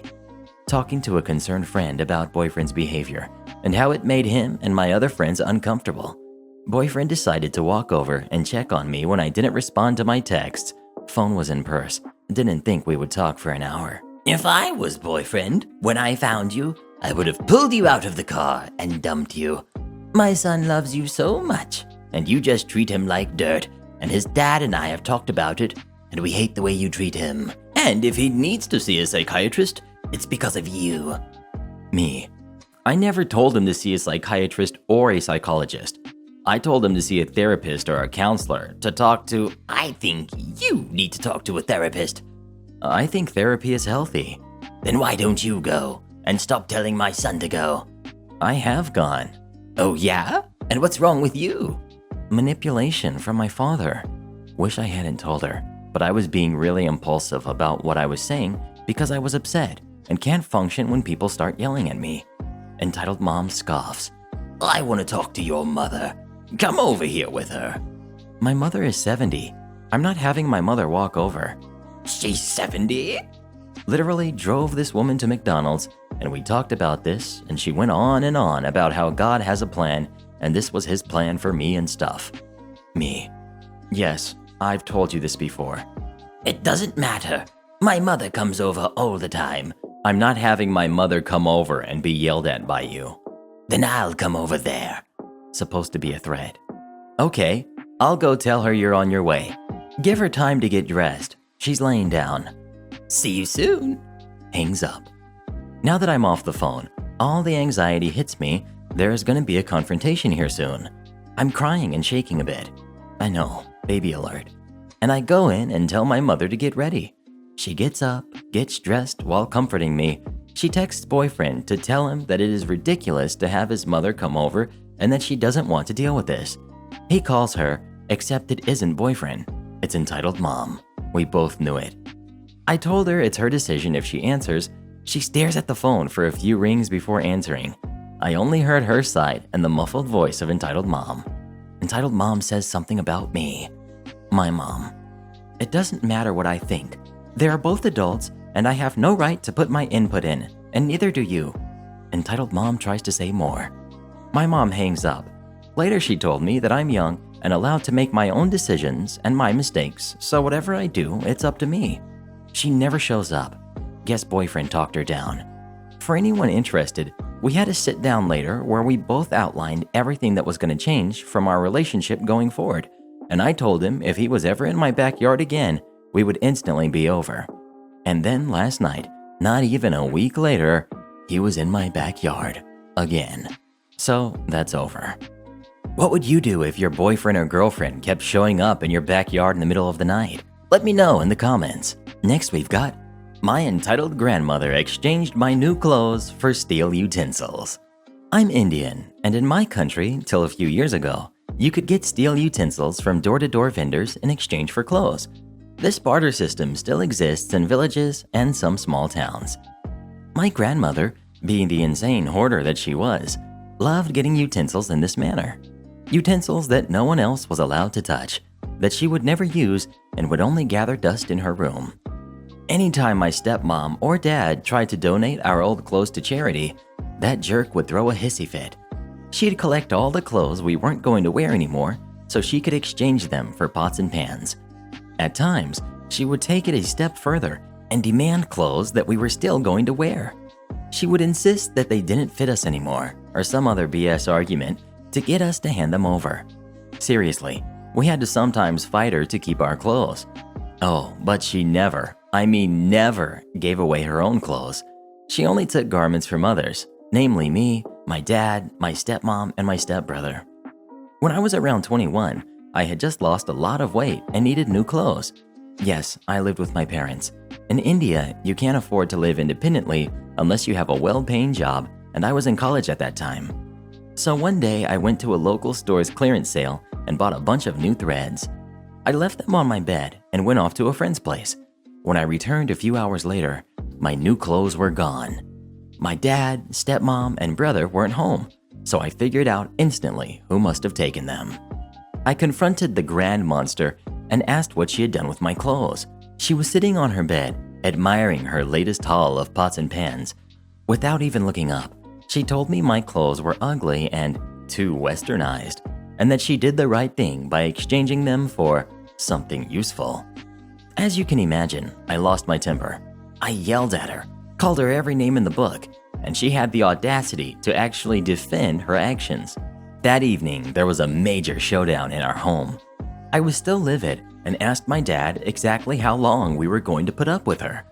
Talking to a concerned friend about boyfriend's behavior and how it made him and my other friends uncomfortable. Boyfriend decided to walk over and check on me when I didn't respond to my texts. Phone was in purse. Didn't think we would talk for an hour. If I was boyfriend, when I found you, I would have pulled you out of the car and dumped you. My son loves you so much, and you just treat him like dirt, and his dad and I have talked about it, and we hate the way you treat him. And if he needs to see a psychiatrist, it's because of you. Me. I never told him to see a psychiatrist or a psychologist. I told him to see a therapist or a counselor to talk to. I think you need to talk to a therapist. I think therapy is healthy. Then why don't you go and stop telling my son to go? I have gone. Oh yeah? And what's wrong with you? Manipulation from my father. Wish I hadn't told her, but I was being really impulsive about what I was saying because I was upset and can't function when people start yelling at me. Entitled Mom scoffs. I want to talk to your mother. Come over here with her. My mother is 70. I'm not having my mother walk over. She's 70? Literally drove this woman to McDonald's, and we talked about this, and she went on and on about how God has a plan, and this was his plan for me and stuff. Me. Yes, I've told you this before. It doesn't matter. My mother comes over all the time. I'm not having my mother come over and be yelled at by you. Then I'll come over there. Supposed to be a threat. Okay, I'll go tell her you're on your way. Give her time to get dressed. She's laying down. See you soon. Hangs up. Now that I'm off the phone, all the anxiety hits me. There's gonna be a confrontation here soon. I'm crying and shaking a bit. I know, baby alert. And I go in and tell my mother to get ready. She gets up, gets dressed while comforting me. She texts boyfriend to tell him that it is ridiculous to have his mother come over and that she doesn't want to deal with this. He calls her, except it isn't boyfriend. It's entitled Mom. We both knew it. I told her it's her decision if she answers. She stares at the phone for a few rings before answering. I only heard her side and the muffled voice of entitled Mom. Entitled Mom says something about me. My mom. It doesn't matter what I think. They are both adults, and I have no right to put my input in, and neither do you. Entitled Mom tries to say more. My mom hangs up. Later she told me that I'm young and allowed to make my own decisions and my mistakes, so whatever I do, it's up to me. She never shows up. Guess boyfriend talked her down. For anyone interested, we had a sit down later where we both outlined everything that was going to change from our relationship going forward, and I told him if he was ever in my backyard again, we would instantly be over. And then last night, not even a week later, he was in my backyard again. So that's over. What would you do if your boyfriend or girlfriend kept showing up in your backyard in the middle of the night? Let me know in the comments. Next we've got, my entitled grandmother exchanged my new clothes for steel utensils. I'm Indian, and in my country, till a few years ago, you could get steel utensils from door-to-door vendors in exchange for clothes. This barter system still exists in villages and some small towns. My grandmother, being the insane hoarder that she was, loved getting utensils in this manner. Utensils that no one else was allowed to touch. that she would never use and would only gather dust in her room. Anytime my stepmom or dad tried to donate our old clothes to charity, that jerk would throw a hissy fit. She'd collect all the clothes we weren't going to wear anymore so she could exchange them for pots and pans. At times, she would take it a step further and demand clothes that we were still going to wear. She would insist that they didn't fit us anymore or some other BS argument to get us to hand them over. Seriously, we had to sometimes fight her to keep our clothes. Oh, but she never gave away her own clothes. She only took garments from others, namely me, my dad, my stepmom, and my stepbrother. When I was around 21, I had just lost a lot of weight and needed new clothes. Yes, I lived with my parents. In India, you can't afford to live independently unless you have a well-paying job, and I was in college at that time. So one day, I went to a local store's clearance sale and bought a bunch of new threads. I left them on my bed and went off to a friend's place. When I returned a few hours later, my new clothes were gone. My dad, stepmom, and brother weren't home, so I figured out instantly who must have taken them. I confronted the grand monster and asked what she had done with my clothes. She was sitting on her bed, admiring her latest haul of pots and pans. Without even looking up, she told me my clothes were ugly and too westernized, and that she did the right thing by exchanging them for something useful. As you can imagine, I lost my temper. I yelled at her, called her every name in the book, and she had the audacity to actually defend her actions. That evening, there was a major showdown in our home. I was still livid and asked my dad exactly how long we were going to put up with her.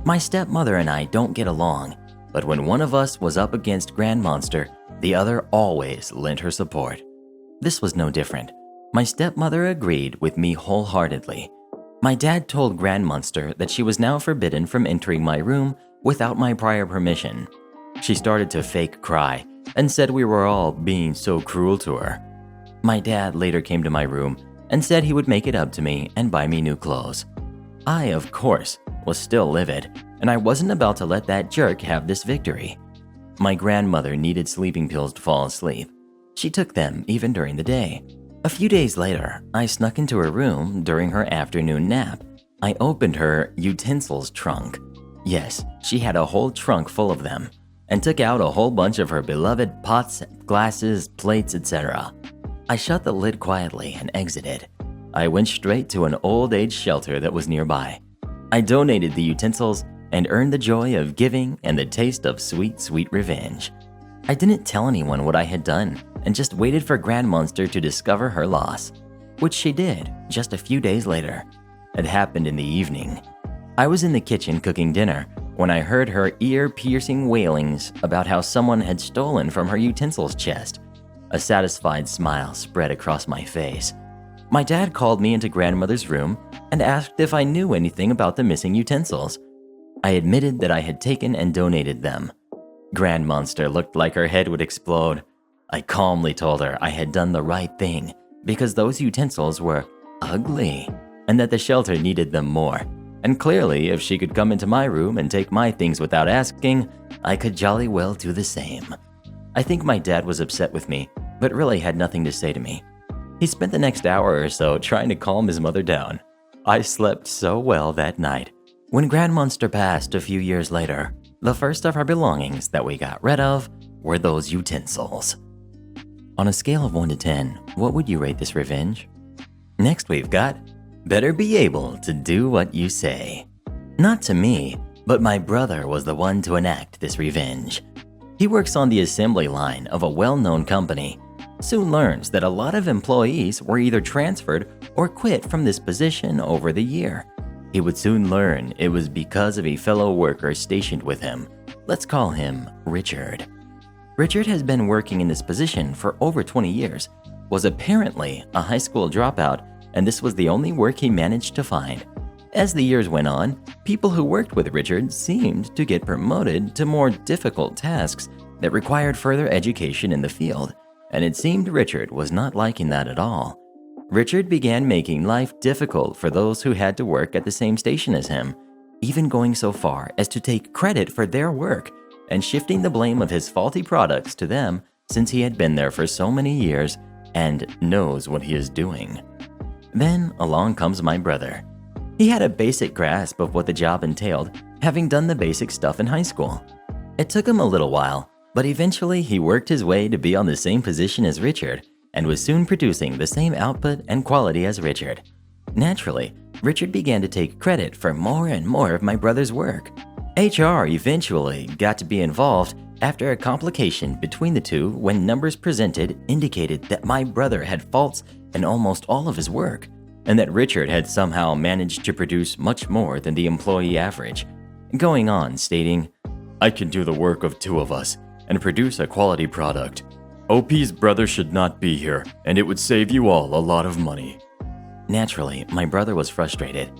My stepmother and I don't get along, but when one of us was up against Grand Monster, the other always lent her support. This was no different. My stepmother agreed with me wholeheartedly. My dad told Grand Monster that she was now forbidden from entering my room without my prior permission. She started to fake cry and said we were all being so cruel to her. My dad later came to my room and said he would make it up to me and buy me new clothes. I, of course, was still livid, and I wasn't about to let that jerk have this victory. My grandmother needed sleeping pills to fall asleep. She took them even during the day. A few days later, I snuck into her room during her afternoon nap. I opened her utensils trunk. Yes, she had a whole trunk full of them, and took out a whole bunch of her beloved pots, glasses, plates, etc. I shut the lid quietly and exited. I went straight to an old age shelter that was nearby. I donated the utensils and earned the joy of giving and the taste of sweet, sweet revenge. I didn't tell anyone what I had done and just waited for Grand Monster to discover her loss, which she did just a few days later. It happened in the evening. I was in the kitchen cooking dinner when I heard her ear-piercing wailings about how someone had stolen from her utensils chest. A satisfied smile spread across my face. My dad called me into grandmother's room and asked if I knew anything about the missing utensils. I admitted that I had taken and donated them. Grand Monster looked like her head would explode. I calmly told her I had done the right thing because those utensils were ugly and that the shelter needed them more. And clearly, if she could come into my room and take my things without asking, I could jolly well do the same. I think my dad was upset with me, but really had nothing to say to me. He spent the next hour or so trying to calm his mother down. I slept so well that night. When Grand Monster passed a few years later, the first of her belongings that we got rid of were those utensils. On a scale of 1 to 10, what would you rate this revenge? Next we've got, better be able to do what you say. Not to me, but my brother was the one to enact this revenge. He works on the assembly line of a well-known company. Soon learns that a lot of employees were either transferred or quit from this position over the year. He would soon learn it was because of a fellow worker stationed with him. Let's call him Richard. Richard has been working in this position for over 20 years, was apparently a high school dropout, and this was the only work he managed to find. As the years went on, people who worked with Richard seemed to get promoted to more difficult tasks that required further education in the field, and it seemed Richard was not liking that at all. Richard began making life difficult for those who had to work at the same station as him, even going so far as to take credit for their work and shifting the blame of his faulty products to them since he had been there for so many years and knows what he is doing. Then along comes my brother. He had a basic grasp of what the job entailed, having done the basic stuff in high school. It took him a little while, but eventually he worked his way to be on the same position as Richard and was soon producing the same output and quality as Richard. Naturally, Richard began to take credit for more and more of my brother's work. HR eventually got to be involved after a complication between the two when numbers presented indicated that my brother had faults in almost all of his work, and that Richard had somehow managed to produce much more than the employee average, going on stating, "I can do the work of two of us and produce a quality product. OP's brother should not be here, and it would save you all a lot of money." Naturally, my brother was frustrated.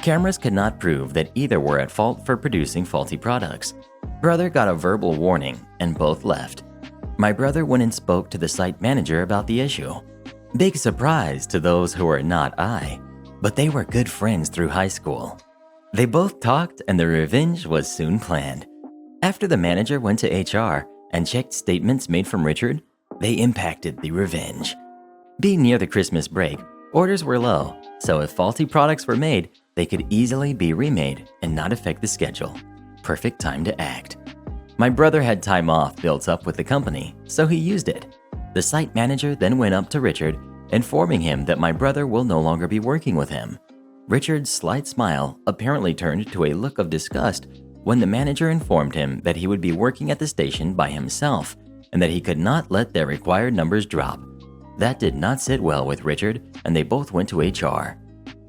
Cameras could not prove that either were at fault for producing faulty products. Brother got a verbal warning and both left. My brother went and spoke to the site manager about the issue. Big surprise to those who were not I, but they were good friends through high school. They both talked and the revenge was soon planned. After the manager went to HR and checked statements made from Richard, they impacted the revenge. Being near the Christmas break, orders were low, so if faulty products were made, they could easily be remade and not affect the schedule. Perfect time to act. My brother had time off built up with the company, so he used it. The site manager then went up to Richard, informing him that my brother will no longer be working with him. Richard's slight smile apparently turned to a look of disgust when the manager informed him that he would be working at the station by himself and that he could not let their required numbers drop. That did not sit well with Richard, and they both went to HR.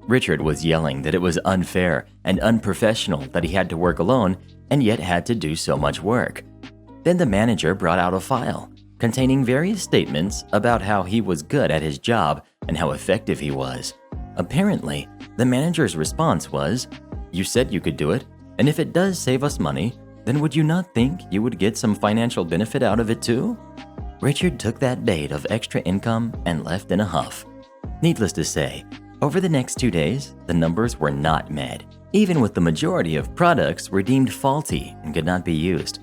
Richard was yelling that it was unfair and unprofessional that he had to work alone and yet had to do so much work. Then the manager brought out a file containing various statements about how he was good at his job and how effective he was. Apparently, the manager's response was, "You said you could do it, and if it does save us money, then would you not think you would get some financial benefit out of it too?" Richard took that bait of extra income and left in a huff. Needless to say, over the next 2 days, the numbers were not met, even with the majority of products were deemed faulty and could not be used.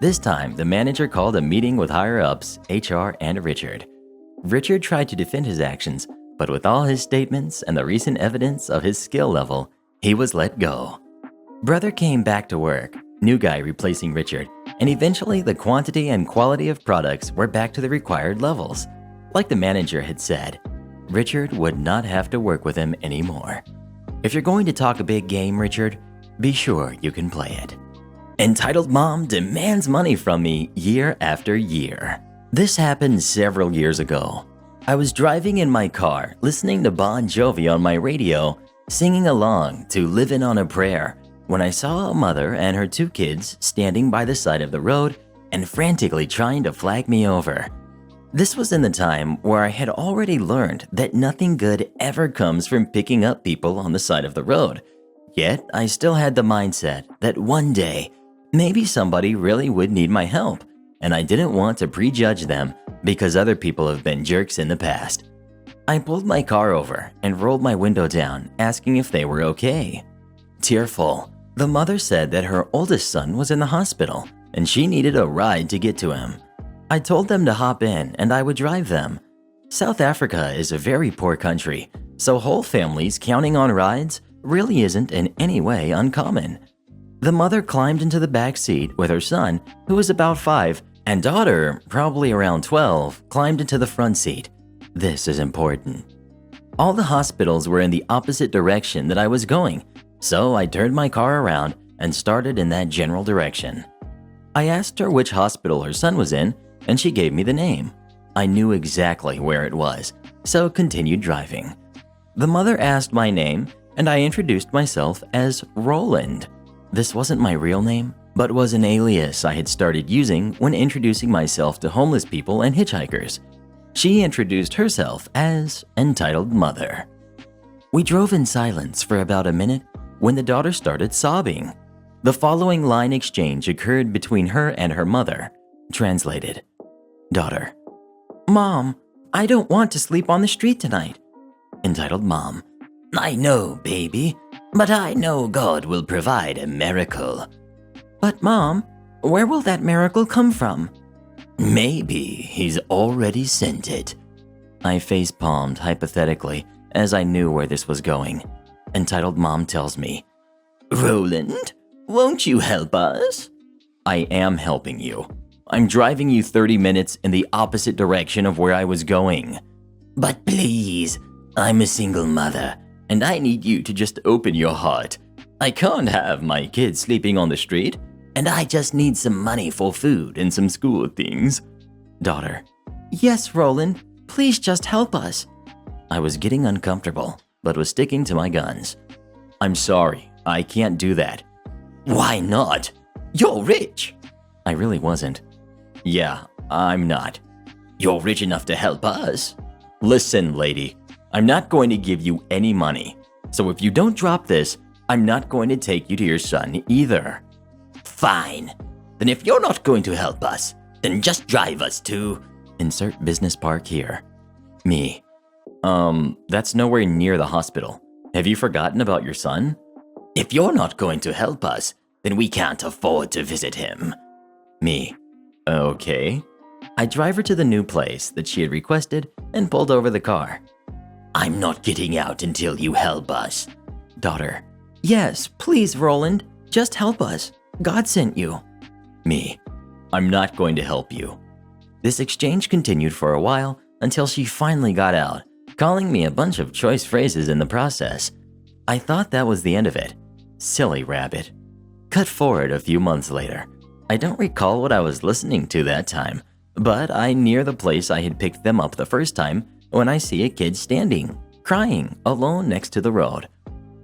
This time, the manager called a meeting with higher-ups, HR, and Richard. Richard tried to defend his actions, but with all his statements and the recent evidence of his skill level, he was let go. Brother came back to work, new guy replacing Richard, and eventually the quantity and quality of products were back to the required levels. Like the manager had said, Richard would not have to work with him anymore. If you're going to talk a big game, Richard, be sure you can play it. Entitled mom demands money from me year after year. This happened several years ago. I was driving in my car, listening to Bon Jovi on my radio, singing along to Livin' on a Prayer, when I saw a mother and her 2 kids standing by the side of the road and frantically trying to flag me over. This was in the time where I had already learned that nothing good ever comes from picking up people on the side of the road. Yet, I still had the mindset that one day, maybe somebody really would need my help, and I didn't want to prejudge them because other people have been jerks in the past. I pulled my car over and rolled my window down, asking if they were okay. Tearful, the mother said that her oldest son was in the hospital and she needed a ride to get to him. I told them to hop in and I would drive them. South Africa is a very poor country, so whole families counting on rides really isn't in any way uncommon. The mother climbed into the back seat with her son, who was about 5, and daughter, probably around 12, climbed into the front seat. This is important. All the hospitals were in the opposite direction that I was going, so I turned my car around and started in that general direction. I asked her which hospital her son was in, and she gave me the name. I knew exactly where it was, so continued driving. The mother asked my name, and I introduced myself as Roland. This wasn't my real name, but was an alias I had started using when introducing myself to homeless people and hitchhikers. She introduced herself as Entitled Mother. We drove in silence for about a minute when the daughter started sobbing. The following line exchange occurred between her and her mother. Translated. Daughter: Mom, I don't want to sleep on the street tonight. Entitled Mom: I know, baby, but I know God will provide a miracle. But Mom, where will that miracle come from? Maybe he's already sent it. I face-palmed hypothetically as I knew where this was going. Entitled Mom tells me, "Roland, won't you help us?" I am helping you. I'm driving you 30 minutes in the opposite direction of where I was going. But please, I'm a single mother, and I need you to just open your heart. I can't have my kids sleeping on the street, and I just need some money for food and some school things. Daughter, yes, Roland, please just help us. I was getting uncomfortable, but was sticking to my guns. I'm sorry, I can't do that. Why not? You're rich. I really wasn't. Yeah, I'm not. You're rich enough to help us. Listen, lady, I'm not going to give you any money. So if you don't drop this, I'm not going to take you to your son either. Fine. Then if you're not going to help us, then just drive us to... Insert business park here. Me. That's nowhere near the hospital. Have you forgotten about your son? If you're not going to help us, then we can't afford to visit him. Me. Okay. I drive her to the new place that she had requested and pulled over the car. I'm not getting out until you help us. Daughter. Yes, please, Roland. Just help us. God sent you. Me. I'm not going to help you. This exchange continued for a while until she finally got out, calling me a bunch of choice phrases in the process. I thought that was the end of it. Silly rabbit. Cut forward a few months later. I don't recall what I was listening to that time, but I near the place I had picked them up the first time when I see a kid standing, crying, alone next to the road.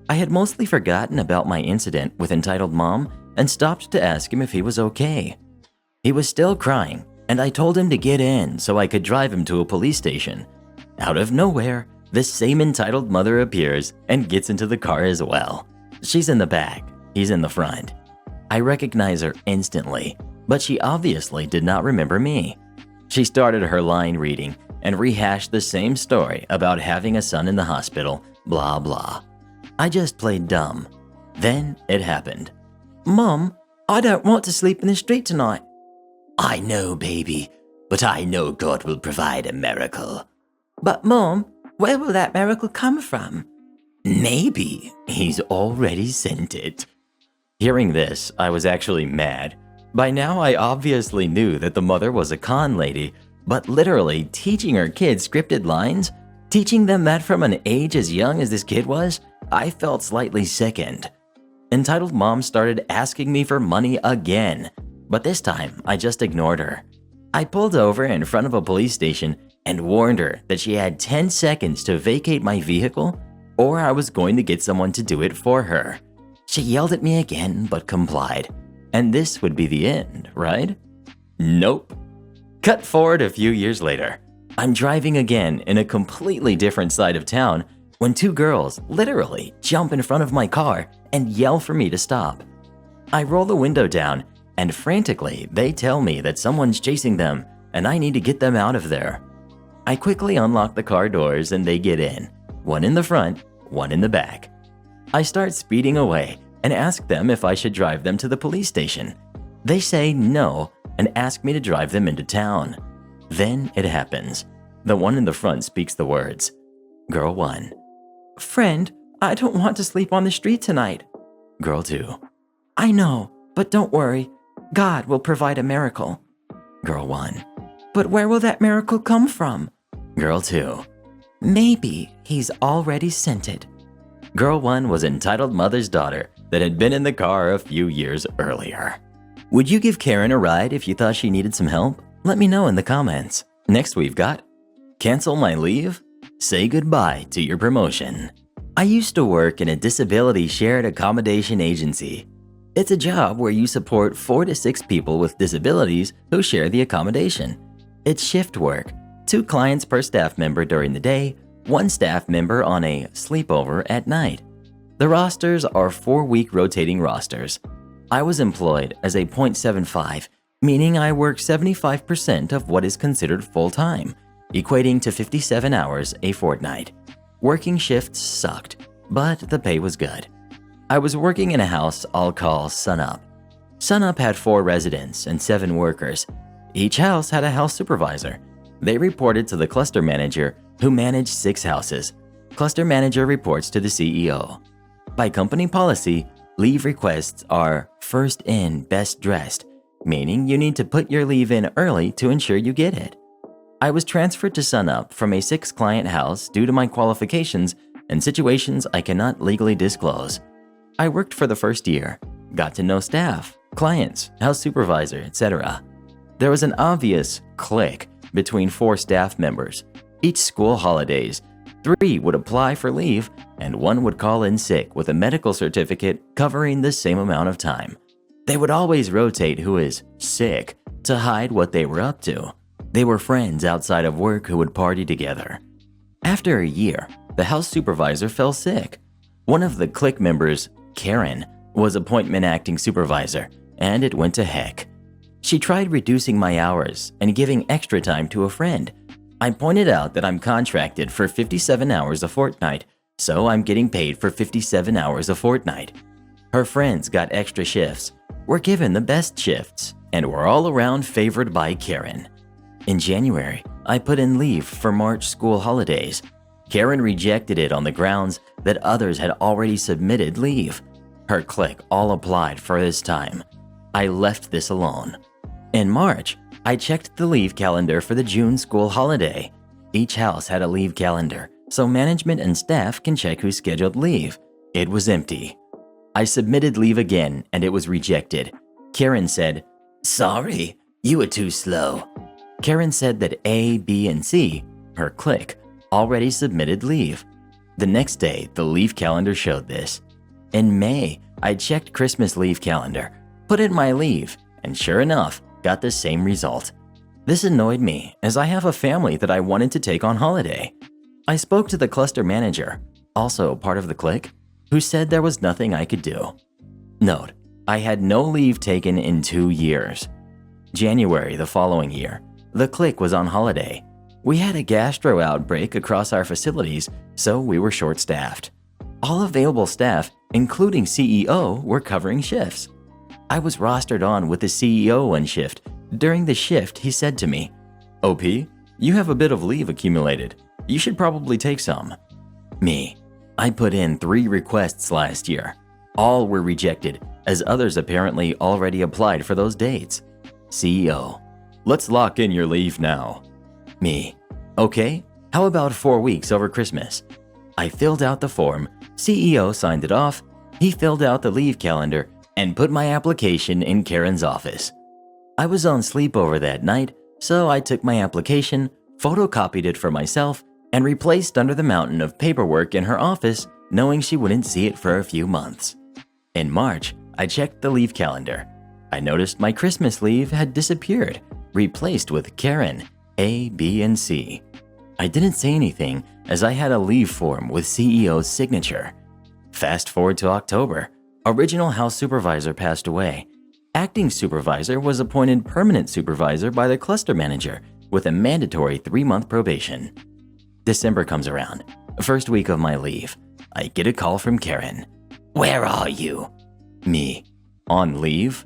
I had mostly forgotten about my incident with Entitled Mom and stopped to ask him if he was okay. He was still crying, and I told him to get in so I could drive him to a police station. Out of nowhere, this same entitled mother appears and gets into the car as well. She's in the back, he's in the front. I recognize her instantly, but she obviously did not remember me. She started her line reading and rehashed the same story about having a son in the hospital, blah blah. I just played dumb. Then it happened. Mom, I don't want to sleep in the street tonight. I know, baby, but I know God will provide a miracle. But Mom, where will that miracle come from? Maybe he's already sent it. Hearing this, I was actually mad. By now, I obviously knew that the mother was a con lady, but literally teaching her kids scripted lines, teaching them that from an age as young as this kid was, I felt slightly sickened. Entitled Mom started asking me for money again, but this time I just ignored her. I pulled over in front of a police station and warned her that she had 10 seconds to vacate my vehicle or I was going to get someone to do it for her. She yelled at me again but complied, and this would be the end, right? Nope. Cut forward a few years later. I'm driving again in a completely different side of town when two girls literally jump in front of my car and yell for me to stop. I roll the window down and frantically they tell me that someone's chasing them and I need to get them out of there. I quickly unlock the car doors and they get in, one in the front, one in the back. I start speeding away and ask them if I should drive them to the police station. They say no and ask me to drive them into town. Then it happens. The one in the front speaks the words. Girl 1. Friend, I don't want to sleep on the street tonight. Girl 2. I know, but don't worry. God will provide a miracle. Girl 1. But where will that miracle come from? Girl 2. Maybe he's already sent it. Girl 1 was entitled mother's daughter that had been in the car a few years earlier. Would you give Karen a ride if you thought she needed some help? Let me know in the comments. Next we've got cancel my leave? Say goodbye to your promotion. I used to work in a disability shared accommodation agency. It's a job where you support 4 to 6 people with disabilities who share the accommodation. It's shift work, 2 clients per staff member during the day, 1 staff member on a sleepover at night. The rosters are 4-week rotating rosters. I was employed as a .75, meaning I work 75% of what is considered full-time, equating to 57 hours a fortnight. Working shifts sucked, but the pay was good. I was working in a house I'll call Sunup. Sunup had 4 residents and 7 workers. Each house had a house supervisor. They reported to the cluster manager who managed 6 houses. Cluster manager reports to the CEO. By company policy, leave requests are first in, best dressed, meaning you need to put your leave in early to ensure you get it. I was transferred to Sunup from a 6-client house due to my qualifications and situations I cannot legally disclose. I worked for the first year, got to know staff, clients, house supervisor, etc. There was an obvious clique between 4 staff members. Each school holidays, 3 would apply for leave and 1 would call in sick with a medical certificate covering the same amount of time. They would always rotate who is sick to hide what they were up to. They were friends outside of work who would party together. After a year, the house supervisor fell sick. One of the clique members, Karen, was appointment acting supervisor, and it went to heck. She tried reducing my hours and giving extra time to a friend. I pointed out that I'm contracted for 57 hours a fortnight, so I'm getting paid for 57 hours a fortnight. Her friends got extra shifts, were given the best shifts, and were all around favored by Karen. In January, I put in leave for March school holidays. Karen rejected it on the grounds that others had already submitted leave. Her clique all applied for this time. I left this alone. In March, I checked the leave calendar for the June school holiday. Each house had a leave calendar, so management and staff can check who scheduled leave. It was empty. I submitted leave again and it was rejected. Karen said, "Sorry, you were too slow." Karen said that A, B, and C, her clique, already submitted leave. The next day, the leave calendar showed this. In May, I checked Christmas leave calendar, put in my leave, and sure enough, got the same result. This annoyed me as I have a family that I wanted to take on holiday. I spoke to the cluster manager, also part of the clique, who said there was nothing I could do. Note, I had no leave taken in 2 years. January the following year, the clique was on holiday. We had a gastro outbreak across our facilities, so we were short-staffed. All available staff, including CEO, were covering shifts. I was rostered on with the CEO one shift. During the shift, he said to me, "OP, you have a bit of leave accumulated. You should probably take some." Me, I put in 3 requests last year. All were rejected, as others apparently already applied for those dates. CEO, "Let's lock in your leave now." Me, "Okay, how about 4 weeks over Christmas?" I filled out the form, CEO signed it off, he filled out the leave calendar, and put my application in Karen's office. I was on sleepover that night, so I took my application, photocopied it for myself, and replaced under the mountain of paperwork in her office, knowing she wouldn't see it for a few months. In March, I checked the leave calendar. I noticed my Christmas leave had disappeared, replaced with Karen, A, B, and C. I didn't say anything as I had a leave form with CEO's signature. Fast forward to October. Original house supervisor passed away. Acting supervisor was appointed permanent supervisor by the cluster manager with a mandatory 3-month probation. December comes around, first week of my leave. I get a call from Karen. "Where are you?" Me, "On leave?"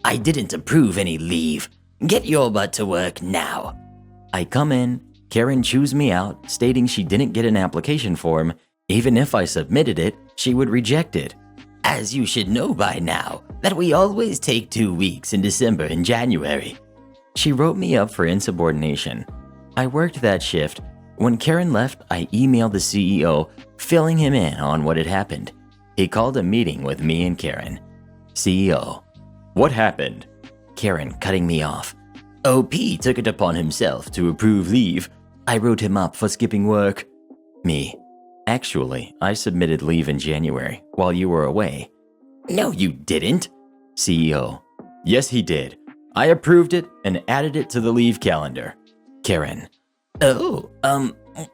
"I didn't approve any leave. Get your butt to work now." I come in, Karen chews me out, stating she didn't get an application form. Even if I submitted it, she would reject it. "As you should know by now, that we always take 2 weeks in December and January." She wrote me up for insubordination. I worked that shift. When Karen left, I emailed the CEO, filling him in on what had happened. He called a meeting with me and Karen. CEO, "What happened?" Karen cutting me off. "OP took it upon himself to approve leave. I wrote him up for skipping work." Me, "Actually, I submitted leave in January while you were away." "No, you didn't." CEO, "Yes, he did. I approved it and added it to the leave calendar." Karen, "Oh,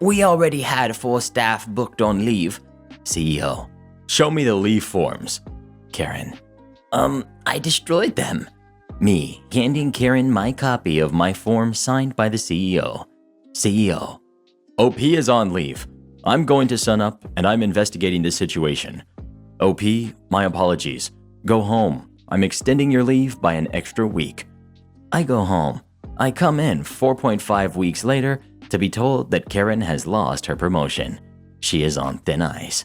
we already had 4 staff booked on leave." CEO, "Show me the leave forms." Karen, I destroyed them." Me, handing Karen my copy of my form signed by the CEO. CEO, "OP is on leave. I'm going to Sunup and I'm investigating the situation. OP, my apologies. Go home. I'm extending your leave by an extra week." I go home. I come in 4.5 weeks later to be told that Karen has lost her promotion. She is on thin ice.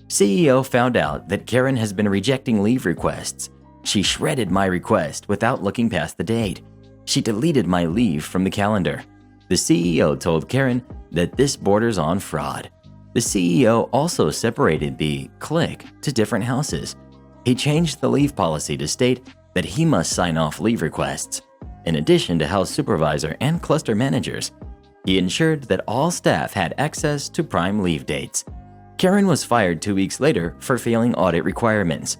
CEO found out that Karen has been rejecting leave requests. She shredded my request without looking past the date. She deleted my leave from the calendar. The CEO told Karen that this borders on fraud. The CEO also separated the clique to different houses. He changed the leave policy to state that he must sign off leave requests. In addition to house supervisor and cluster managers, he ensured that all staff had access to prime leave dates. Karen was fired 2 weeks later for failing audit requirements.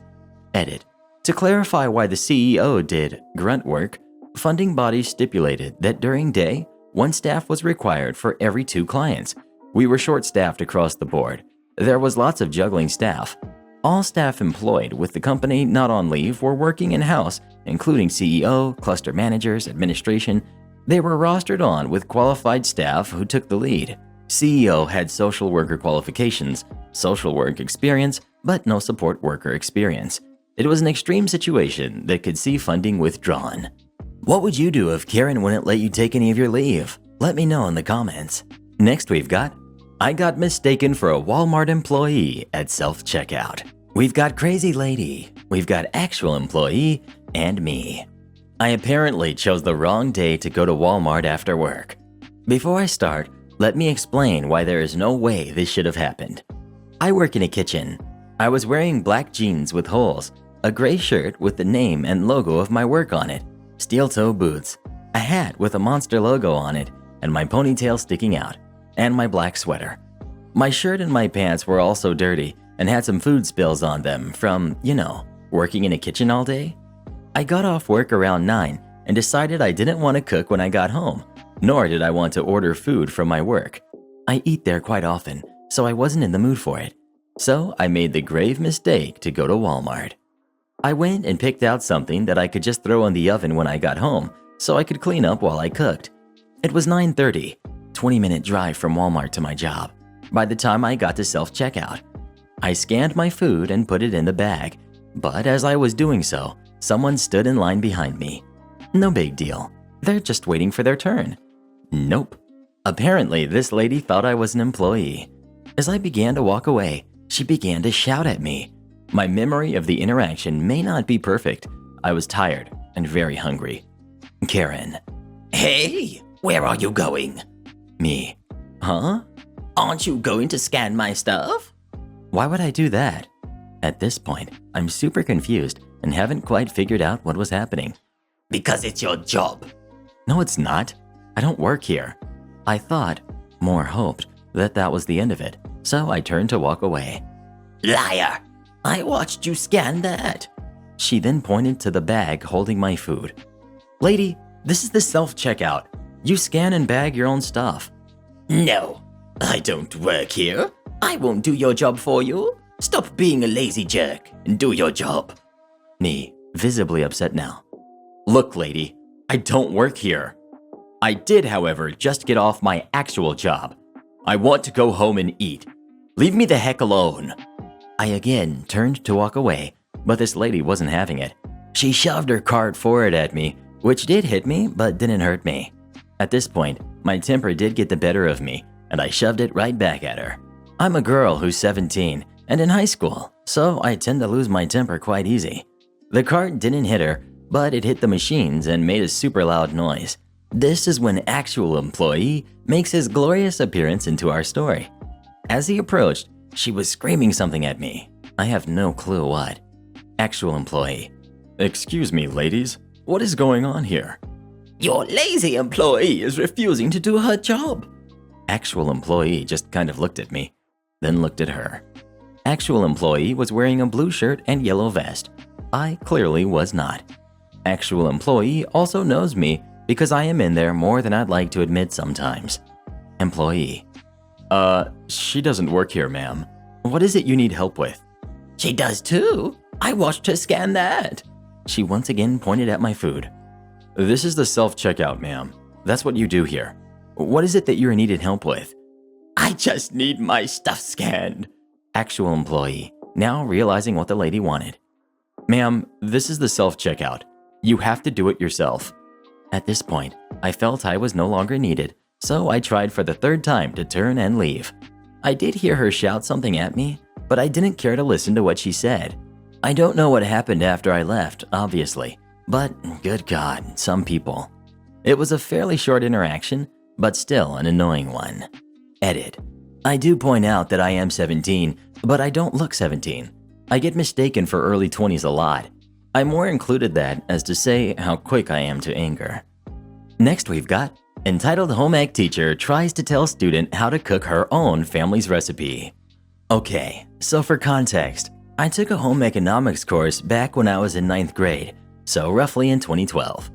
Edit. To clarify why the CEO did grunt work, funding bodies stipulated that during day, 1 staff was required for every 2 clients. We were short-staffed across the board. There was lots of juggling staff. All staff employed with the company not on leave were working in-house, including CEO, cluster managers, administration. They were rostered on with qualified staff who took the lead. CEO had social worker qualifications, social work experience, but no support worker experience. It was an extreme situation that could see funding withdrawn. What would you do if Karen wouldn't let you take any of your leave? Let me know in the comments. Next we've got, I got mistaken for a Walmart employee at self-checkout. We've got crazy lady, we've got actual employee, and me. I apparently chose the wrong day to go to Walmart after work. Before I start, let me explain why there is no way this should have happened. I work in a kitchen. I was wearing black jeans with holes, a gray shirt with the name and logo of my work on it, steel-toe boots, a hat with a monster logo on it, and my ponytail sticking out, and my black sweater. My shirt and my pants were also dirty and had some food spills on them from, working in a kitchen all day. I got off work around 9 and decided I didn't want to cook when I got home, nor did I want to order food from my work. I eat there quite often, so I wasn't in the mood for it. So I made the grave mistake to go to Walmart. I went and picked out something that I could just throw in the oven when I got home, so I could clean up while I cooked. It was 9:30, 20-minute drive from Walmart to my job. By the time I got to self-checkout, I scanned my food and put it in the bag, but as I was doing so, someone stood in line behind me. No big deal. They're just waiting for their turn. Nope. Apparently, this lady thought I was an employee. As I began to walk away, she began to shout at me. My memory of the interaction may not be perfect. I was tired and very hungry. Karen. Hey, where are you going? Me. Huh? Aren't you going to scan my stuff? Why would I do that? At this point, I'm super confused and haven't quite figured out what was happening. Because it's your job. No, it's not. I don't work here. I thought, more hoped, that was the end of it, so I turned to walk away. Liar! I watched you scan that. She then pointed to the bag holding my food. Lady, this is the self-checkout. You scan and bag your own stuff. No, I don't work here. I won't do your job for you. Stop being a lazy jerk and do your job. Me, visibly upset now. Look, lady, I don't work here. I did, however, just get off my actual job. I want to go home and eat. Leave me the heck alone. I again turned to walk away, but this lady wasn't having it. She shoved her cart forward at me, which did hit me but didn't hurt me. At this point, my temper did get the better of me, and I shoved it right back at her. I'm a girl who's 17 and in high school, so I tend to lose my temper quite easy. The cart didn't hit her, but it hit the machines and made a super loud noise. This is when actual employee makes his glorious appearance into our story. As he approached, she was screaming something at me. I have no clue what. Actual employee. Excuse me, ladies. What is going on here? Your lazy employee is refusing to do her job. Actual employee just kind of looked at me, then looked at her. Actual employee was wearing a blue shirt and yellow vest. I clearly was not. Actual employee also knows me because I am in there more than I'd like to admit sometimes. Employee. She doesn't work here, ma'am. What is it you need help with? She does too. I watched her scan that. She once again pointed at my food. This is the self-checkout, ma'am. That's what you do here. What is it that you're needed help with? I just need my stuff scanned. Actual employee, now realizing what the lady wanted. Ma'am, this is the self-checkout. You have to do it yourself. At this point, I felt I was no longer needed, so I tried for the third time to turn and leave. I did hear her shout something at me, but I didn't care to listen to what she said. I don't know what happened after I left, obviously, but good God, some people. It was a fairly short interaction, but still an annoying one. Edit. I do point out that I am 17, but I don't look 17. I get mistaken for early 20s a lot. I more included that as to say how quick I am to anger. Next we've got entitled Home Ec Teacher Tries to Tell Student How to Cook Her Own Family's Recipe. Okay, so for context, I took a home economics course back when I was in 9th grade, so roughly in 2012.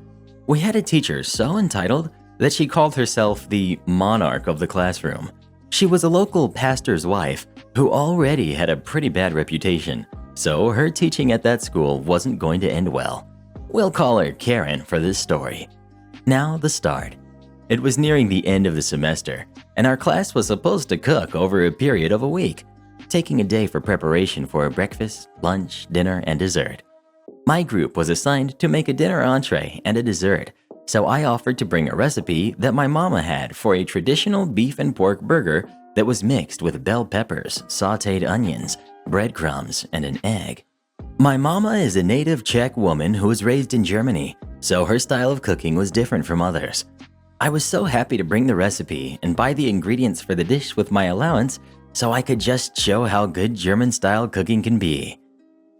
We had a teacher so entitled that she called herself the monarch of the classroom. She was a local pastor's wife who already had a pretty bad reputation, so her teaching at that school wasn't going to end well. We'll call her Karen for this story. Now the start. It was nearing the end of the semester, and our class was supposed to cook over a period of a week, taking a day for preparation for a breakfast, lunch, dinner, and dessert. My group was assigned to make a dinner entree and a dessert, so I offered to bring a recipe that my mama had for a traditional beef and pork burger that was mixed with bell peppers, sautéed onions, breadcrumbs, and an egg. My mama is a native Czech woman who was raised in Germany, so her style of cooking was different from others. I was so happy to bring the recipe and buy the ingredients for the dish with my allowance so I could just show how good German-style cooking can be.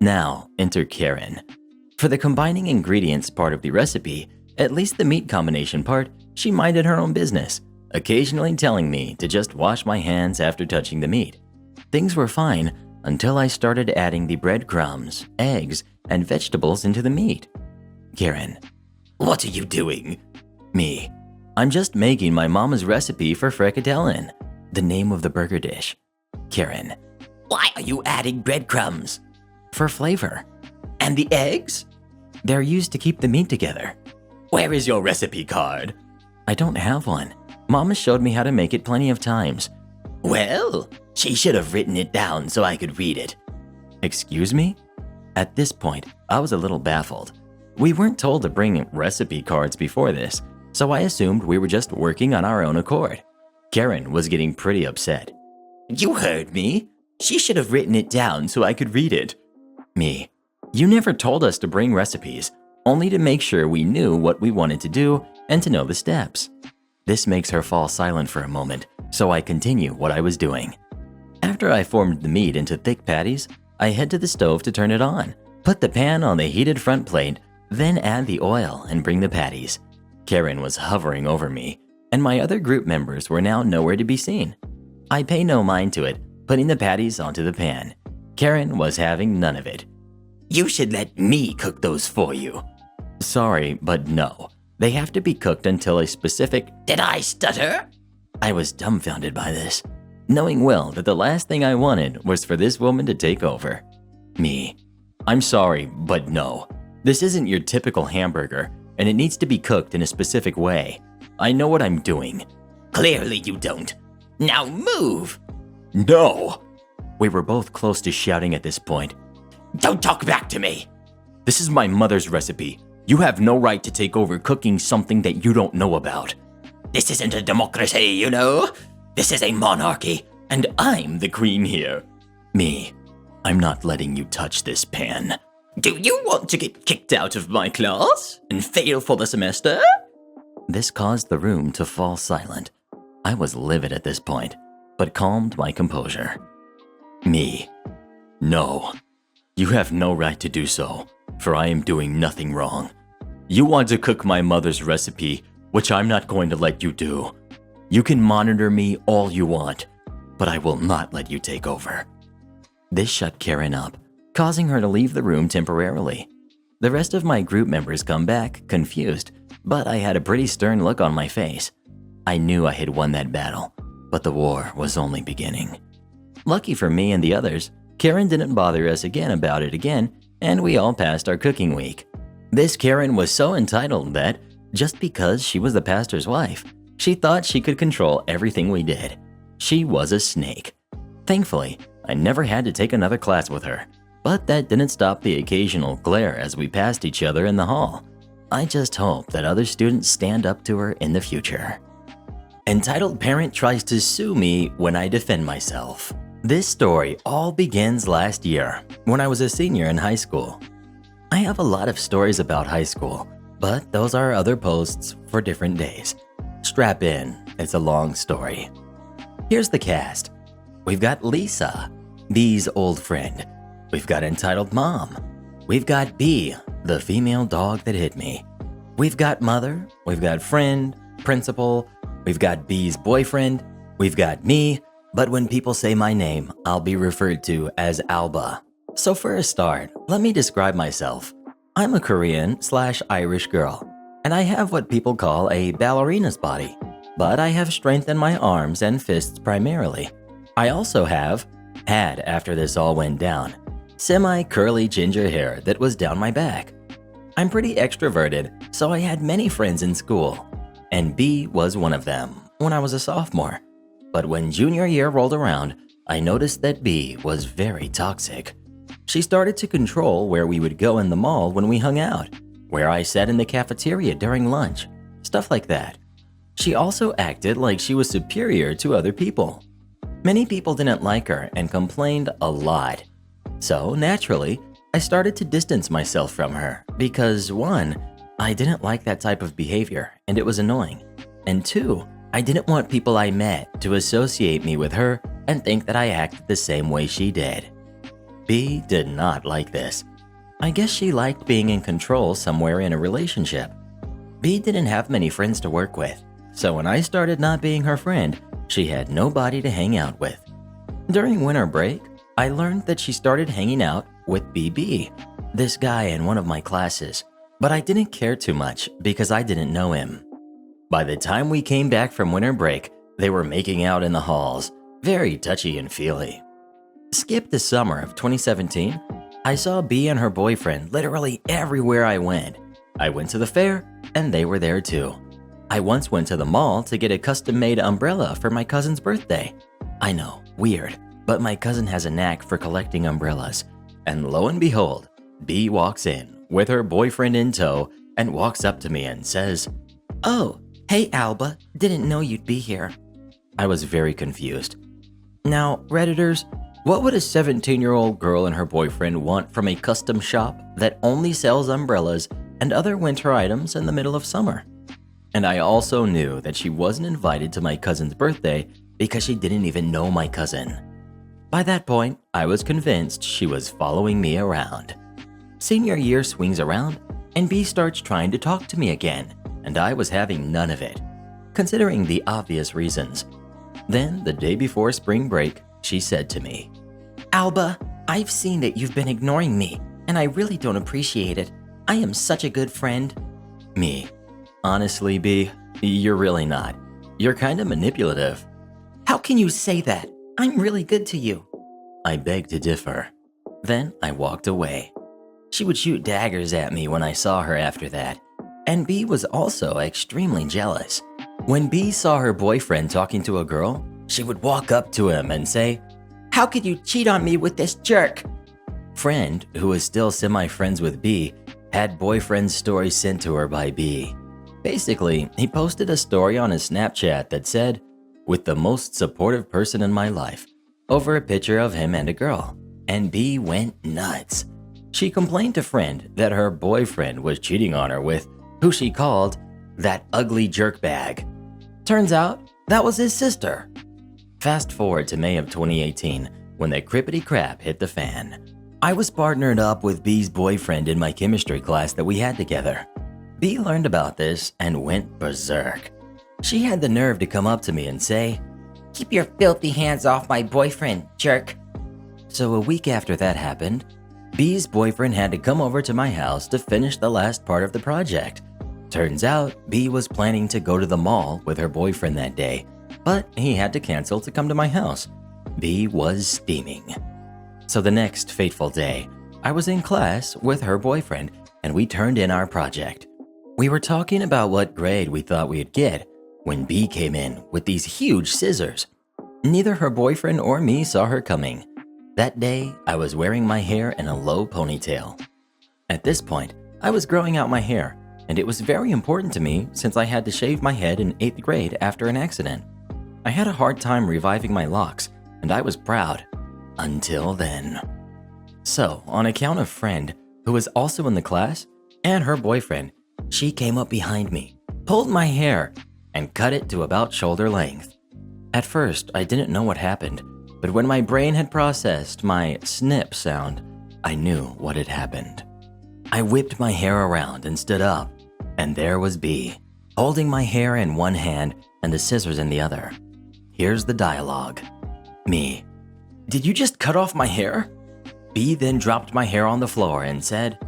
Now, enter Karen. For the combining ingredients part of the recipe, at least the meat combination part, she minded her own business, occasionally telling me to just wash my hands after touching the meat. Things were fine until I started adding the breadcrumbs, eggs, and vegetables into the meat. Karen. What are you doing? Me. I'm just making my mama's recipe for frikadellen, the name of the burger dish. Karen. Why are you adding breadcrumbs? For flavor. And the eggs? They're used to keep the meat together. Where is your recipe card? I don't have one. Mama showed me how to make it plenty of times. Well, she should have written it down so I could read it. Excuse me? At this point, I was a little baffled. We weren't told to bring recipe cards before this, so I assumed we were just working on our own accord. Karen was getting pretty upset. You heard me. She should have written it down so I could read it. Me. You never told us to bring recipes, only to make sure we knew what we wanted to do and to know the steps. This makes her fall silent for a moment, so I continue what I was doing. After I formed the meat into thick patties, I head to the stove to turn it on, put the pan on the heated front plate, then add the oil and bring the patties. Karen was hovering over me, and my other group members were now nowhere to be seen. I pay no mind to it, putting the patties onto the pan. Karen was having none of it. You should let me cook those for you. Sorry, but no. They have to be cooked until a specific... Did I stutter? I was dumbfounded by this, knowing well that the last thing I wanted was for this woman to take over. Me. I'm sorry, but no. This isn't your typical hamburger, and it needs to be cooked in a specific way. I know what I'm doing. Clearly you don't. Now move! No! We were both close to shouting at this point. Don't talk back to me! This is my mother's recipe. You have no right to take over cooking something that you don't know about. This isn't a democracy, you know? This is a monarchy, and I'm the queen here. Me. I'm not letting you touch this pan. Do you want to get kicked out of my class and fail for the semester? This caused the room to fall silent. I was livid at this point, but calmed my composure. Me. No. You have no right to do so, for I am doing nothing wrong. You want to cook my mother's recipe, which I'm not going to let you do. You can monitor me all you want, but I will not let you take over. This shut Karen up, causing her to leave the room temporarily. The rest of my group members come back, confused, but I had a pretty stern look on my face. I knew I had won that battle, but the war was only beginning. Lucky for me and the others, Karen didn't bother us again about it again, and we all passed our cooking week. This Karen was so entitled that, just because she was the pastor's wife, she thought she could control everything we did. She was a snake. Thankfully, I never had to take another class with her, but that didn't stop the occasional glare as we passed each other in the hall. I just hope that other students stand up to her in the future. Entitled Parent tries to sue me when I defend myself. This story all begins last year when I was a senior in high school. I have a lot of stories about high school, but those are other posts for different days. Strap in, it's a long story. Here's the cast. We've got Lisa, B's old friend. We've got Entitled Mom. We've got B, the female dog that hit me. We've got Mother. We've got Friend, Principal. We've got B's boyfriend. We've got me. But when people say my name, I'll be referred to as Alba. So for a start, let me describe myself. I'm a Korean/Irish girl, and I have what people call a ballerina's body. But I have strength in my arms and fists primarily. I also had after this all went down, semi-curly ginger hair that was down my back. I'm pretty extroverted, so I had many friends in school, and B was one of them when I was a sophomore. But when junior year rolled around, I noticed that B was very toxic. She started to control where we would go in the mall when we hung out, where I sat in the cafeteria during lunch, stuff like that. She also acted like she was superior to other people. Many people didn't like her and complained a lot. So naturally, I started to distance myself from her because 1, I didn't like that type of behavior and it was annoying. And 2, I didn't want people I met to associate me with her and think that I acted the same way she did. B did not like this. I guess she liked being in control somewhere in a relationship. B didn't have many friends to work with, so when I started not being her friend, she had nobody to hang out with. During winter break, I learned that she started hanging out with BB, this guy in one of my classes, but I didn't care too much because I didn't know him. By the time we came back from winter break, they were making out in the halls, very touchy and feely. Skip the summer of 2017, I saw B and her boyfriend literally everywhere I went. I went to the fair, and they were there too. I once went to the mall to get a custom-made umbrella for my cousin's birthday. I know, weird, but my cousin has a knack for collecting umbrellas. And lo and behold, B walks in with her boyfriend in tow and walks up to me and says, "Oh, hey Alba, didn't know you'd be here." I was very confused. Now, Redditors, what would a 17-year-old girl and her boyfriend want from a custom shop that only sells umbrellas and other winter items in the middle of summer? And I also knew that she wasn't invited to my cousin's birthday because she didn't even know my cousin. By that point, I was convinced she was following me around. Senior year swings around, and B starts trying to talk to me again, and I was having none of it, considering the obvious reasons. Then, the day before spring break, she said to me, "Alba, I've seen that you've been ignoring me, and I really don't appreciate it. I am such a good friend." Me. Honestly, B, you're really not. You're kind of manipulative. "How can you say that? I'm really good to you." I beg to differ. Then I walked away. She would shoot daggers at me when I saw her after that, and B was also extremely jealous. When B saw her boyfriend talking to a girl, she would walk up to him and say, "How could you cheat on me with this jerk?" Friend, who was still semi-friends with B, had boyfriend's story sent to her by B. Basically, he posted a story on his Snapchat that said, "With the most supportive person in my life," over a picture of him and a girl, and B went nuts. She complained to friend that her boyfriend was cheating on her with who she called that ugly jerkbag. Turns out, that was his sister. Fast forward to May of 2018, when the crippity crap hit the fan. I was partnered up with B's boyfriend in my chemistry class that we had together. B learned about this and went berserk. She had the nerve to come up to me and say, "Keep your filthy hands off my boyfriend, jerk." So a week after that happened, B's boyfriend had to come over to my house to finish the last part of the project. Turns out, B was planning to go to the mall with her boyfriend that day, but he had to cancel to come to my house. B was steaming. So the next fateful day, I was in class with her boyfriend and we turned in our project. We were talking about what grade we thought we'd get when B came in with these huge scissors. Neither her boyfriend or me saw her coming. That day, I was wearing my hair in a low ponytail. At this point, I was growing out my hair, and it was very important to me since I had to shave my head in 8th grade after an accident. I had a hard time reviving my locks, and I was proud. Until then. So, on account of friend, who was also in the class, and her boyfriend, she came up behind me, pulled my hair, and cut it to about shoulder length. At first, I didn't know what happened, but when my brain had processed my snip sound, I knew what had happened. I whipped my hair around and stood up, and there was B, holding my hair in one hand and the scissors in the other. Here's the dialogue. Me: "Did you just cut off my hair?" B then dropped my hair on the floor and said,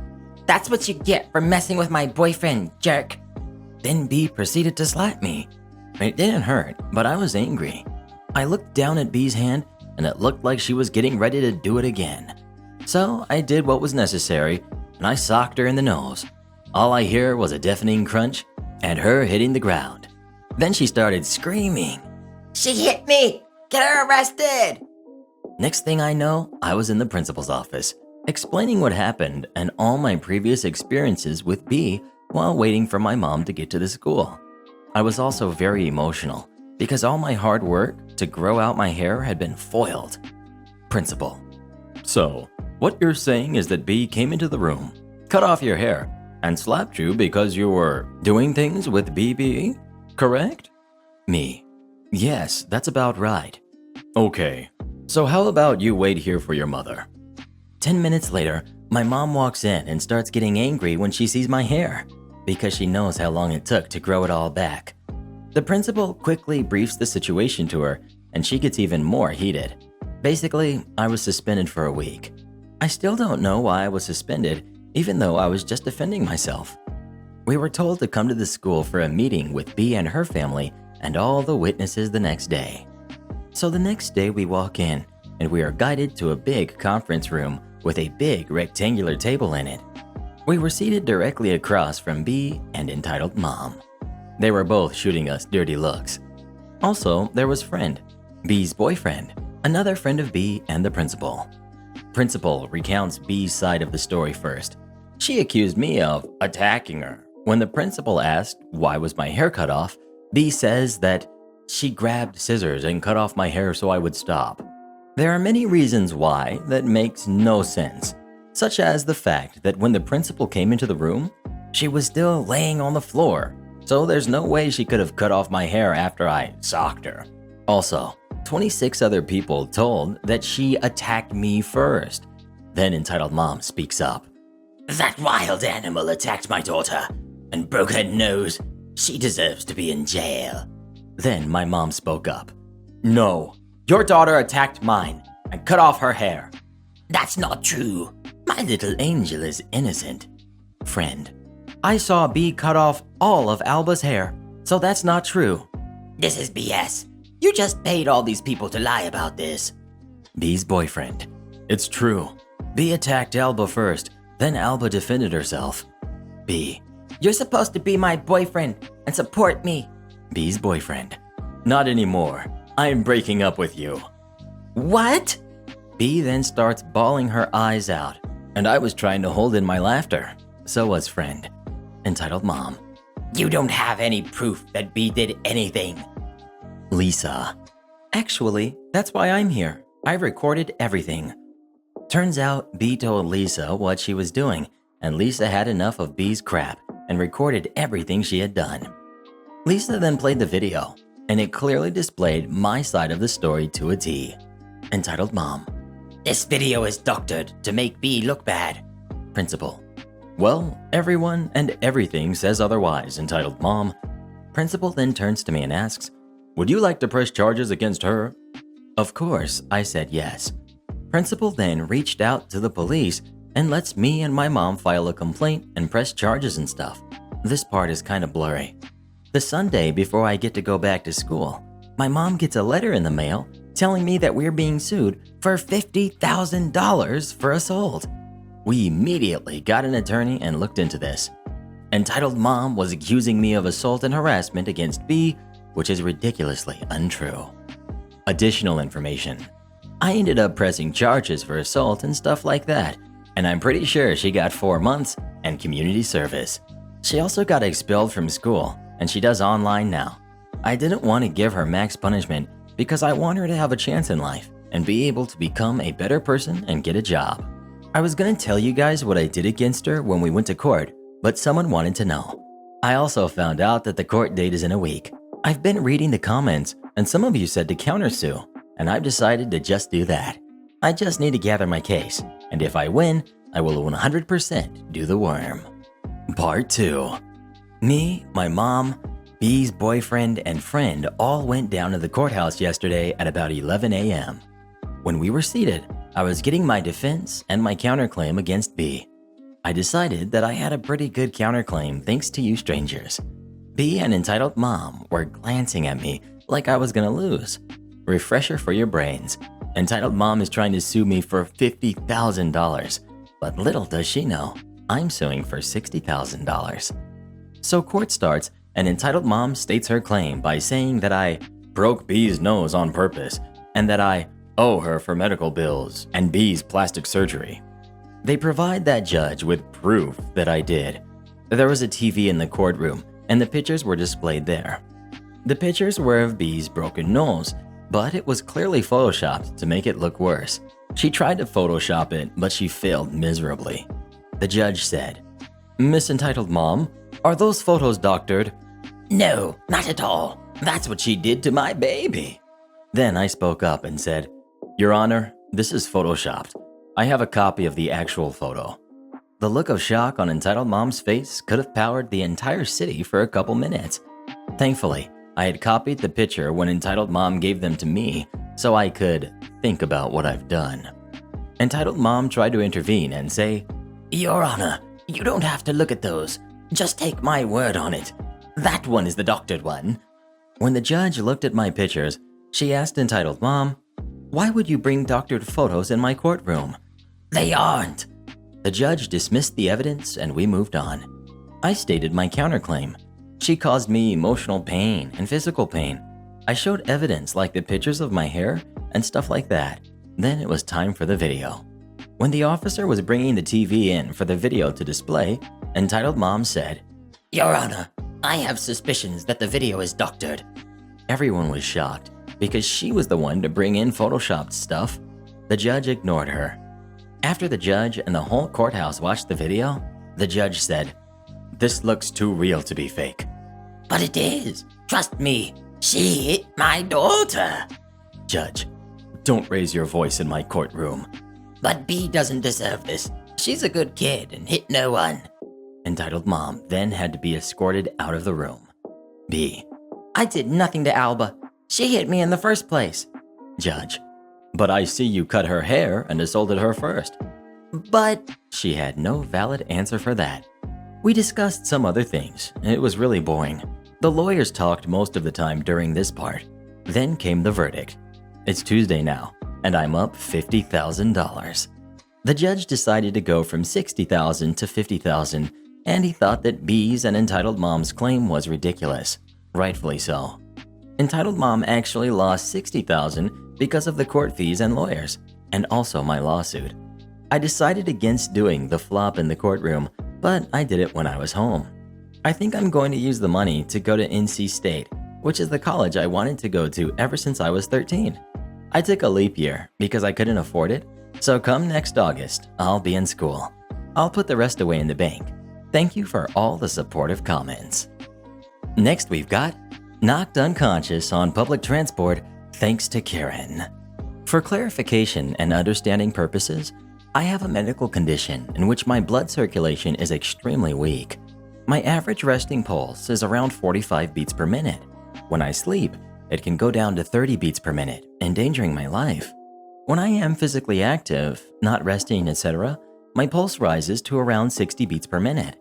"That's what you get for messing with my boyfriend, jerk." Then B proceeded to slap me. It didn't hurt, but I was angry. I looked down at B's hand, and it looked like she was getting ready to do it again. So I did what was necessary, and I socked her in the nose. All I hear was a deafening crunch and her hitting the ground. Then she started screaming. "She hit me! Get her arrested!" Next thing I know, I was in the principal's office, explaining what happened and all my previous experiences with B while waiting for my mom to get to the school. I was also very emotional because all my hard work to grow out my hair had been foiled. Principal: "So, what you're saying is that B came into the room, cut off your hair, and slapped you because you were doing things with BB, correct?" Me: "Yes, that's about right." "Okay, so how about you wait here for your mother?" 10 minutes later, my mom walks in and starts getting angry when she sees my hair, because she knows how long it took to grow it all back. The principal quickly briefs the situation to her, and she gets even more heated. Basically, I was suspended for a week. I still don't know why I was suspended, even though I was just defending myself. We were told to come to the school for a meeting with B and her family and all the witnesses the next day. So the next day we walk in, and we are guided to a big conference room with a big rectangular table in it. We were seated directly across from B and entitled Mom. They were both shooting us dirty looks. Also, there was friend, B's boyfriend, another friend of B, and the principal. Principal recounts B's side of the story first. She accused me of attacking her. When the principal asked why was my hair cut off, B says that she grabbed scissors and cut off my hair so I would stop. There are many reasons why that makes no sense, such as the fact that when the principal came into the room, she was still laying on the floor, so there's no way she could have cut off my hair after I socked her. Also, 26 other people told that she attacked me first. Then entitled Mom speaks up. "That wild animal attacked my daughter and broke her nose. She deserves to be in jail." Then my mom spoke up. "No, your daughter attacked mine and cut off her hair." "That's not true. My little angel is innocent." Friend: "I saw B cut off all of Alba's hair, so that's not true." "This is BS. You just paid all these people to lie about this." B's boyfriend: "It's true. B attacked Alba first, then Alba defended herself." B: "You're supposed to be my boyfriend and support me." B's boyfriend: "Not anymore. I'm breaking up with you." "What?" B then starts bawling her eyes out, and I was trying to hold in my laughter. So was friend, entitled Mom. "You don't have any proof that B did anything." Lisa: "Actually, that's why I'm here. I recorded everything." Turns out B told Lisa what she was doing, and Lisa had enough of B's crap and recorded everything she had done. Lisa then played the video, and it clearly displayed my side of the story to a T. Entitled Mom: "This video is doctored to make B look bad." Principal: "Well, everyone and everything says otherwise, entitled Mom." Principal then turns to me and asks, "Would you like to press charges against her?" Of course, I said yes. Principal then reached out to the police and lets me and my mom file a complaint and press charges and stuff. This part is kind of blurry. The Sunday before I get to go back to school, my mom gets a letter in the mail telling me that we're being sued for $50,000 for assault. We immediately got an attorney and looked into this. Entitled Mom was accusing me of assault and harassment against B, which is ridiculously untrue. Additional information: I ended up pressing charges for assault and stuff like that, and I'm pretty sure she got 4 months and community service. She also got expelled from school, and she does online now. I didn't want to give her max punishment because I want her to have a chance in life and be able to become a better person and get a job. I was gonna tell you guys what I did against her when we went to court, but someone wanted to know. I also found out that the court date is in a week. I've been reading the comments, and some of you said to countersue, and I've decided to just do that. I just need to gather my case, and if I win, I will 100% do the worm. Part 2. Me, my mom, B's boyfriend, and friend all went down to the courthouse yesterday at about 11 a.m. When we were seated, I was getting my defense and my counterclaim against B. I decided that I had a pretty good counterclaim thanks to you strangers. B and Entitled Mom were glancing at me like I was gonna lose. Refresher for your brains. Entitled Mom is trying to sue me for $50,000, but little does she know, I'm suing for $60,000. So court starts, and Entitled Mom states her claim by saying that I broke B's nose on purpose and that I owe her for medical bills and B's plastic surgery. They provide that judge with proof that I did. There was a TV in the courtroom, and the pictures were displayed there. The pictures were of B's broken nose, but it was clearly photoshopped to make it look worse. She tried to Photoshop it, but she failed miserably. The judge said, "Miss Entitled Mom, are those photos doctored?" No, not at all. That's what she did to my baby. Then I spoke up and said, "Your Honor, this is photoshopped. I have a copy of the actual photo." The look of shock on Entitled Mom's face could have powered the entire city for a couple minutes. Thankfully, I had copied the picture when Entitled Mom gave them to me so I could think about what I've done. Entitled Mom tried to intervene and say, Your Honor, you don't have to look at those. Just take my word on it. That one is the doctored one. When the judge looked at my pictures, she asked Entitled Mom, "Why would you bring doctored photos in my courtroom?" They aren't. The judge dismissed the evidence and we moved on. I stated my counterclaim. She caused me emotional pain and physical pain. I showed evidence like the pictures of my hair and stuff like that. Then it was time for the video. When the officer was bringing the TV in for the video to display, Entitled Mom said, Your Honor, I have suspicions that the video is doctored. Everyone was shocked because she was the one to bring in photoshopped stuff. The judge ignored her. After the judge and the whole courthouse watched the video, the judge said, "This looks too real to be fake." But it is. Trust me, she hit my daughter. Judge, don't raise your voice in my courtroom. But B doesn't deserve this. She's a good kid and hit no one. Entitled Mom then had to be escorted out of the room. B, I did nothing to Alba. She hit me in the first place. Judge, but I see you cut her hair and assaulted her first. But she had no valid answer for that. We discussed some other things. It was really boring. The lawyers talked most of the time during this part. Then came the verdict. It's Tuesday now, and I'm up $50,000. The judge decided to go from $60,000 to $50,000, and he thought that B's and Entitled Mom's claim was ridiculous. Rightfully so. Entitled Mom actually lost $60,000 because of the court fees and lawyers, and also my lawsuit. I decided against doing the flop in the courtroom, but I did it when I was home. I think I'm going to use the money to go to NC State, which is the college I wanted to go to ever since I was 13. I took a leap year because I couldn't afford it, so come next August, I'll be in school. I'll put the rest away in the bank. Thank you for all the supportive comments. Next we've got knocked unconscious on public transport thanks to Karen. For clarification and understanding purposes, I have a medical condition in which my blood circulation is extremely weak. My average resting pulse is around 45 beats per minute. When I sleep, it can go down to 30 beats per minute, endangering my life. When I am physically active, not resting, etc., my pulse rises to around 60 beats per minute.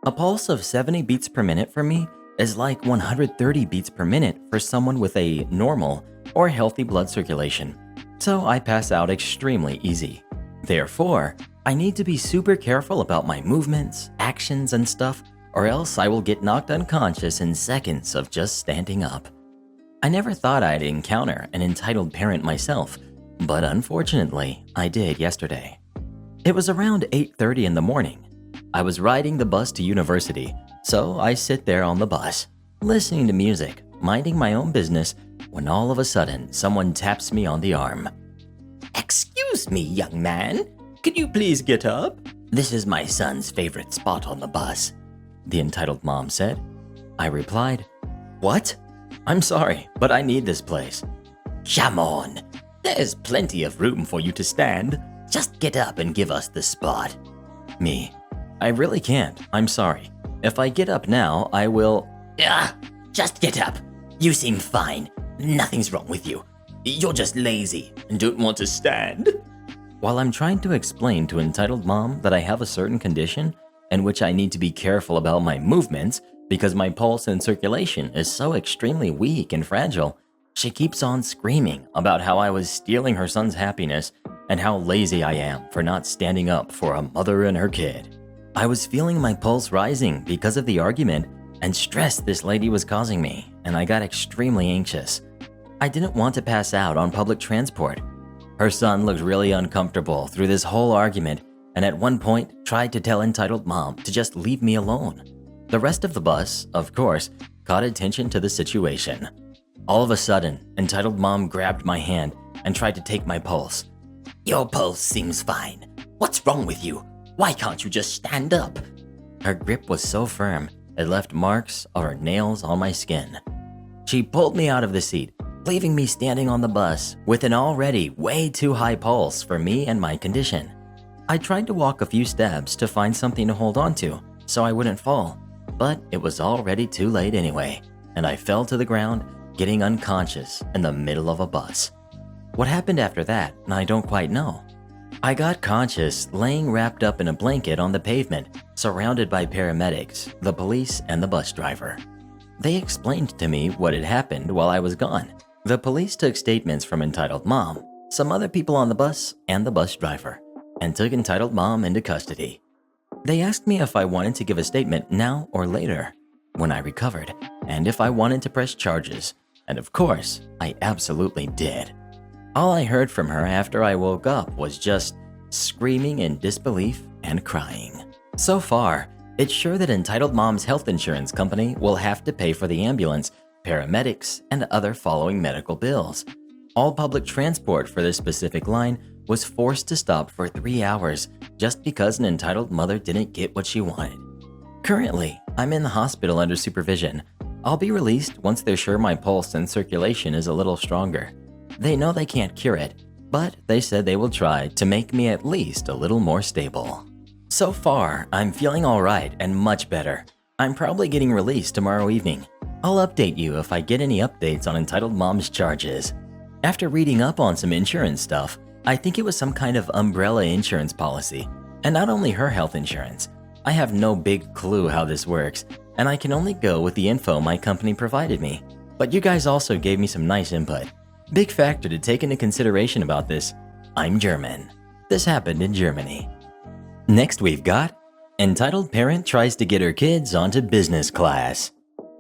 A pulse of 70 beats per minute for me is like 130 beats per minute for someone with a normal or healthy blood circulation, so I pass out extremely easy. Therefore, I need to be super careful about my movements, actions, and stuff, or else I will get knocked unconscious in seconds of just standing up. I never thought I'd encounter an entitled parent myself, but unfortunately, I did yesterday. It was around 8:30 in the morning. I was riding the bus to university So I sit there on the bus, listening to music, minding my own business, when all of a sudden someone taps me on the arm. Excuse me, young man. Could you please get up? This is my son's favorite spot on the bus, the entitled mom said. I replied, "What? I'm sorry, but I need this place." Come on. There's plenty of room for you to stand. Just get up and give us the spot. Me, I really can't. I'm sorry. If I get up now, I will... Just get up. You seem fine. Nothing's wrong with you. You're just lazy and don't want to stand. While I'm trying to explain to entitled mom that I have a certain condition in which I need to be careful about my movements because my pulse and circulation is so extremely weak and fragile, she keeps on screaming about how I was stealing her son's happiness and how lazy I am for not standing up for a mother and her kid. I was feeling my pulse rising because of the argument and stress this lady was causing me, and I got extremely anxious. I didn't want to pass out on public transport. Her son looked really uncomfortable through this whole argument and at one point tried to tell entitled mom to just leave me alone. The rest of the bus, of course, caught attention to the situation. All of a sudden, entitled mom grabbed my hand and tried to take my pulse. Your pulse seems fine. What's wrong with you? Why can't you just stand up? Her grip was so firm, it left marks of her nails on my skin. She pulled me out of the seat, leaving me standing on the bus with an already way too high pulse for me and my condition. I tried to walk a few steps to find something to hold on to so I wouldn't fall, but it was already too late anyway, and I fell to the ground, getting unconscious in the middle of a bus. What happened after that, I don't quite know. I got conscious laying wrapped up in a blanket on the pavement, surrounded by paramedics, the police, and the bus driver. They explained to me what had happened while I was gone. The police took statements from entitled mom, some other people on the bus, and the bus driver, and took entitled mom into custody. They asked me if I wanted to give a statement now or later, when I recovered, and if I wanted to press charges, and of course, I absolutely did. All I heard from her after I woke up was just screaming in disbelief and crying. So far, it's sure that entitled mom's health insurance company will have to pay for the ambulance, paramedics, and other following medical bills. All public transport for this specific line was forced to stop for 3 hours just because an entitled mother didn't get what she wanted. Currently, I'm in the hospital under supervision. I'll be released once they're sure my pulse and circulation is a little stronger. They know they can't cure it, but they said they will try to make me at least a little more stable. So far, I'm feeling alright and much better. I'm probably getting released tomorrow evening. I'll update you if I get any updates on entitled mom's charges. After reading up on some insurance stuff, I think it was some kind of umbrella insurance policy, and not only her health insurance. I have no big clue how this works, and I can only go with the info my company provided me. But you guys also gave me some nice input. Big factor to take into consideration about this, I'm German. This happened in Germany. Next we've got, entitled parent tries to get her kids onto business class.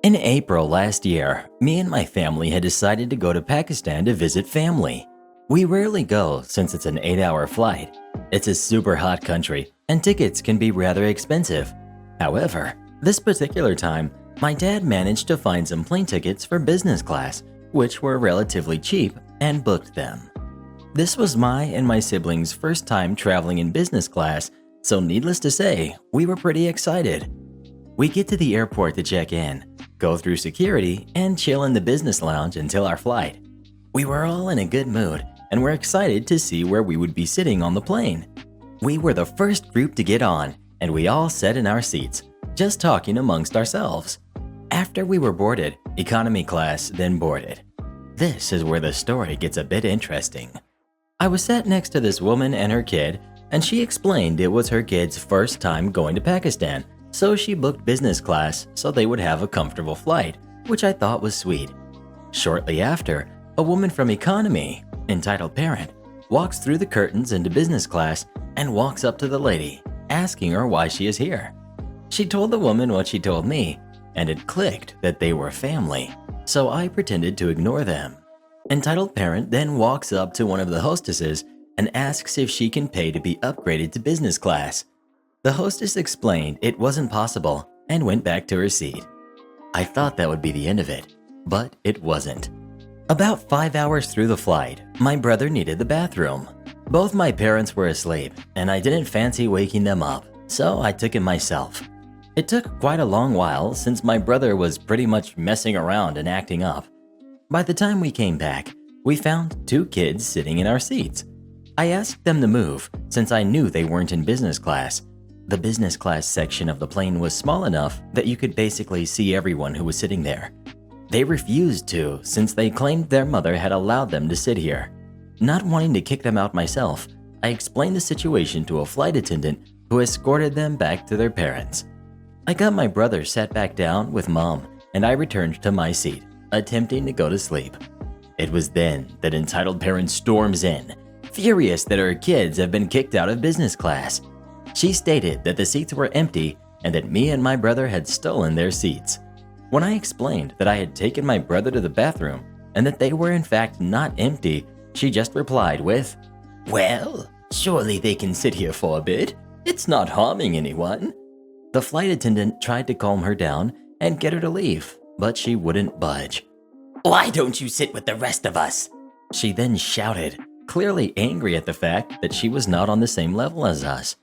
In April last year, me and my family had decided to go to Pakistan to visit family. We rarely go since it's an 8-hour flight. It's a super hot country and tickets can be rather expensive. However, this particular time, my dad managed to find some plane tickets for business class, which were relatively cheap, and booked them. This was my and my siblings' first time traveling in business class, so needless to say, we were pretty excited. We get to the airport to check in, go through security, and chill in the business lounge until our flight. We were all in a good mood and were excited to see where we would be sitting on the plane. We were the first group to get on, and we all sat in our seats, just talking amongst ourselves. After we were boarded, economy class then boarded. This is where the story gets a bit interesting. I was sat next to this woman and her kid, and she explained it was her kid's first time going to Pakistan, so she booked business class so they would have a comfortable flight, which I thought was sweet. Shortly after, a woman from economy, entitled parent, walks through the curtains into business class and walks up to the lady, asking her why she is here. She told the woman what she told me, and it clicked that they were family, so I pretended to ignore them. Entitled parent then walks up to one of the hostesses and asks if she can pay to be upgraded to business class. The hostess explained it wasn't possible and went back to her seat. I thought that would be the end of it, but it wasn't. About 5 hours through the flight, my brother needed the bathroom. Both my parents were asleep, and I didn't fancy waking them up, so I took him myself. It took quite a long while since my brother was pretty much messing around and acting up. By the time we came back, we found 2 kids sitting in our seats. I asked them to move since I knew they weren't in business class. The business class section of the plane was small enough that you could basically see everyone who was sitting there. They refused to since they claimed their mother had allowed them to sit here. Not wanting to kick them out myself, I explained the situation to a flight attendant who escorted them back to their parents. I got my brother sat back down with Mom, and I returned to my seat, attempting to go to sleep. It was then that Entitled Parent storms in, furious that her kids have been kicked out of business class. She stated that the seats were empty and that me and my brother had stolen their seats. When I explained that I had taken my brother to the bathroom and that they were in fact not empty, she just replied with, "Well, surely they can sit here for a bit. It's not harming anyone." The flight attendant tried to calm her down and get her to leave, but she wouldn't budge. "Why don't you sit with the rest of us?" She then shouted, clearly angry at the fact that she was not on the same level as us.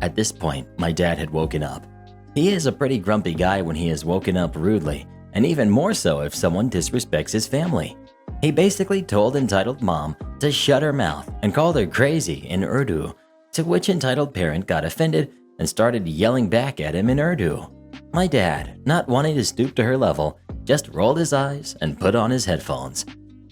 At this point, my dad had woken up. He is a pretty grumpy guy when he is woken up rudely, and even more so if someone disrespects his family. He basically told Entitled Mom to shut her mouth and called her crazy in Urdu, to which Entitled Parent got offended and started yelling back at him in Urdu. My dad, not wanting to stoop to her level, just rolled his eyes and put on his headphones.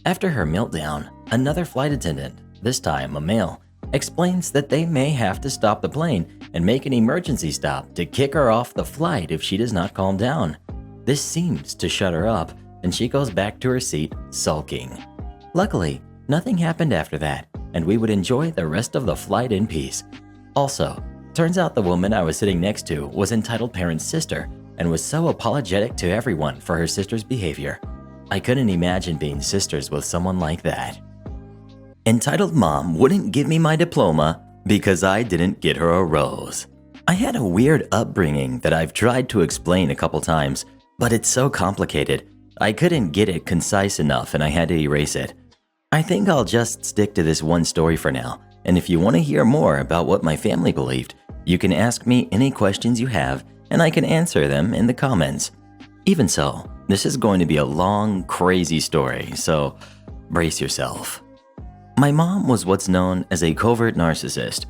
After her meltdown, another flight attendant, this time a male, explains that they may have to stop the plane and make an emergency stop to kick her off the flight if she does not calm down. This seems to shut her up, and she goes back to her seat sulking. Luckily, nothing happened after that, and we would enjoy the rest of the flight in peace. Also, turns out the woman I was sitting next to was Entitled Parent's sister and was so apologetic to everyone for her sister's behavior. I couldn't imagine being sisters with someone like that. Entitled Mom wouldn't give me my diploma because I didn't get her a rose. I had a weird upbringing that I've tried to explain a couple times, but it's so complicated. I couldn't get it concise enough and I had to erase it. I think I'll just stick to this one story for now, and if you want to hear more about what my family believed, you can ask me any questions you have and I can answer them in the comments. Even so, this is going to be a long, crazy story, so brace yourself. My mom was what's known as a covert narcissist.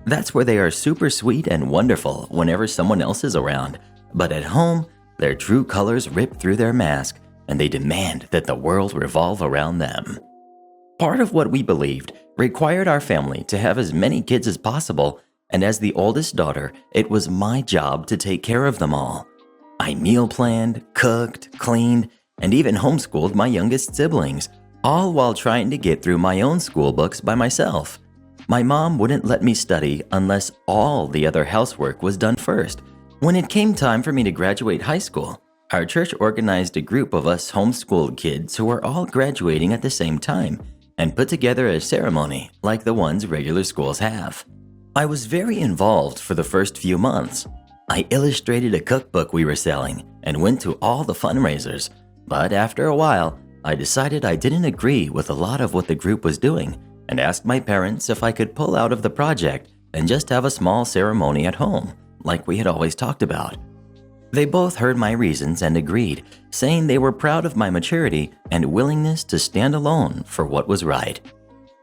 That's where they are super sweet and wonderful whenever someone else is around, but at home, their true colors rip through their mask and they demand that the world revolve around them. Part of what we believed required our family to have as many kids as possible, and as the oldest daughter, it was my job to take care of them all. I meal planned, cooked, cleaned, and even homeschooled my youngest siblings, all while trying to get through my own school books by myself. My mom wouldn't let me study unless all the other housework was done first. When it came time for me to graduate high school, our church organized a group of us homeschooled kids who were all graduating at the same time and put together a ceremony like the ones regular schools have. I was very involved for the first few months. I illustrated a cookbook we were selling and went to all the fundraisers, but after a while, I decided I didn't agree with a lot of what the group was doing and asked my parents if I could pull out of the project and just have a small ceremony at home, like we had always talked about. They both heard my reasons and agreed, saying they were proud of my maturity and willingness to stand alone for what was right.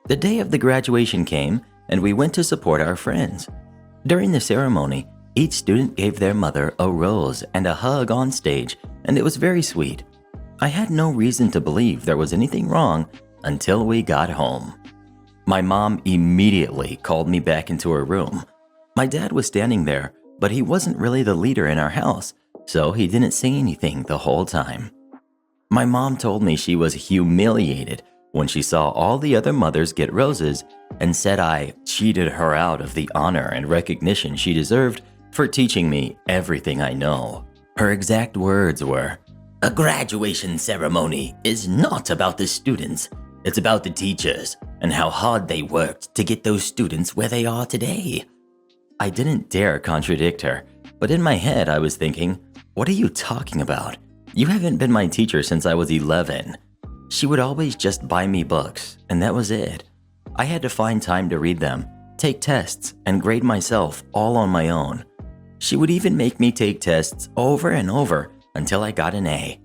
The day of the graduation came, and we went to support our friends. During the ceremony, each student gave their mother a rose and a hug on stage, and it was very sweet. I had no reason to believe there was anything wrong until we got home. My mom immediately called me back into her room. My dad was standing there, but he wasn't really the leader in our house, so he didn't say anything the whole time. My mom told me she was humiliated when she saw all the other mothers get roses and said I cheated her out of the honor and recognition she deserved for teaching me everything I know. Her exact words were, "A graduation ceremony is not about the students. It's about the teachers and how hard they worked to get those students where they are today." I didn't dare contradict her, but in my head I was thinking, "What are you talking about? You haven't been my teacher since I was 11. She would always just buy me books, and that was it. I had to find time to read them, take tests, and grade myself all on my own. She would even make me take tests over and over until I got an A.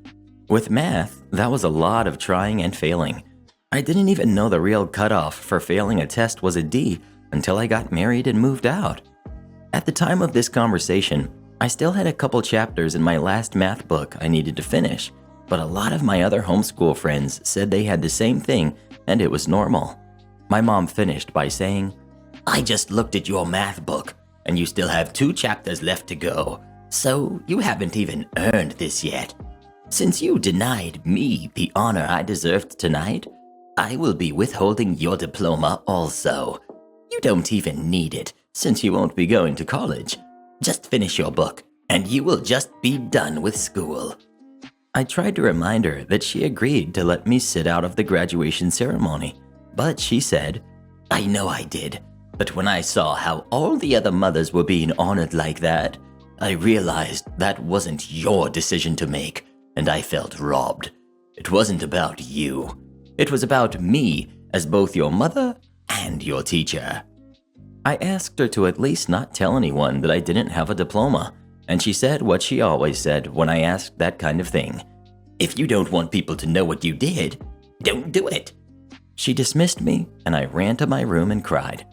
With math, that was a lot of trying and failing. I didn't even know the real cutoff for failing a test was a D until I got married and moved out. At the time of this conversation, I still had a couple chapters in my last math book I needed to finish, but a lot of my other homeschool friends said they had the same thing and it was normal. My mom finished by saying, "I just looked at your math book and you still have 2 chapters left to go, so you haven't even earned this yet. Since you denied me the honor I deserved tonight, I will be withholding your diploma also. You don't even need it since you won't be going to college. Just finish your book and you will just be done with school." I tried to remind her that she agreed to let me sit out of the graduation ceremony, but she said, "I know I did, but when I saw how all the other mothers were being honored like that, I realized that wasn't your decision to make, and I felt robbed. It wasn't about you. It was about me as both your mother and your teacher." I asked her to at least not tell anyone that I didn't have a diploma, and she said what she always said when I asked that kind of thing. "If you don't want people to know what you did, don't do it." She dismissed me, and I ran to my room and cried.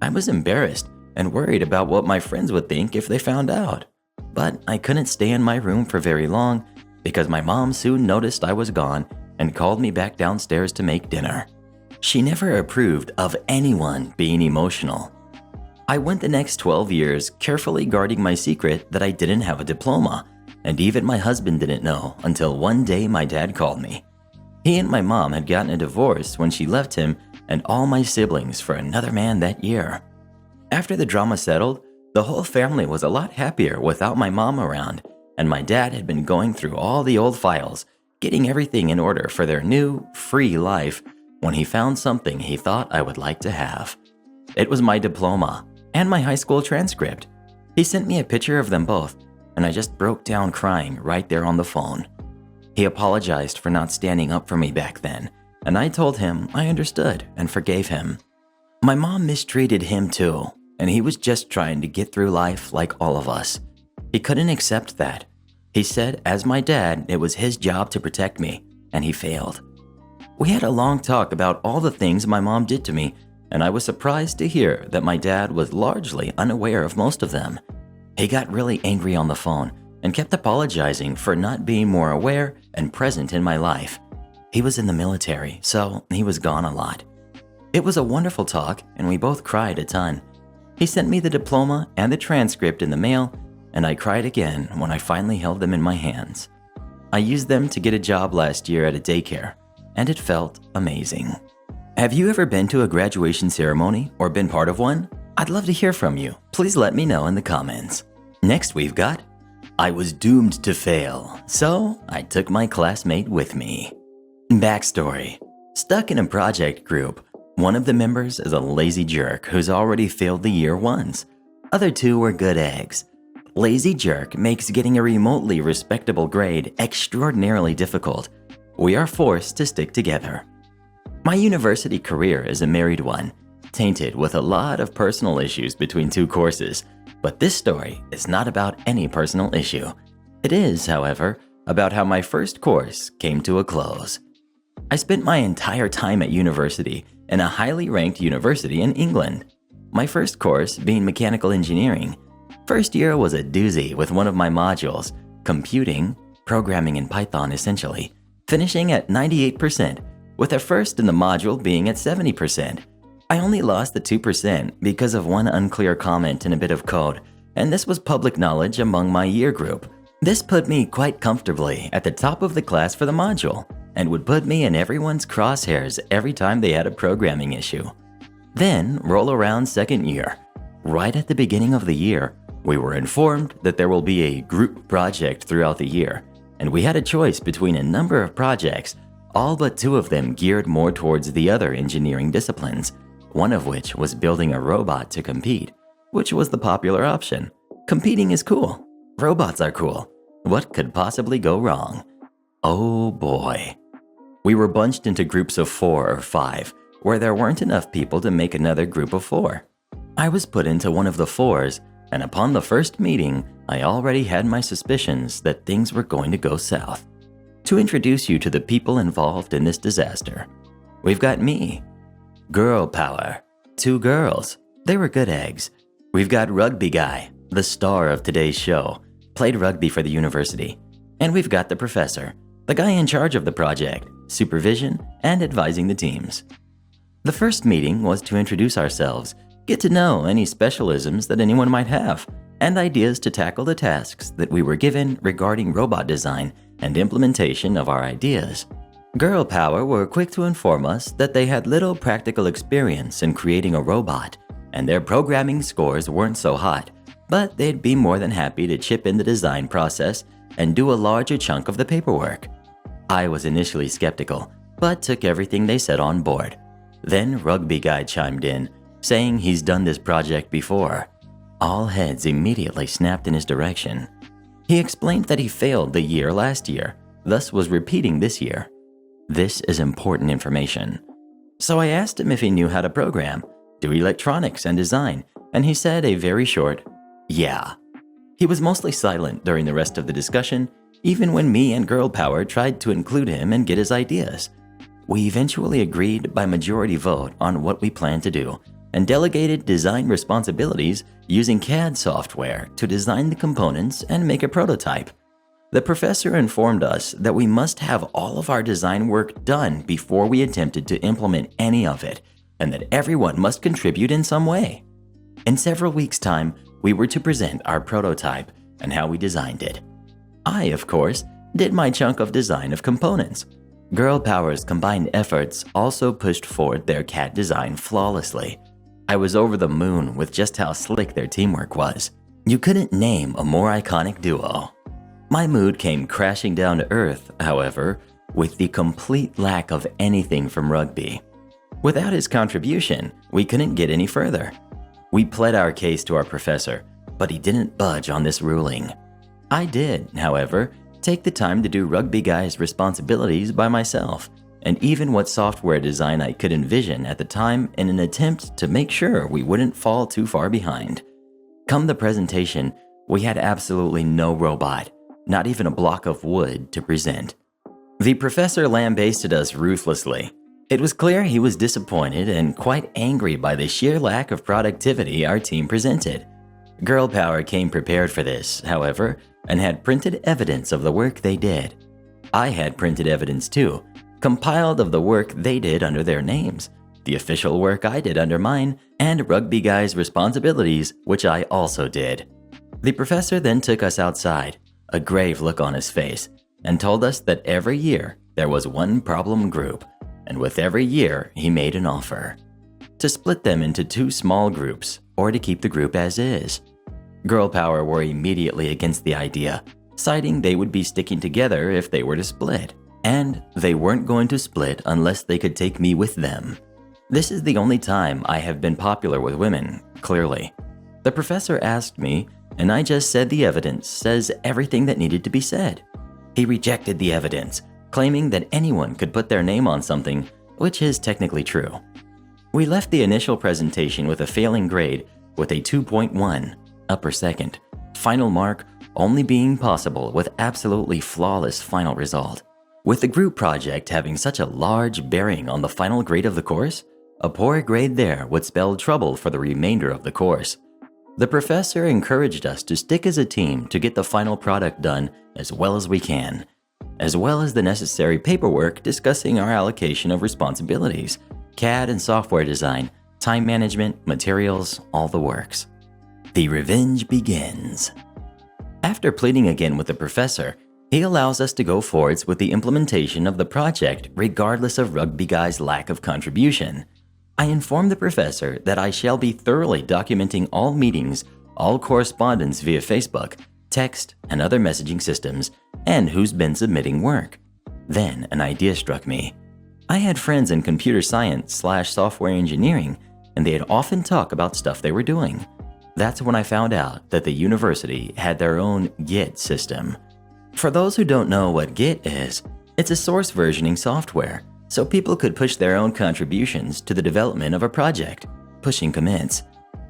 I was embarrassed and worried about what my friends would think if they found out. But I couldn't stay in my room for very long because my mom soon noticed I was gone and called me back downstairs to make dinner. She never approved of anyone being emotional. I went the next 12 years carefully guarding my secret that I didn't have a diploma, and even my husband didn't know until one day my dad called me. He and my mom had gotten a divorce when she left him and all my siblings for another man that year. After the drama settled, the whole family was a lot happier without my mom around, and my dad had been going through all the old files, getting everything in order for their new, free life when he found something he thought I would like to have. It was my diploma and my high school transcript. He sent me a picture of them both, and I just broke down crying right there on the phone. He apologized for not standing up for me back then, and I told him I understood and forgave him. My mom mistreated him too, and he was just trying to get through life like all of us. He couldn't accept that. He said as my dad, it was his job to protect me, and he failed. We had a long talk about all the things my mom did to me, and I was surprised to hear that my dad was largely unaware of most of them. He got really angry on the phone and kept apologizing for not being more aware and present in my life. He was in the military, so he was gone a lot. It was a wonderful talk, and we both cried a ton. He sent me the diploma and the transcript in the mail, and I cried again when I finally held them in my hands. I used them to get a job last year at a daycare, and it felt amazing. Have you ever been to a graduation ceremony or been part of one? I'd love to hear from you. Please let me know in the comments. Next we've got, I was doomed to fail, so I took my classmate with me. Backstory. Stuck in a project group. One of the members is a lazy jerk who's already failed the year once. Other 2 were good eggs. Lazy jerk makes getting a remotely respectable grade extraordinarily difficult. We are forced to stick together. My university career is a married one, tainted with a lot of personal issues between 2 courses, but this story is not about any personal issue. It is, however, about how my first course came to a close. I spent my entire time at university in a highly ranked university in England. My first course being mechanical engineering. First year was a doozy with one of my modules, computing, programming in Python essentially, finishing at 98%, with a first in the module being at 70%. I only lost the 2% because of one unclear comment in a bit of code, and this was public knowledge among my year group. This put me quite comfortably at the top of the class for the module, and would put me in everyone's crosshairs every time they had a programming issue. Then roll around second year. Right at the beginning of the year, we were informed that there will be a group project throughout the year, and we had a choice between a number of projects, all but 2 of them geared more towards the other engineering disciplines, one of which was building a robot to compete, which was the popular option. Competing is cool. Robots are cool. What could possibly go wrong? Oh boy. We were bunched into groups of 4 or 5, where there weren't enough people to make another group of 4. I was put into one of the 4s, and upon the first meeting, I already had my suspicions that things were going to go south. To introduce you to the people involved in this disaster, we've got me. Girl power. 2 girls. They were good eggs. We've got Rugby Guy, the star of today's show, played rugby for the university. And we've got the professor, the guy in charge of the project, supervision, and advising the teams. The first meeting was to introduce ourselves, get to know any specialisms that anyone might have, and ideas to tackle the tasks that we were given regarding robot design and implementation of our ideas. Girl Power were quick to inform us that they had little practical experience in creating a robot, and their programming scores weren't so hot, but they'd be more than happy to chip in the design process and do a larger chunk of the paperwork. I was initially skeptical, but took everything they said on board. Then Rugby Guy chimed in, saying he's done this project before. All heads immediately snapped in his direction. He explained that he failed the year last year, thus was repeating this year. This is important information. So I asked him if he knew how to program, do electronics and design, and he said a very short, yeah. He was mostly silent during the rest of the discussion, even when me and Girl Power tried to include him and get his ideas. We eventually agreed by majority vote on what we planned to do, and delegated design responsibilities using CAD software to design the components and make a prototype. The professor informed us that we must have all of our design work done before we attempted to implement any of it, and that everyone must contribute in some way. In several weeks' time, we were to present our prototype and how we designed it. I, of course, did my chunk of design of components. Girl Power's combined efforts also pushed forward their CAD design flawlessly. I was over the moon with just how slick their teamwork was. You couldn't name a more iconic duo. My mood came crashing down to earth, however, with the complete lack of anything from Rugby. Without his contribution, we couldn't get any further. We pled our case to our professor, but he didn't budge on this ruling. I did, however, take the time to do Rugby Guy's responsibilities by myself, and even what software design I could envision at the time in an attempt to make sure we wouldn't fall too far behind. Come the presentation, we had absolutely no robot, not even a block of wood to present. The professor lambasted us ruthlessly. It was clear he was disappointed and quite angry by the sheer lack of productivity our team presented. Girl Power came prepared for this, however, and had printed evidence of the work they did. I had printed evidence too, compiled of the work they did under their names, the official work I did under mine, and Rugby Guy's responsibilities, which I also did. The professor then took us outside, a grave look on his face, and told us that every year there was one problem group, and with every year he made an offer to split them into 2 small groups or to keep the group as is. Girl Power were immediately against the idea, citing they would be sticking together if they were to split, and they weren't going to split unless they could take me with them. This is the only time I have been popular with women, clearly. The professor asked me, and I just said the evidence says everything that needed to be said. He rejected the evidence, claiming that anyone could put their name on something, which is technically true. We left the initial presentation with a failing grade with a 2.1, upper second, final mark only being possible with absolutely flawless final result. With the group project having such a large bearing on the final grade of the course, a poor grade there would spell trouble for the remainder of the course. The professor encouraged us to stick as a team to get the final product done as well as we can, as well as the necessary paperwork discussing our allocation of responsibilities, CAD and software design, time management, materials, all the works. The revenge begins. After pleading again with the professor, he allows us to go forwards with the implementation of the project regardless of Rugby Guy's lack of contribution. I inform the professor that I shall be thoroughly documenting all meetings, all correspondence via Facebook, text, and other messaging systems, and who's been submitting work. Then an idea struck me. I had friends in computer science/software engineering, and they'd often talk about stuff they were doing. That's when I found out that the university had their own Git system. For those who don't know what Git is, it's a source versioning software, so people could push their own contributions to the development of a project, pushing commits.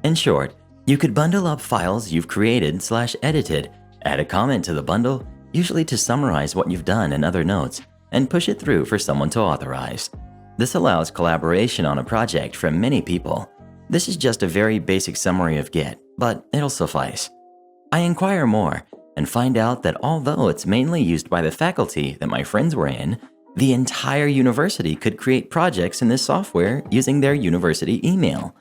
In short, you could bundle up files you've created/edited, add a comment to the bundle, usually to summarize what you've done and other notes, and push it through for someone to authorize. This allows collaboration on a project from many people. This is just a very basic summary of Git, but it'll suffice. I inquire more and find out that although it's mainly used by the faculty that my friends were in, the entire university could create projects in this software using their university email.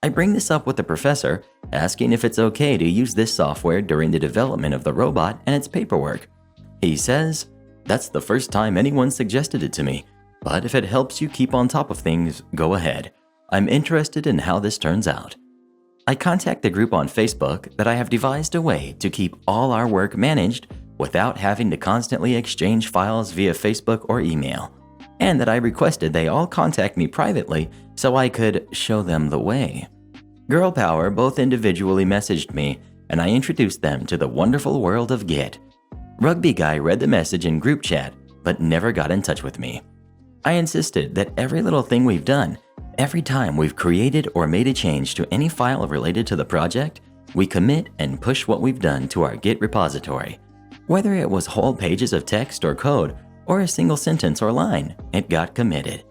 I bring this up with the professor, asking if it's okay to use this software during the development of the robot and its paperwork. He says, "That's the first time anyone suggested it to me, but if it helps you keep on top of things, go ahead. I'm interested in how this turns out." I contact the group on Facebook that I have devised a way to keep all our work managed without having to constantly exchange files via Facebook or email, and that I requested they all contact me privately so I could show them the way. Girl Power both individually messaged me, and I introduced them to the wonderful world of Git. Rugby Guy read the message in group chat, but never got in touch with me. I insisted that every little thing we've done, every time we've created or made a change to any file related to the project, we commit and push what we've done to our Git repository. Whether it was whole pages of text or code, or a single sentence or line, it got committed.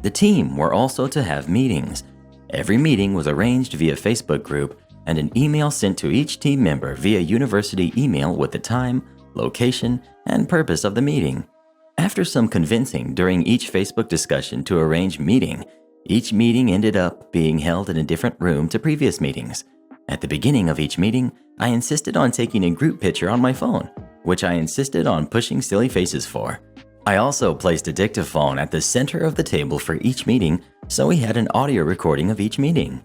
The team were also to have meetings. Every meeting was arranged via Facebook group and an email sent to each team member via university email with the time, location, and purpose of the meeting. After some convincing during each Facebook discussion to arrange meeting, each meeting ended up being held in a different room to previous meetings. At the beginning of each meeting, I insisted on taking a group picture on my phone, which I insisted on pushing silly faces for. I also placed a dictaphone at the center of the table for each meeting, so we had an audio recording of each meeting.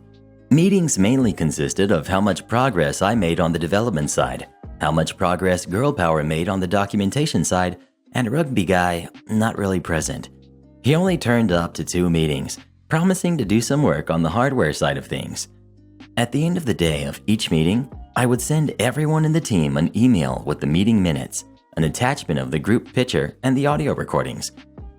Meetings mainly consisted of how much progress I made on the development side, how much progress Girl Power made on the documentation side, and Rugby Guy not really present. He only turned up to 2 meetings, promising to do some work on the hardware side of things. At the end of the day of each meeting, I would send everyone in the team an email with the meeting minutes, an attachment of the group picture, and the audio recordings.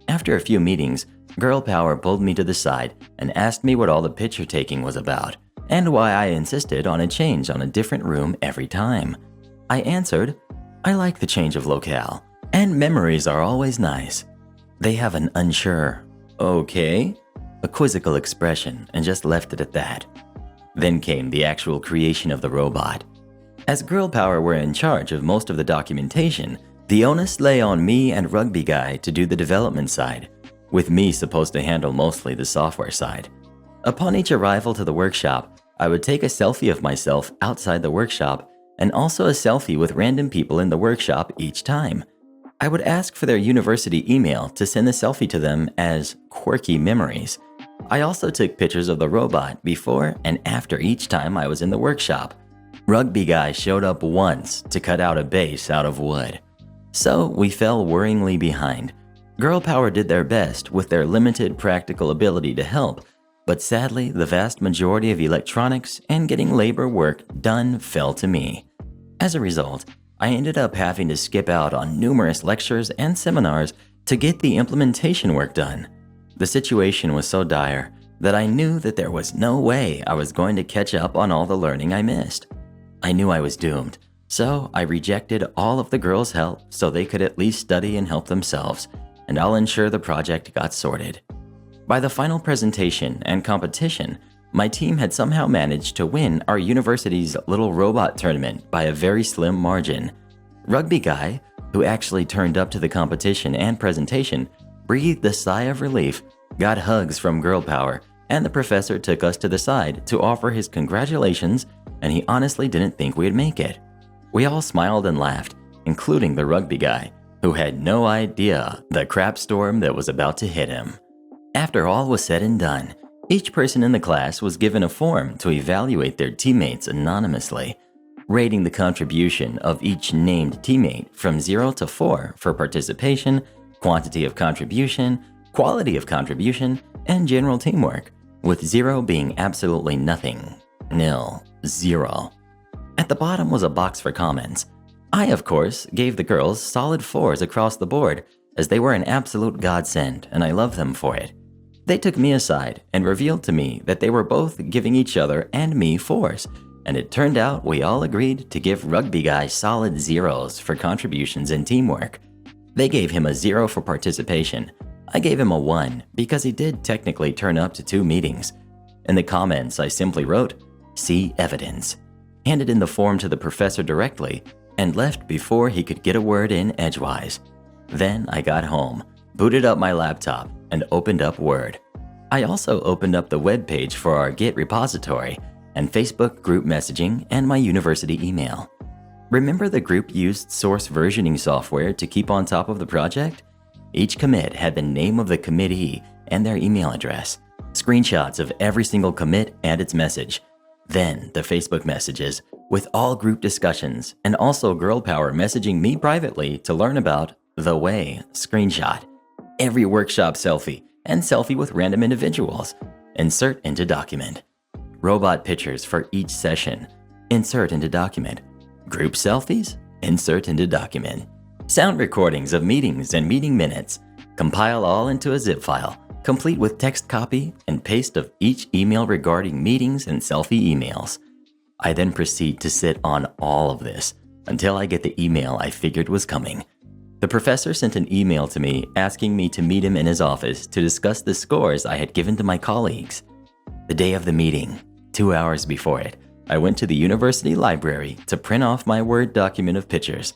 After a few meetings, Girl Power pulled me to the side and asked me what all the picture taking was about, and why I insisted on a change on a different room every time. I answered, "I like the change of locale, and memories are always nice." They have an unsure, "Okay?" a quizzical expression, and just left it at that. Then came the actual creation of the robot. As Girl Power were in charge of most of the documentation, the onus lay on me and Rugby Guy to do the development side, with me supposed to handle mostly the software side. Upon each arrival to the workshop, I would take a selfie of myself outside the workshop and also a selfie with random people in the workshop each time. I would ask for their university email to send the selfie to them as quirky memories. I also took pictures of the robot before and after each time I was in the workshop. Rugby Guy showed up once to cut out a base out of wood. So we fell worryingly behind. Girl Power did their best with their limited practical ability to help, but sadly the vast majority of electronics and getting labor work done fell to me. As a result, I ended up having to skip out on numerous lectures and seminars to get the implementation work done. The situation was so dire that I knew that there was no way I was going to catch up on all the learning I missed. I knew I was doomed, so I rejected all of the girls' help so they could at least study and help themselves, and I'll ensure the project got sorted. By the final presentation and competition, my team had somehow managed to win our university's little robot tournament by a very slim margin. Rugby Guy, who actually turned up to the competition and presentation, breathed a sigh of relief, got hugs from Girl Power, and the professor took us to the side to offer his congratulations, and he honestly didn't think we'd make it. We all smiled and laughed, including the Rugby Guy, who had no idea the crap storm that was about to hit him. After all was said and done, each person in the class was given a form to evaluate their teammates anonymously, rating the contribution of each named teammate from 0 to 4 for participation, quantity of contribution, quality of contribution, and general teamwork, with 0 being absolutely nothing. Nil. 0. At the bottom was a box for comments. I, of course, gave the girls solid 4s across the board, as they were an absolute godsend and I love them for it. They took me aside and revealed to me that they were both giving each other and me 4s, and it turned out we all agreed to give Rugby Guy solid 0s for contributions and teamwork. They gave him a 0 for participation. I gave him a 1 because he did technically turn up to 2 meetings. In the comments, I simply wrote, "See evidence," handed in the form to the professor directly, and left before he could get a word in edgewise. Then I got home, booted up my laptop, and opened up Word. I also opened up the web page for our Git repository and Facebook group messaging and my university email. Remember the group used source versioning software to keep on top of the project? Each commit had the name of the committee and their email address, screenshots of every single commit and its message, then the Facebook messages with all group discussions, and also girl power messaging me privately to learn about the way screenshot, every workshop selfie, and selfie with random individuals, insert into document. Robot pictures for each session, insert into document. Group selfies, insert into document. Sound recordings of meetings and meeting minutes, compile all into a zip file, complete with text copy and paste of each email regarding meetings and selfie emails. I then proceed to sit on all of this until I get the email I figured was coming. The professor sent an email to me asking me to meet him in his office to discuss the scores I had given to my colleagues. The day of the meeting, 2 hours before it, I went to the university library to print off my Word document of pictures.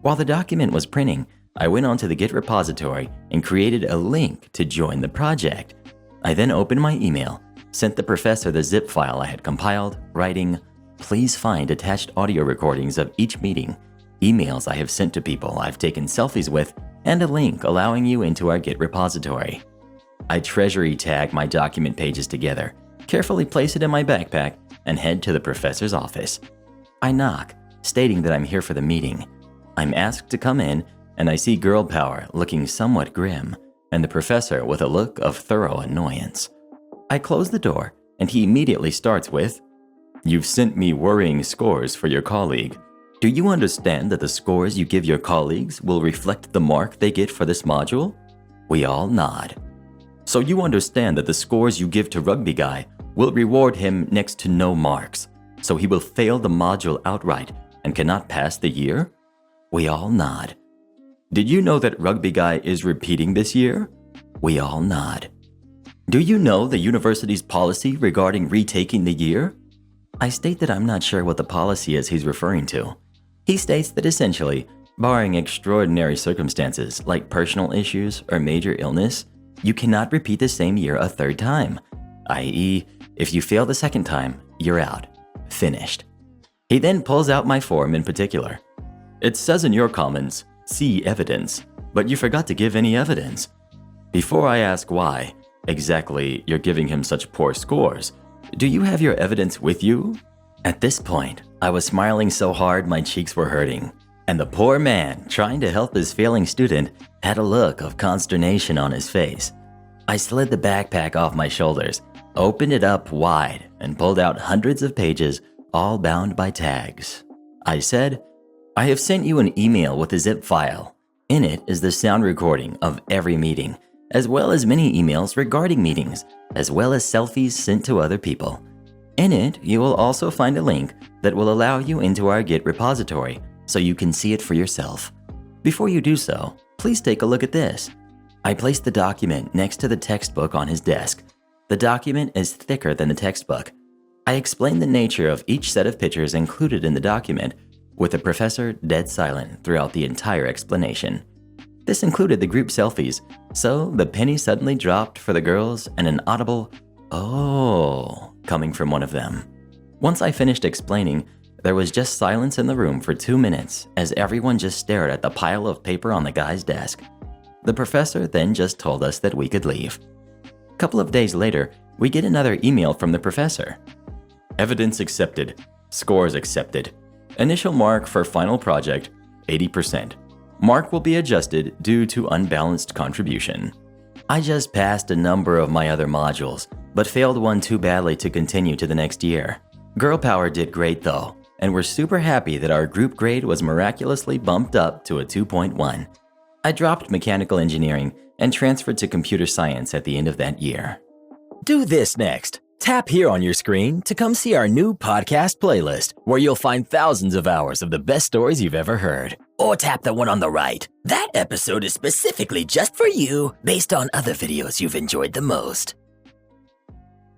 While the document was printing, I went onto the Git repository and created a link to join the project. I then opened my email, sent the professor the zip file I had compiled, writing, "Please find attached audio recordings of each meeting, emails I have sent to people I've taken selfies with, and a link allowing you into our Git repository." I treasury tag my document pages together, carefully place it in my backpack, and head to the professor's office. I knock, stating that I'm here for the meeting. I'm asked to come in, and I see girl power looking somewhat grim, and the professor with a look of thorough annoyance. I close the door, and he immediately starts with, "You've sent me worrying scores for your colleague. Do you understand that the scores you give your colleagues will reflect the mark they get for this module?" We all nod. "So you understand that the scores you give to Rugby Guy will reward him next to no marks, so he will fail the module outright and cannot pass the year?" We all nod. "Did you know that Rugby Guy is repeating this year?" We all nod. "Do you know the university's policy regarding retaking the year?" I state that I'm not sure what the policy is he's referring to. He states that essentially, barring extraordinary circumstances like personal issues or major illness, you cannot repeat the same year a third time, i.e., if you fail the second time, you're out. Finished. He then pulls out my form in particular. "It says in your comments, 'See evidence,' but you forgot to give any evidence. Before I ask why exactly you're giving him such poor scores, do you have your evidence with you?" At this point, I was smiling so hard my cheeks were hurting, and the poor man, trying to help his failing student, had a look of consternation on his face. I slid the backpack off my shoulders, opened it up wide, and pulled out hundreds of pages, all bound by tags. I said, "I have sent you an email with a zip file. In it is the sound recording of every meeting, as well as many emails regarding meetings, as well as selfies sent to other people. In it, you will also find a link that will allow you into our Git repository so you can see it for yourself. Before you do so, please take a look at this." I placed the document next to the textbook on his desk. The document is thicker than the textbook. I explained the nature of each set of pictures included in the document, with the professor dead silent throughout the entire explanation. This included the group selfies, so the penny suddenly dropped for the girls and an audible, "Oh," coming from one of them. Once I finished explaining, there was just silence in the room for 2 minutes as everyone just stared at the pile of paper on the guy's desk. The professor then just told us that we could leave. A couple of days later, we get another email from the professor. "Evidence accepted. Scores accepted. Initial mark for final project, 80%. Mark will be adjusted due to unbalanced contribution." I just passed a number of my other modules, but failed one too badly to continue to the next year. Girl power did great though. and were super happy that our group grade was miraculously bumped up to a 2.1. I dropped mechanical engineering and transferred to computer science at the end of that year. Do this next. Tap here on your screen to come see our new podcast playlist, where you'll find thousands of hours of the best stories you've ever heard. Or tap the one on the right. That episode is specifically just for you, based on other videos you've enjoyed the most.